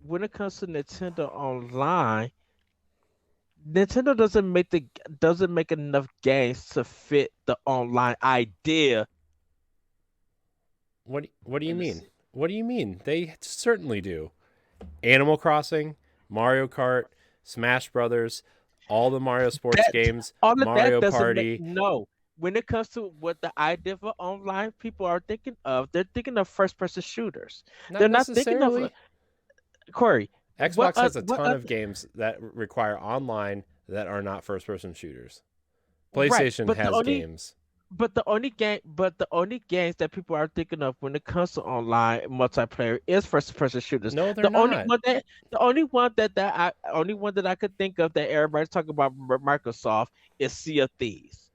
when it comes to Nintendo Online, Nintendo doesn't make enough games to fit the online idea what do you in the mean? What do you mean? They certainly do. Animal Crossing, Mario Kart, Smash Brothers, all the Mario sports that games, all of that Mario doesn't make Party. no. When it comes to what the idea for online people are thinking of, they're thinking of first person shooters. They're Not not thinking of necessarily. Corey. Xbox has a What ton of games that require online that are not first person shooters. right? PlayStation has games. But the only games that people are thinking of when it comes to online multiplayer is first person shooters. No, they're not. The only one that I could think of that everybody's talking about Microsoft is Sea of Thieves.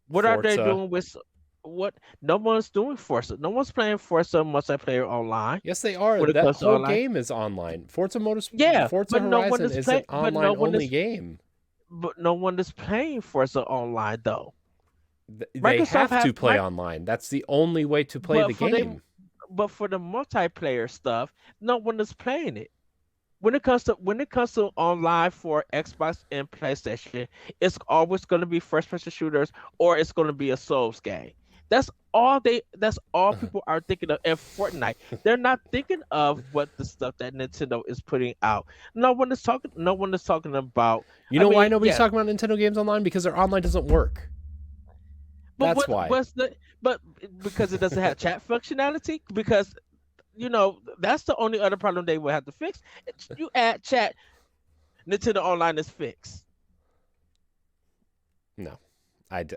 What are they Forza. doing with what? No one's doing Forza. No one's playing Forza multiplayer online Yes, they are. when it That comes to whole online. game is online. Yeah, Forza but no one Horizon is is an playing. online only game. But no one is playing Forza online though. They Microsoft have has to play online. That's the only way to play but the game. for the multiplayer stuff, no one is playing it. When it comes to online for Xbox and PlayStation, it's always going to be first person shooters or it's going to be a Souls game. That's all people are thinking of. And Fortnite, they're not thinking of what the stuff that Nintendo is putting out. No one is talking about. You I know why mean, nobody's yes, talking about Nintendo games online? Because their online doesn't work. but That's why. but because it doesn't have chat functionality, because that's the only other problem they will have to fix. You add chat, Nintendo Online is fixed. No,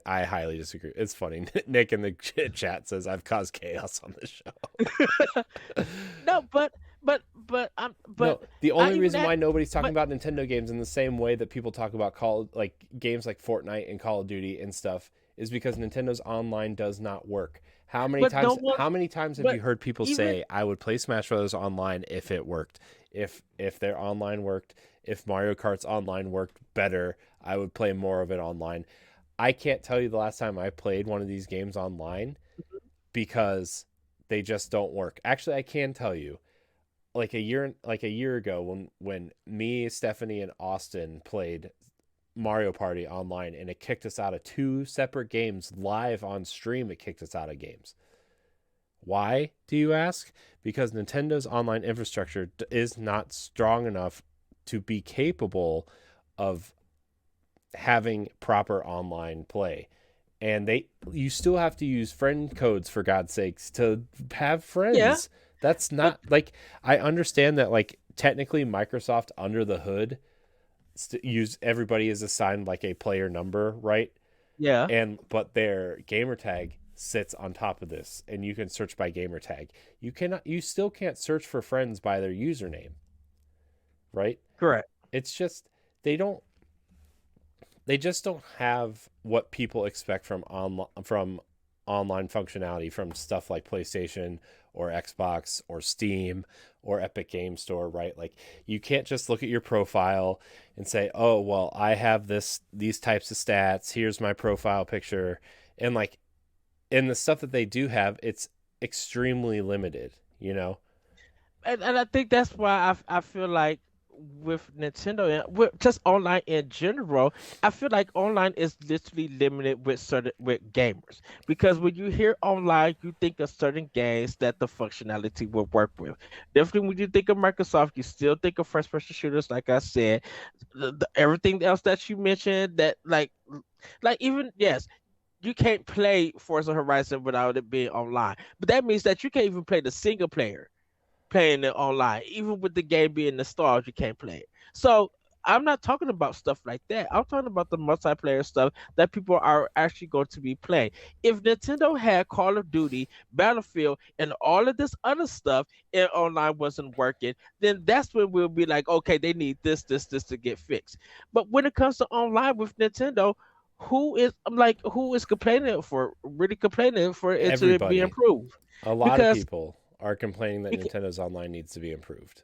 I highly disagree. It's funny. Nick in the chat says I've caused chaos on this show. No, but No, the I only even reason that why nobody's talking but about Nintendo games in the same way that people talk about games like Fortnite and Call of Duty and stuff is because Nintendo's online does not work. but no one How many times have but you heard people even say I would play Smash Brothers online if it worked? If their online worked, if Mario Kart's online worked better, I would play more of it online. I can't tell you the last time I played one of these games online because they just don't work. Actually, I can tell you like a year ago when me, Stephanie, and Austin played Mario Party online and it kicked us out of two separate games live on stream. It kicked us out of games. Why, do you ask? Because Nintendo's online infrastructure is not strong enough to be capable of having proper online play. And you still have to use friend codes for God's sakes to have yeah, friends. That's but not like I understand that like technically Microsoft under the hood use everybody is assigned like a player number, right? yeah, And but their gamer tag sits on top of this and you can search by gamer tag. You still can't search for friends by their username, right? correct. It's just they don't they just don't have what people expect from online functionality from stuff like PlayStation or Xbox or Steam or Epic Game Store, right? Like you can't just look at your profile and say, "Oh, well, I have these types of stats. Here's my profile picture." And like in the stuff that they do have, it's extremely limited, you know? And I think that's why I feel like with Nintendo and with just online in general, I feel like online is literally limited with certain with gamers. Because when you hear online, you think of certain games that the functionality will work with. Definitely when you think of Microsoft, you still think of first person shooters, like I said. Everything else that you mentioned that like even yes, you can't play Forza Horizon without it being online. But that means that you can't even play the single player playing it online. Even with the game being installed, you can't play it. So I'm not talking about stuff like that. I'm talking about the multiplayer stuff that people are actually going to be playing. If Nintendo had Call of Duty, Battlefield, and all of this other stuff and online wasn't working, then that's when we'll be like, okay, they need this to get fixed. But when it comes to online with Nintendo, who is complaining for really complaining for it to be Everybody, improved? a lot of Because people are complaining that bec- Nintendo's online needs to be improved.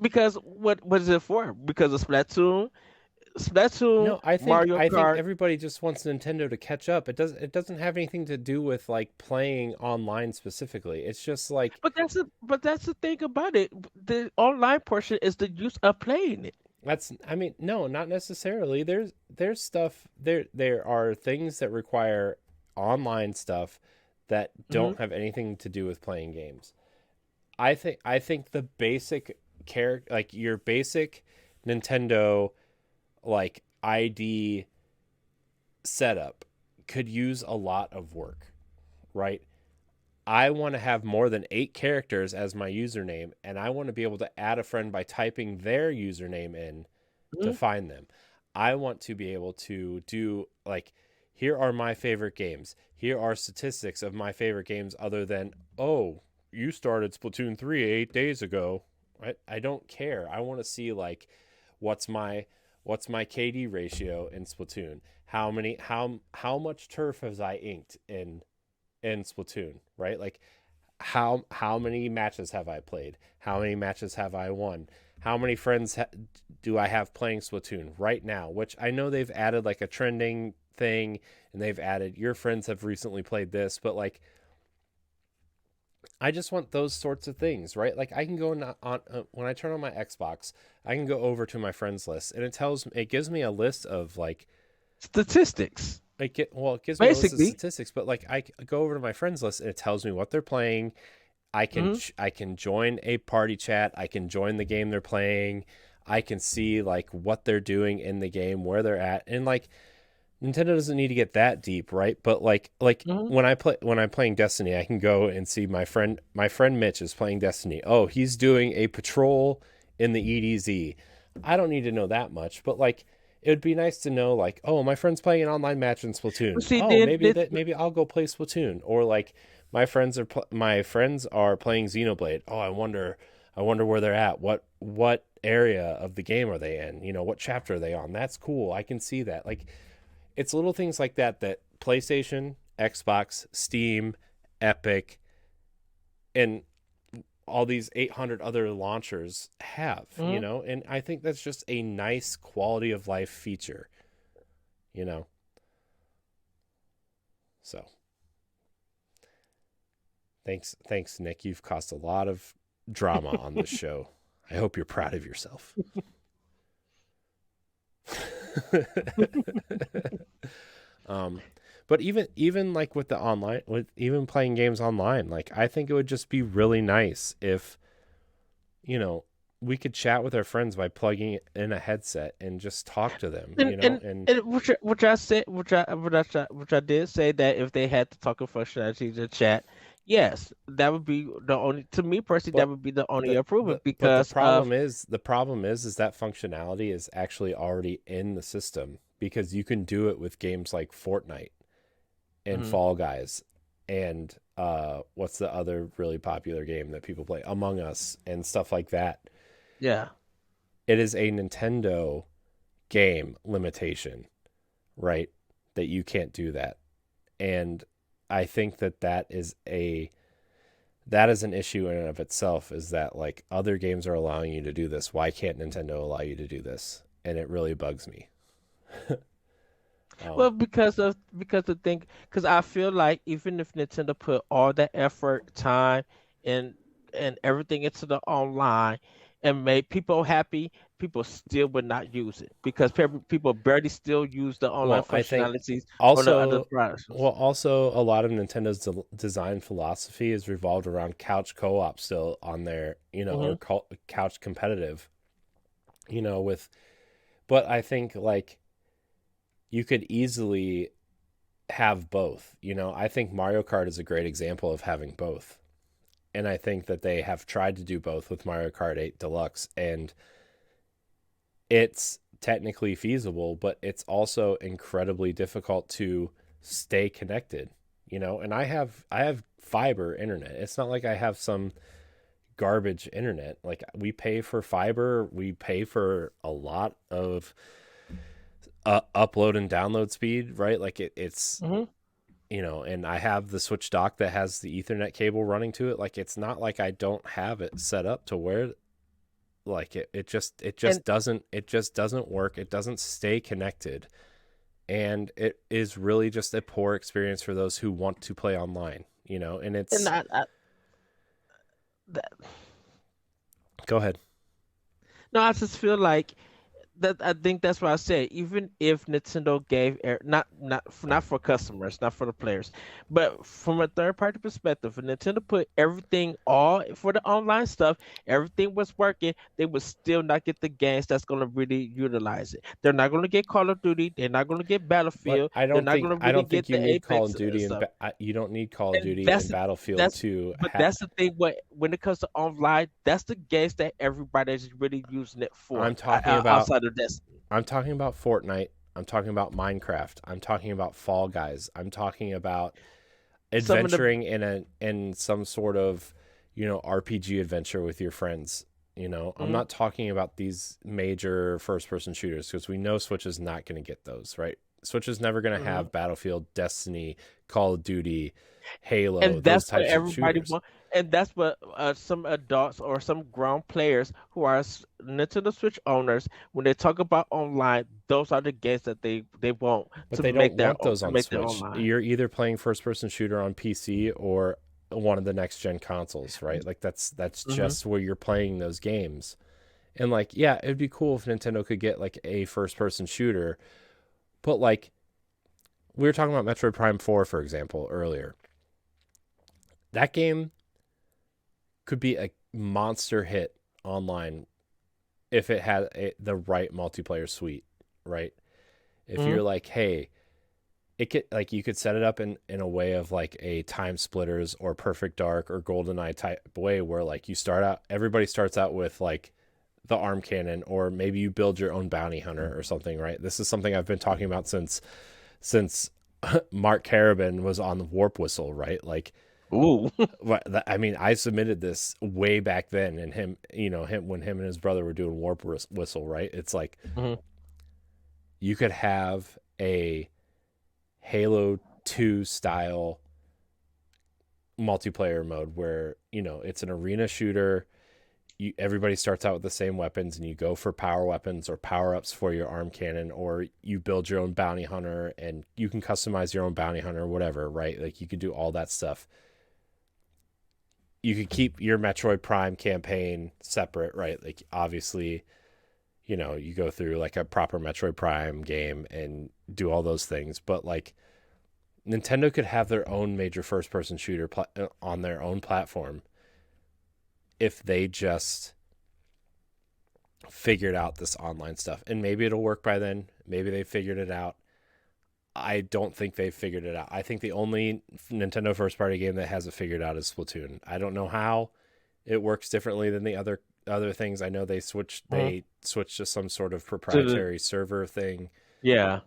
because what is it for? Because of Splatoon, No, I think Mario I think Kart. everybody just wants Nintendo to catch up. It doesn't have anything to do with like playing online specifically. It's just like But that's the thing about it. The online portion is the use of playing it. that's I mean, no, not necessarily. There's stuff there are things that require online stuff that Hmm. don't have anything to do with playing games. I think the basic character like your basic Nintendo like ID setup could use a lot of work, right? I want to have more than 8 characters as my username, and I want to be able to add a friend by typing their username in to Hmm. find them. I want to be able to do like, here are my favorite games. Here are statistics of my favorite games, other than, oh, you started Splatoon 3 8 days ago. Right? I don't care. I want to see like, what's my what's my KD ratio in Splatoon? How much turf has I inked in Splatoon, right? Like how many matches have I played? How many matches have I won? How many friends do I have playing Splatoon right now? Which I know they've added like a trending thing, and they've added your friends have recently played this, but like I just want those sorts of things, right? Like I can go on when I turn on my Xbox, I can go over to my friends list, and it gives me a list of like Statistics, it gives me a list of basically. statistics, but like I go over to my friends list and it tells me what they're playing. Hmm. I can join a party chat. I can join the game they're playing. I can see like what they're doing in the game, where they're at, and like Nintendo doesn't need to get that deep, right? But like Hmm. when I'm playing Destiny, I can go and see my friend Mitch is playing Destiny. Oh, he's doing a patrol in the EDZ. I don't need to know that much, but like it would be nice to know like, oh, my friend's playing an online match in But Splatoon. see, Oh, then this. maybe I'll go play Splatoon, or like my friends are playing Xenoblade. Oh, I wonder where they're at. What area of the game are they in? What chapter are they on? That's cool. I can see that. Like it's little things like that that PlayStation, Xbox, Steam, Epic, and all these 800 other launchers have, Mhm. and I think that's just a nice quality of life feature, you know. So, thanks Nick. You've caused a lot of drama on this show. I hope you're proud of yourself. um but even like with the online with even playing games online, like I think it would just be really nice if you know we could chat with our friends by plugging in a headset and just talk to them, And and and and which I said, which I did say that if they had the talking functionality to chat, yes, that would be the only. To me personally, that but would be the only the improvement but because of. the problem is that functionality is actually already in the system, because you can do it with games like Fortnite and Mhm. Fall Guys, and what's the other really popular game that people play, Among Us and stuff like that. Yeah. It is a Nintendo game limitation, right? That you can't do that. And I think that is an issue in and of itself, is that like other games are allowing you to do this. Why can't Nintendo allow you to do this? And it really bugs me. um Well, because the thing, because I feel like even if Nintendo put all that effort, time, and everything into the online and made people happy, people still would not use it because people barely still use the online well, I think functionalities on the other also products. well also a lot of Nintendo's design philosophy is revolved around couch co-op still on their, or Hmm. couch competitive, with but I think like you could easily have both. I think Mario Kart is a great example of having both. And I think that they have tried to do both with Mario Kart 8 Deluxe, and it's technically feasible, but it's also incredibly difficult to stay connected, and I have fiber internet. It's not like I have some garbage internet. Like we pay for fiber, we pay for a lot of upload and download speed, right? Like it's Hmm. and I have the Switch dock that has the Ethernet cable running to it. Like it's not like I don't have it set up to where like it And just doesn't work. It doesn't stay connected, and it is really just a poor experience for those who want to play online. And and it's that, go ahead. no, I just feel like that. I think that's what I said. Even if Nintendo gave not for customers, not for the players, but from a third party perspective, if Nintendo put everything all for the online stuff, everything was working, they would still not get the games that's going to really utilize it. They're not going to get Call of Duty. They're not going to get But Battlefield. They're not going to I really don't get think you the need Call of Apex Duty stuff. you don't need Call of And Duty and that's Battlefield that's to but that's the thing. When it comes to online, that's the games that everybody's really using it for. I'm talking about Outside of Destiny, I'm talking about Fortnite. I'm talking about Minecraft. I'm talking about Fall Guys. I'm talking about some of the adventuring in some sort of RPG adventure with your friends. I'm mhm, not talking about these major first person shooters because we know Switch is not going to get those, right? Switch is never going to mhm. have Battlefield, Destiny, Call of Duty, Halo, And those that's what types of everybody shooters. want. And that's what some adults or some grown players who are Nintendo Switch owners, when they talk about online, those are the games that they want But they don't want those to on make their Switch. online. You're either playing first person shooter on PC or one of the next gen consoles, right? Like that's Hmm. just where you're playing those games. And like, yeah, it'd be cool if Nintendo could get like a first person shooter, but like we were talking about Metroid Prime 4 for example earlier. That game could be a monster hit online if it had the right multiplayer suite, right? If Hmm. you're like, hey, it could like you could set it up in a way of like a Time Splitters or Perfect Dark or GoldenEye type way where like you start out everybody starts out with like the arm cannon or maybe you build your own bounty hunter or something, right? This is something I've been talking about since Mark Carabin was on the Warp Whistle, right? Like Ooh. I mean, I submitted this way back then, and him when him and his brother were doing Warp Whistle, right? It's like Hmm. you could have a Halo 2 style multiplayer mode where it's an arena shooter. Everybody starts out with the same weapons and you go for power weapons or power ups for your arm cannon, or you build your own bounty hunter and you can customize your own bounty hunter or whatever, right? Like you could do all that stuff. You could keep your Metroid Prime campaign separate, right? Like obviously, you go through like a proper Metroid Prime game and do all those things, but like Nintendo could have their own major first person shooter on their own platform if they just figured out this online stuff. And maybe it'll work by then. Maybe they figured it out. I don't think they've figured it out. I think the only Nintendo first party game that has it figured out is Splatoon. I don't know how it works differently than the other things. I know Hmm. they switched to some sort of To the proprietary server thing Yeah.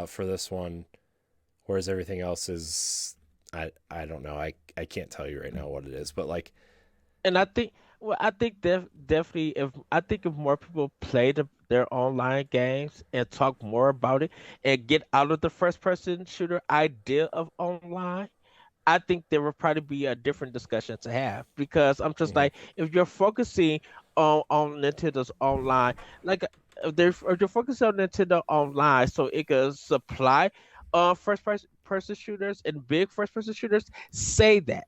for this one, whereas everything else is I don't know. I can't tell you right now what it is, but like And I think, well, I think definitely, if more people play their online games and talk more about it and get out of the first person shooter idea of online, I think there will probably be a different discussion to have, because I'm just mhm. like, if you're focusing on Nintendo's online, like if you're focusing on Nintendo online so it can supply person shooters and big first person shooters, say that.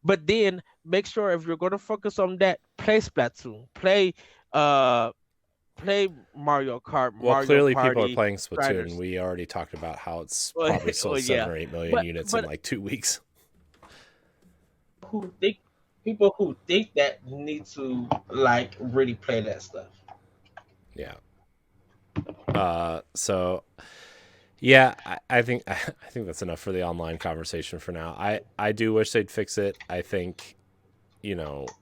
But then make sure, if you're going to focus on that, play Splatoon, uh play Mario Kart, Well, Mario clearly people are Party, playing Splatoon. Striders. We already talked about how it's Well, probably well, sold yeah, 7 or 8 million but units in but like 2 weeks. who think people who think that need to like really play that stuff. Yeah. So yeah, I think I think that's enough for the online conversation for now. I do wish they'd fix it. I think you know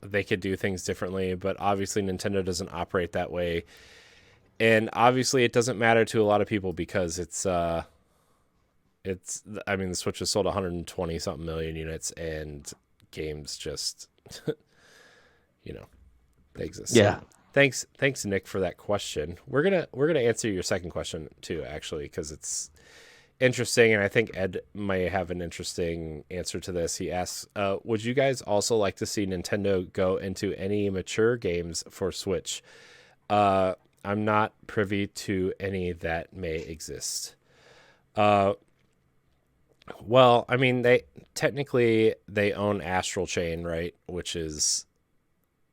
they could do things differently, but obviously Nintendo doesn't operate that way, and obviously it doesn't matter to a lot of people because it's I mean the Switch has sold 120 something million units, and games just you know they exist. So Yeah. thanks, Nick, for that question. We're gonna answer your second question too, actually, because it's interesting, and I think Ed may have an interesting answer to this. He asks, "Would you guys also like to see Nintendo go into any mature games for Switch? Uh, I'm not privy to any that may exist." Uh, well, I mean, they own Astral Chain, right? Which is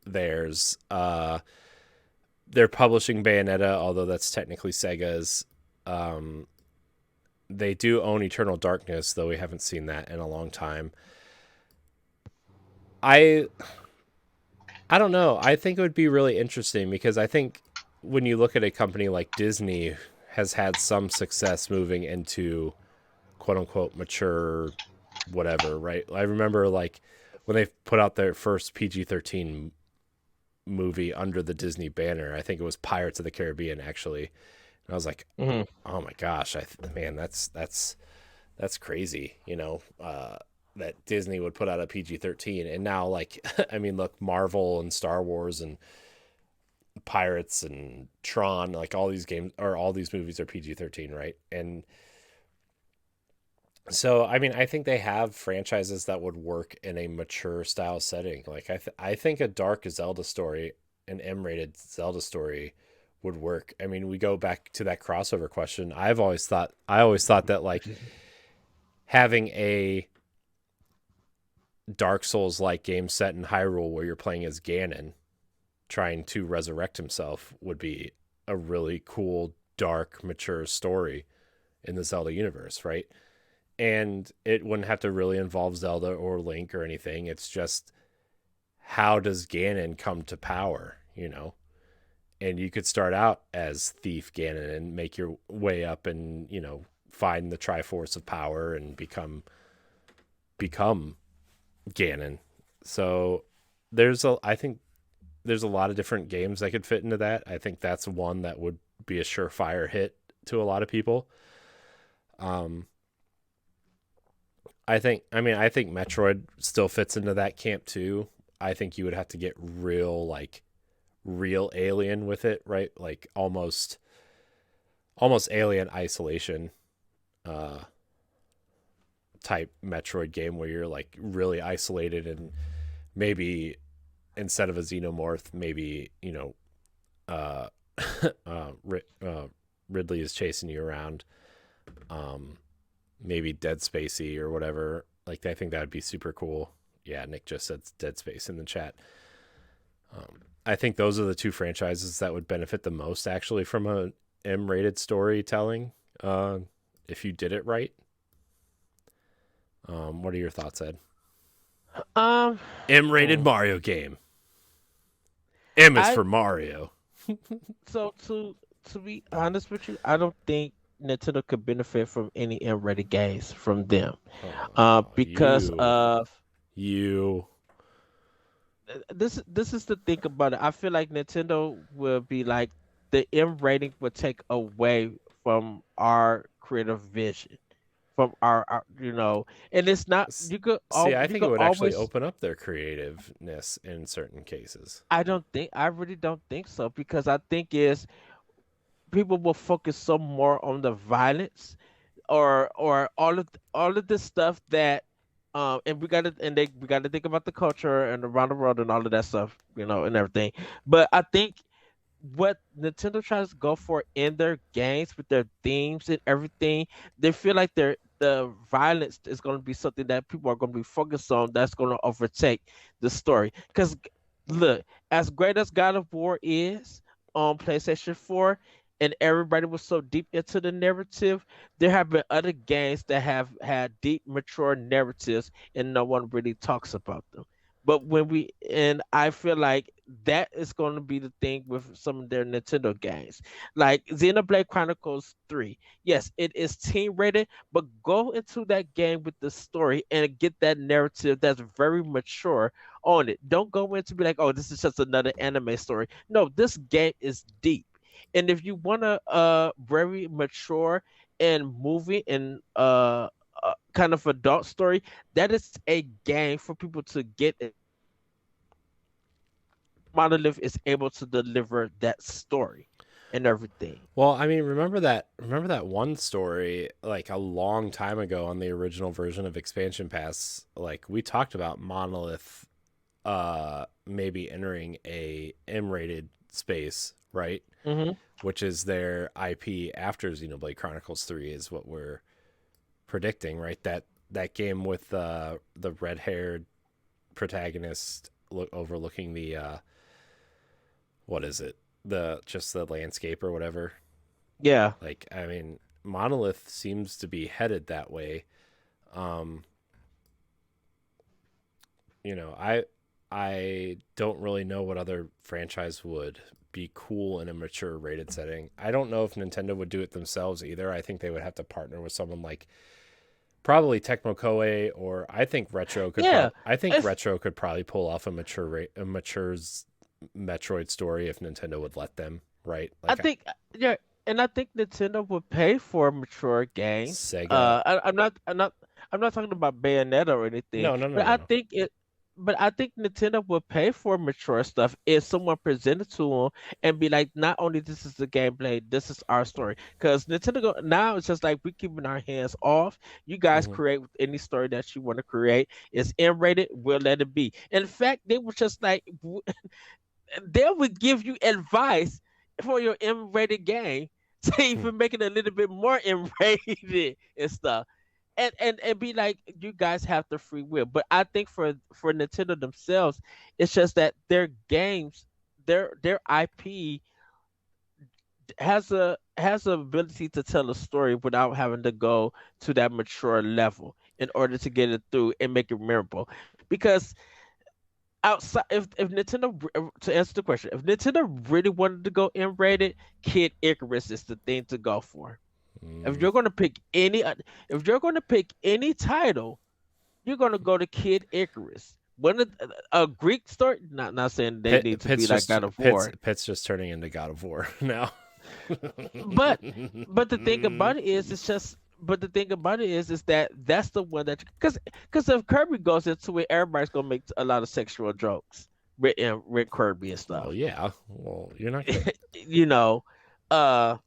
theirs. They're publishing Bayonetta, although that's technically Sega's. Um, they do own Eternal Darkness, though we haven't seen that in a long time. I I don't know. I think it would be really interesting because I think when you look at a company like Disney has had some success moving into quote unquote mature whatever, right? I remember like when they put out their first PG-13 movie under the Disney banner. I think it was Pirates of the Caribbean actually. And I was like, Hmm. "Oh my gosh, man, that's crazy, that Disney would put out a PG-13." And now like I mean, look, Marvel and Star Wars and Pirates and Tron, like all these games or all these movies are PG-13, right? And so I mean, I think they have franchises that would work in a mature style setting. Like I think a dark Zelda story, an M-rated Zelda story would work. I mean, we go back to that crossover question. I always thought that like having a Dark Souls like game set in Hyrule where you're playing as Ganon trying to resurrect himself would be a really cool, dark, mature story in the Zelda universe, right? And it wouldn't have to really involve Zelda or Link or anything. It's just how does Ganon come to power, And you could start out as Thief Ganon and make your way up and, find the Triforce of Power and become Ganon. So I think there's a lot of different games that could fit into that. I think that's one that would be a surefire hit to a lot of people. Um, I think Metroid still fits into that camp too. I think you would have to get real alien with it, right? Like almost alien isolation uh type Metroid game where you're like really isolated and maybe instead of a xenomorph, maybe uh, Ridley is chasing you around, um, maybe Dead Spacey or whatever. Like I think that would be super cool. Yeah, Nick just said Dead Space in the chat. I think those are the two franchises that would benefit the most actually from a M-rated storytelling. If you did it right. What are your thoughts, Ed? Um, M-rated hmm. Mario game. M is I for Mario. so to be honest with you, I don't think Nintendo could benefit from any M-rated games from them. Oh, Because of you. this is the thing about it. I feel like Nintendo will be like the M rating will take away from our creative vision, from our. And it's not See, I you think it could would actually always. open up their creativeness in certain cases. I really don't think so because I think is people will focus so more on the violence or all of this stuff that and we gotta think about the culture and around the world and all of that stuff, and everything. But I think what Nintendo tries to go for in their games with their themes and everything, they feel like the violence is going to be something that people are going to be focused on that's going to overtake the story. Because look, as great as God of War is on PlayStation 4, and everybody was so deep into the narrative, there have been other games that have had deep, mature narratives, and no one really talks about them. But I feel like that is going to be the thing with some of their Nintendo games, like Xenoblade Chronicles 3. Yes, it is teen rated, but go into that game with the story and get that narrative that's very mature on it. Don't go in to be like, oh, this is just another anime story. No, this game is deep. And if you want to very mature and movie and kind of adult story, that is a game for people to get Monolith is able to deliver that story and everything. Well, I mean, remember that one story like a long time ago on the original version of Expansion Pass, like we talked about Monolith maybe entering a M-rated space, right? Hmm. Which is their IP after Xenoblade Chronicles 3 is what we're predicting, right? That game with the red-haired protagonist overlooking the what is it? The just the landscape or whatever. Yeah, Like, I mean, Monolith seems to be headed that way. Um, I don't really know what other franchise would be cool in a mature rated setting. I don't know if Nintendo would do it themselves either. I think they would have to partner with someone like probably Tecmo Koei, or yeah. I think It's Retro could probably pull off a mature's Metroid story if Nintendo would let them, right? I Like think yeah, and I think Nintendo would pay for mature games. Sega. I'm not talking about Bayonetta or anything, No, no, no, but no, no. I think Nintendo would pay for mature stuff if someone presented to them and be like, not only this is the gameplay, this is our story. Because now it's just like we keeping our hands off. You guys Hmm. create any story that you want to create. It's M-rated. We'll let it be. In fact, they were just like they would give you advice for your M-rated game to even make it a little bit more M-rated and stuff. And be like, you guys have the free will. But I think for Nintendo themselves, it's just that their games, their IP has a ability to tell a story without having to go to that mature level in order to get it through and make it memorable. Because outside if Nintendo to answer the question, if Nintendo really wanted to go M-rated, Kid Icarus is the thing to go for. If Mm. you're going to pick any if you're going to pick any title, you're going to go to Kid Icarus. When a Greek story, not saying they need to be like God of War, Pit's just turning into God of War now. but the thing about it is, it's just. But the thing about it is that that's the one that because if Kirby goes into it, everybody's gonna make a lot of sexual jokes with Kirby and Well, stuff. yeah. Well, you're not gonna. You know, uh,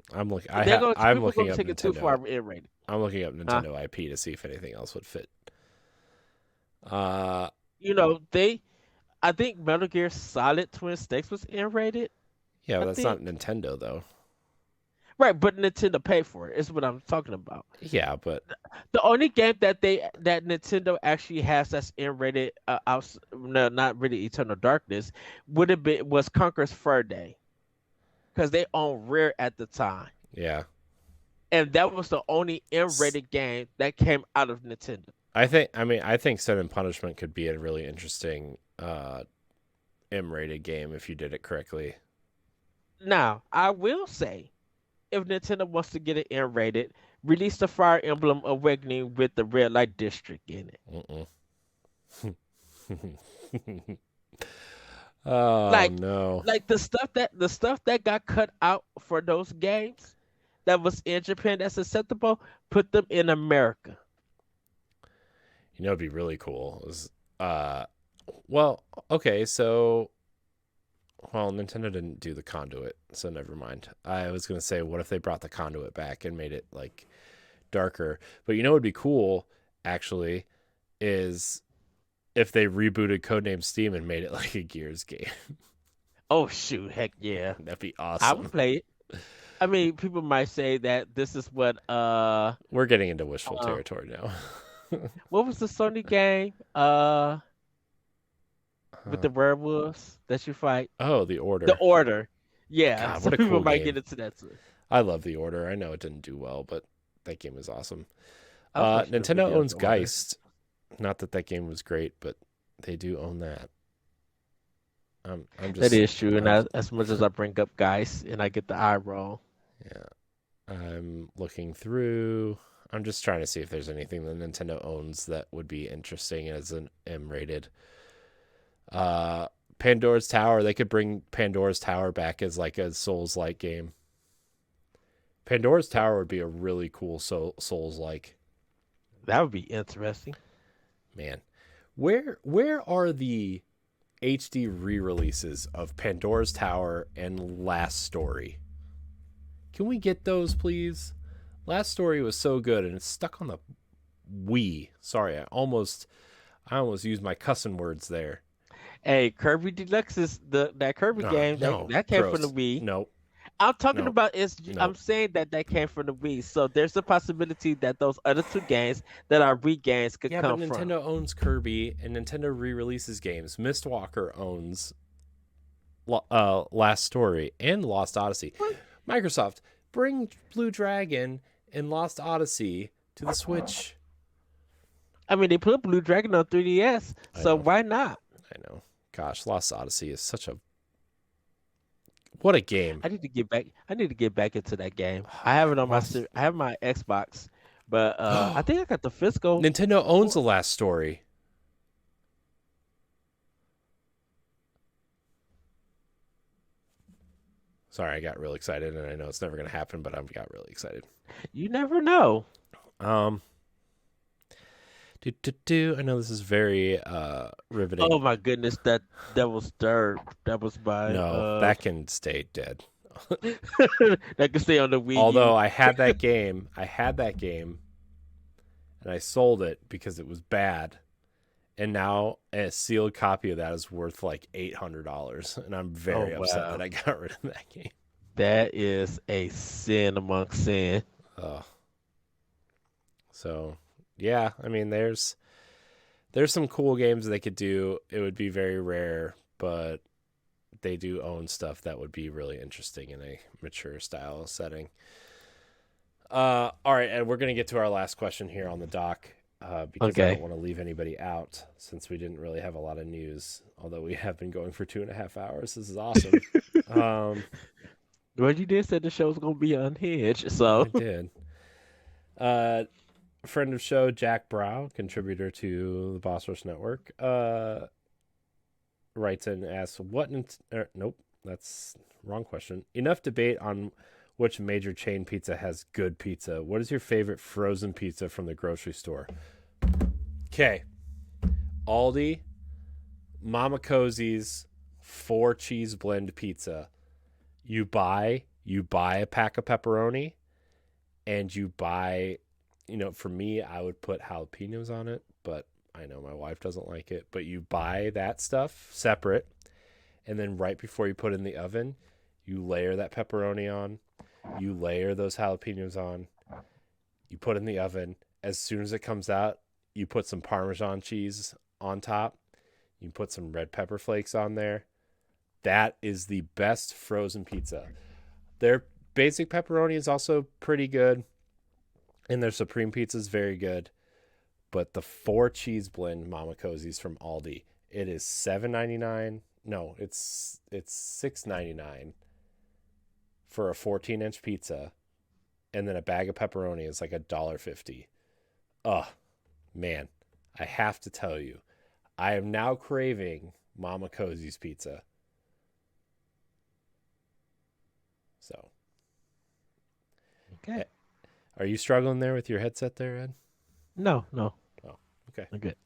I'm people looking gonna up take it too Nintendo. far in rating. I'm looking up Huh? Nintendo IP to see if anything else would fit. Uh, You know, I think Metal Gear Solid Twin Snakes was N-rated. yeah, I but that's not think Nintendo though. right, but Nintendo paid for it. Is what I'm talking about. Yeah, but The only game that Nintendo actually has that's N-rated, no, not really Eternal Darkness, would have been was Conker's Fur Day because they owned Rare at the time, yeah. and that was the only M-rated game that came out of Nintendo. I think Sin and Punishment could be a really interesting M-rated game if you did it correctly. Now, I will say, if Nintendo wants to get it M-rated, release the Fire Emblem Awakening with the red light district in it. Mm-mm. Oh Like, no. the stuff that got cut out for those games that was in Japan that's acceptable, put them in America. You know, it'd be really cool. Uh, well, okay, so Nintendo didn't do the conduit, so never mind. I was gonna say, what if they brought the conduit back and made it like darker? But you know, what'd be cool actually is if they rebooted Codename Steam and made it like a Gears game. Oh shoot, heck yeah, That'd be I would awesome. play it. I mean, people might say that this is We're getting into wishful uh territory now. what was the Sony game with Huh. the werewolves that you fight? Oh, the The Order. Order. Yeah, God, what some a people cool might game. get into that too. I love the Order. I know it didn't do well, but that game was awesome. I'll play the Nintendo video of owns the Order. Geist. Not that that game was great, but they do own that. I'm That just, is true, and I'm, as much as I bring up guys and I get the eye roll. yeah, I'm looking through. I'm just trying to see if there's anything that Nintendo owns that would be interesting as an M-rated. Uh, Pandora's Tower. They could bring Pandora's Tower back as like a Souls-like game. Pandora's Tower would be a really cool Souls-like. That would be interesting. Man, where are the HD re-releases of Pandora's Tower and Last Story. Can we get those, please? Last Story was so good, and it's stuck on the Wii. Sorry, I almost used my cussing words there. Hey, Kirby Deluxe is that Kirby game No, that came from the gross. Wii. No, I'm talking no, about no. I'm saying that came from the Wii. So there's a possibility that those other two games that are Wii games could Yeah, but come from. Nintendo owns Kirby, and Nintendo re-releases games. Mistwalker owns Last Story and Lost Odyssey. What? Microsoft, bring Blue Dragon and Lost Odyssey to the Switch. I mean, they put Blue Dragon on 3DS, I so know. why not? I know. Gosh, Lost Odyssey is such a what a game. I need to get back. I need to get back into that game. I have it on I have my Xbox, but I think I got the physical. Nintendo owns The Last Story. Sorry, I got real excited, and I know it's never going to happen, but I got really excited. You never know. I know this is very riveting. Oh my goodness, that was third. That was by No, that can stay dead. that can stay on the Wii. Although I had that game, and I sold it because it was bad, and now a sealed copy of that is worth like $800, and I'm very upset that I got rid of that game. That is a sin amongst sin. So yeah, I mean, there's some cool games they could do. It would be very rare, but they do own stuff that would be really interesting in a mature style setting. All right, and we're gonna get to our last question here on the dock. Because I don't want to leave anybody out since we didn't really have a lot of news, although we have been going for 2.5 hours. This is awesome. Well, you did say the show's going to be unhinged, so. I did. Friend of show, Jack Brow, contributor to the Boss Rush Network, writes in and asks, nope, that's wrong question. Enough debate on which major chain pizza has good pizza. What is your favorite frozen pizza from the grocery store? Okay. Aldi, Mama Cosey's 4-cheese blend pizza. You buy a pack of pepperoni, and you buy, for me, I would put jalapenos on it, but I know my wife doesn't like it. But you buy that stuff separate, and then right before you put it in the oven, you layer that pepperoni on. You layer those jalapenos on. You put in the oven. As soon as it comes out, you put some Parmesan cheese on top. You put some red pepper flakes on there. That is the best frozen pizza. Their basic pepperoni is also pretty good, and their supreme pizza is very good. But the 4-cheese blend Mama Cosey's from Aldi, it is $7.99. No, it's $6.99 for a 14-inch pizza, and then a bag of pepperoni is like $1.50. Man, I have to tell you, I am now craving Mama Cosey's pizza. So, Okay. Are you struggling there with your headset there, Ed? No. Oh, okay. I'm good.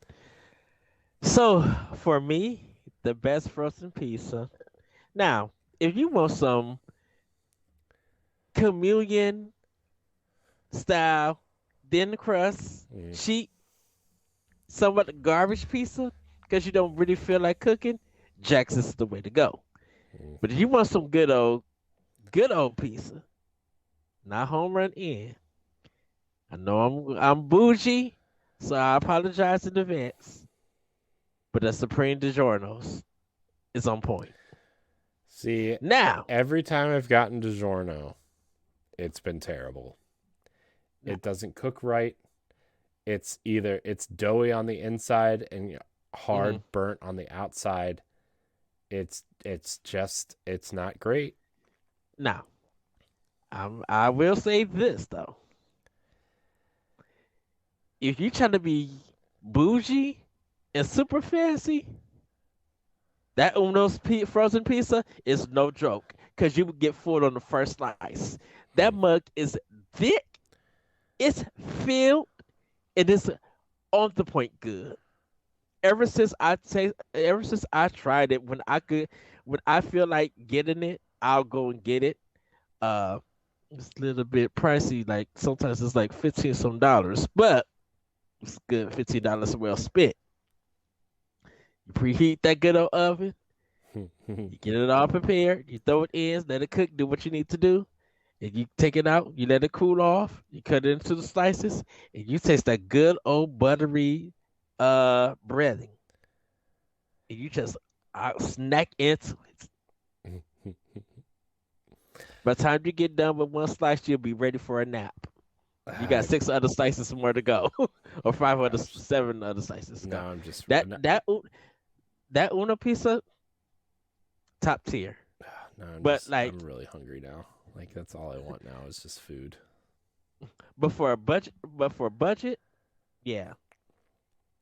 So, for me, the best frozen pizza. Now, if you want some chameleon style, thin crust, cheap, somewhat garbage pizza, because you don't really feel like cooking, Jack's is the way to go. But if you want some good old pizza, not home run in. I know I'm bougie, so I apologize in advance. But the Supreme DiGiorno's is on point. See, now every time I've gotten DiGiorno, it's been terrible. It doesn't cook right. It's doughy on the inside and hard burnt on the outside. It's not great. Now, I will say this though. If you're trying to be bougie and super fancy, that Uno's frozen pizza is no joke because you would get full on the first slice. That mug is thick, it's filled, it is on the point good. ever since I tried it, when I feel like getting it, I'll go and get it. Uh, it's a little bit pricey. Like sometimes it's like 15 some dollars, but it's good. $15 well spent. You preheat that good old oven. You get it all prepared. You throw it in, let it cook, do what you need to do. And you take it out, you let it cool off, you cut it into the slices, and you taste that good old buttery breading. And you just snack into it. By the time you get done with one slice, you'll be ready for a nap. You got I, six other slices more to go, or five other, gosh. seven other slices to No, go. I'm just That no, that that Uno pizza, top tier. But like, I'm really hungry now. Like that's all I want now is just food. but for a budget, yeah,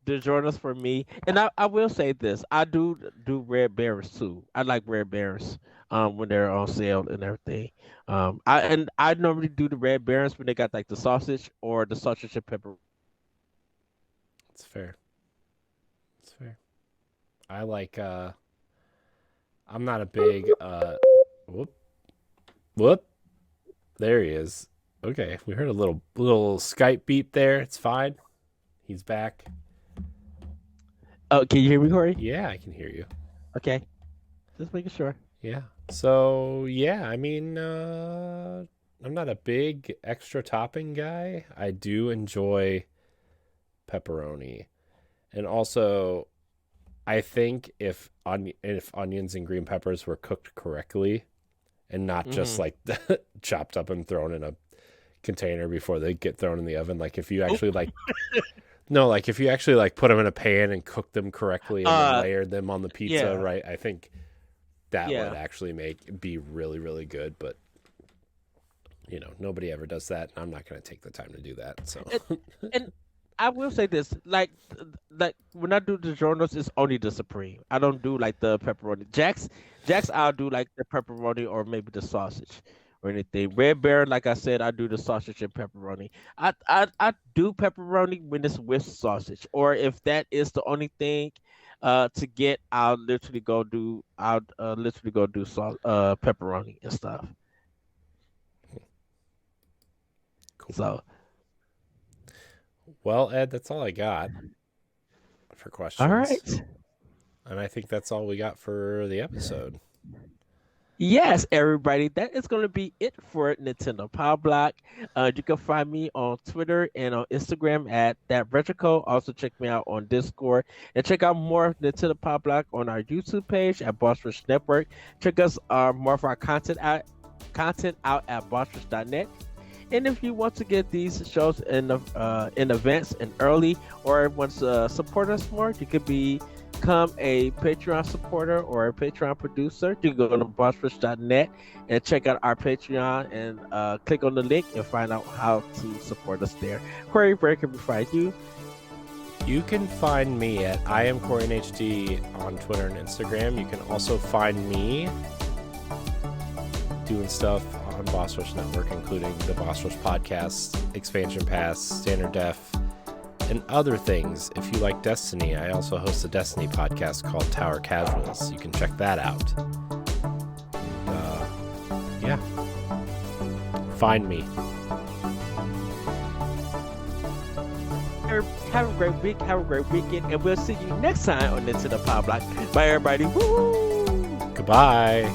the Jordans for me. And I will say this: I do red berries too. I like red berries when they're on sale and everything. I normally do the red berries when they got like the sausage or the sausage and pepper. It's fair. It's fair. I like I'm not a big whoop whoop. There he is. Okay, we heard a little Skype beep there. It's fine. He's back. Oh, can you hear me, Corey? Yeah, I can hear you. Okay, just making sure. Yeah. So yeah, I mean, I'm not a big extra topping guy. I do enjoy pepperoni, and also I think if onions and green peppers were cooked correctly, and not just Mm-hmm. like chopped up and thrown in a container before they get thrown in the oven. Like if you Oh, actually like no, like if you actually like put them in a pan and cook them correctly and then uh, layered them on the pizza, yeah, right? I think that would yeah. actually be really really good, but nobody ever does that, and I'm not going to take the time to do that. So And, and I will say this, like when I do the journals, it's only the supreme. I don't do like the pepperoni. Jack's, I'll do like the pepperoni or maybe the sausage or anything. Red Baron, like I said, I do the sausage and pepperoni. I do pepperoni when it's with sausage, or if that is the only thing to get, I'll literally go do pepperoni and stuff. cool. So Well, Ed, that's all I got for all questions, right. and I think that's all we got for the episode. Yes, everybody, that is going to be it for Nintendo Power Block. You can find me on Twitter and on Instagram at that Retroco. Also, check me out on Discord and check out more of Nintendo Power Block on our YouTube page at Boss Rush Network. Check us more of our content out at bossrush.net. And if you want to get these shows in advance and early, or want to support us more, you could become a Patreon supporter or a Patreon producer. You can go to bossfish.net and check out our Patreon and click on the link and find out how to support us there. Query Breaker, before I do. You can find me at I am CoreyNHD on Twitter and Instagram. You can also find me doing stuff on Boss Rush Network, including the Boss Rush podcast, Expansion Pass, Standard Def, and other things. If you like Destiny, I also host a Destiny podcast called Tower Casuals. You can check that out. Yeah, find me. Have a great week, have a great weekend, and we'll see you next time on Into the Power Block. Bye, everybody. Woo! Goodbye.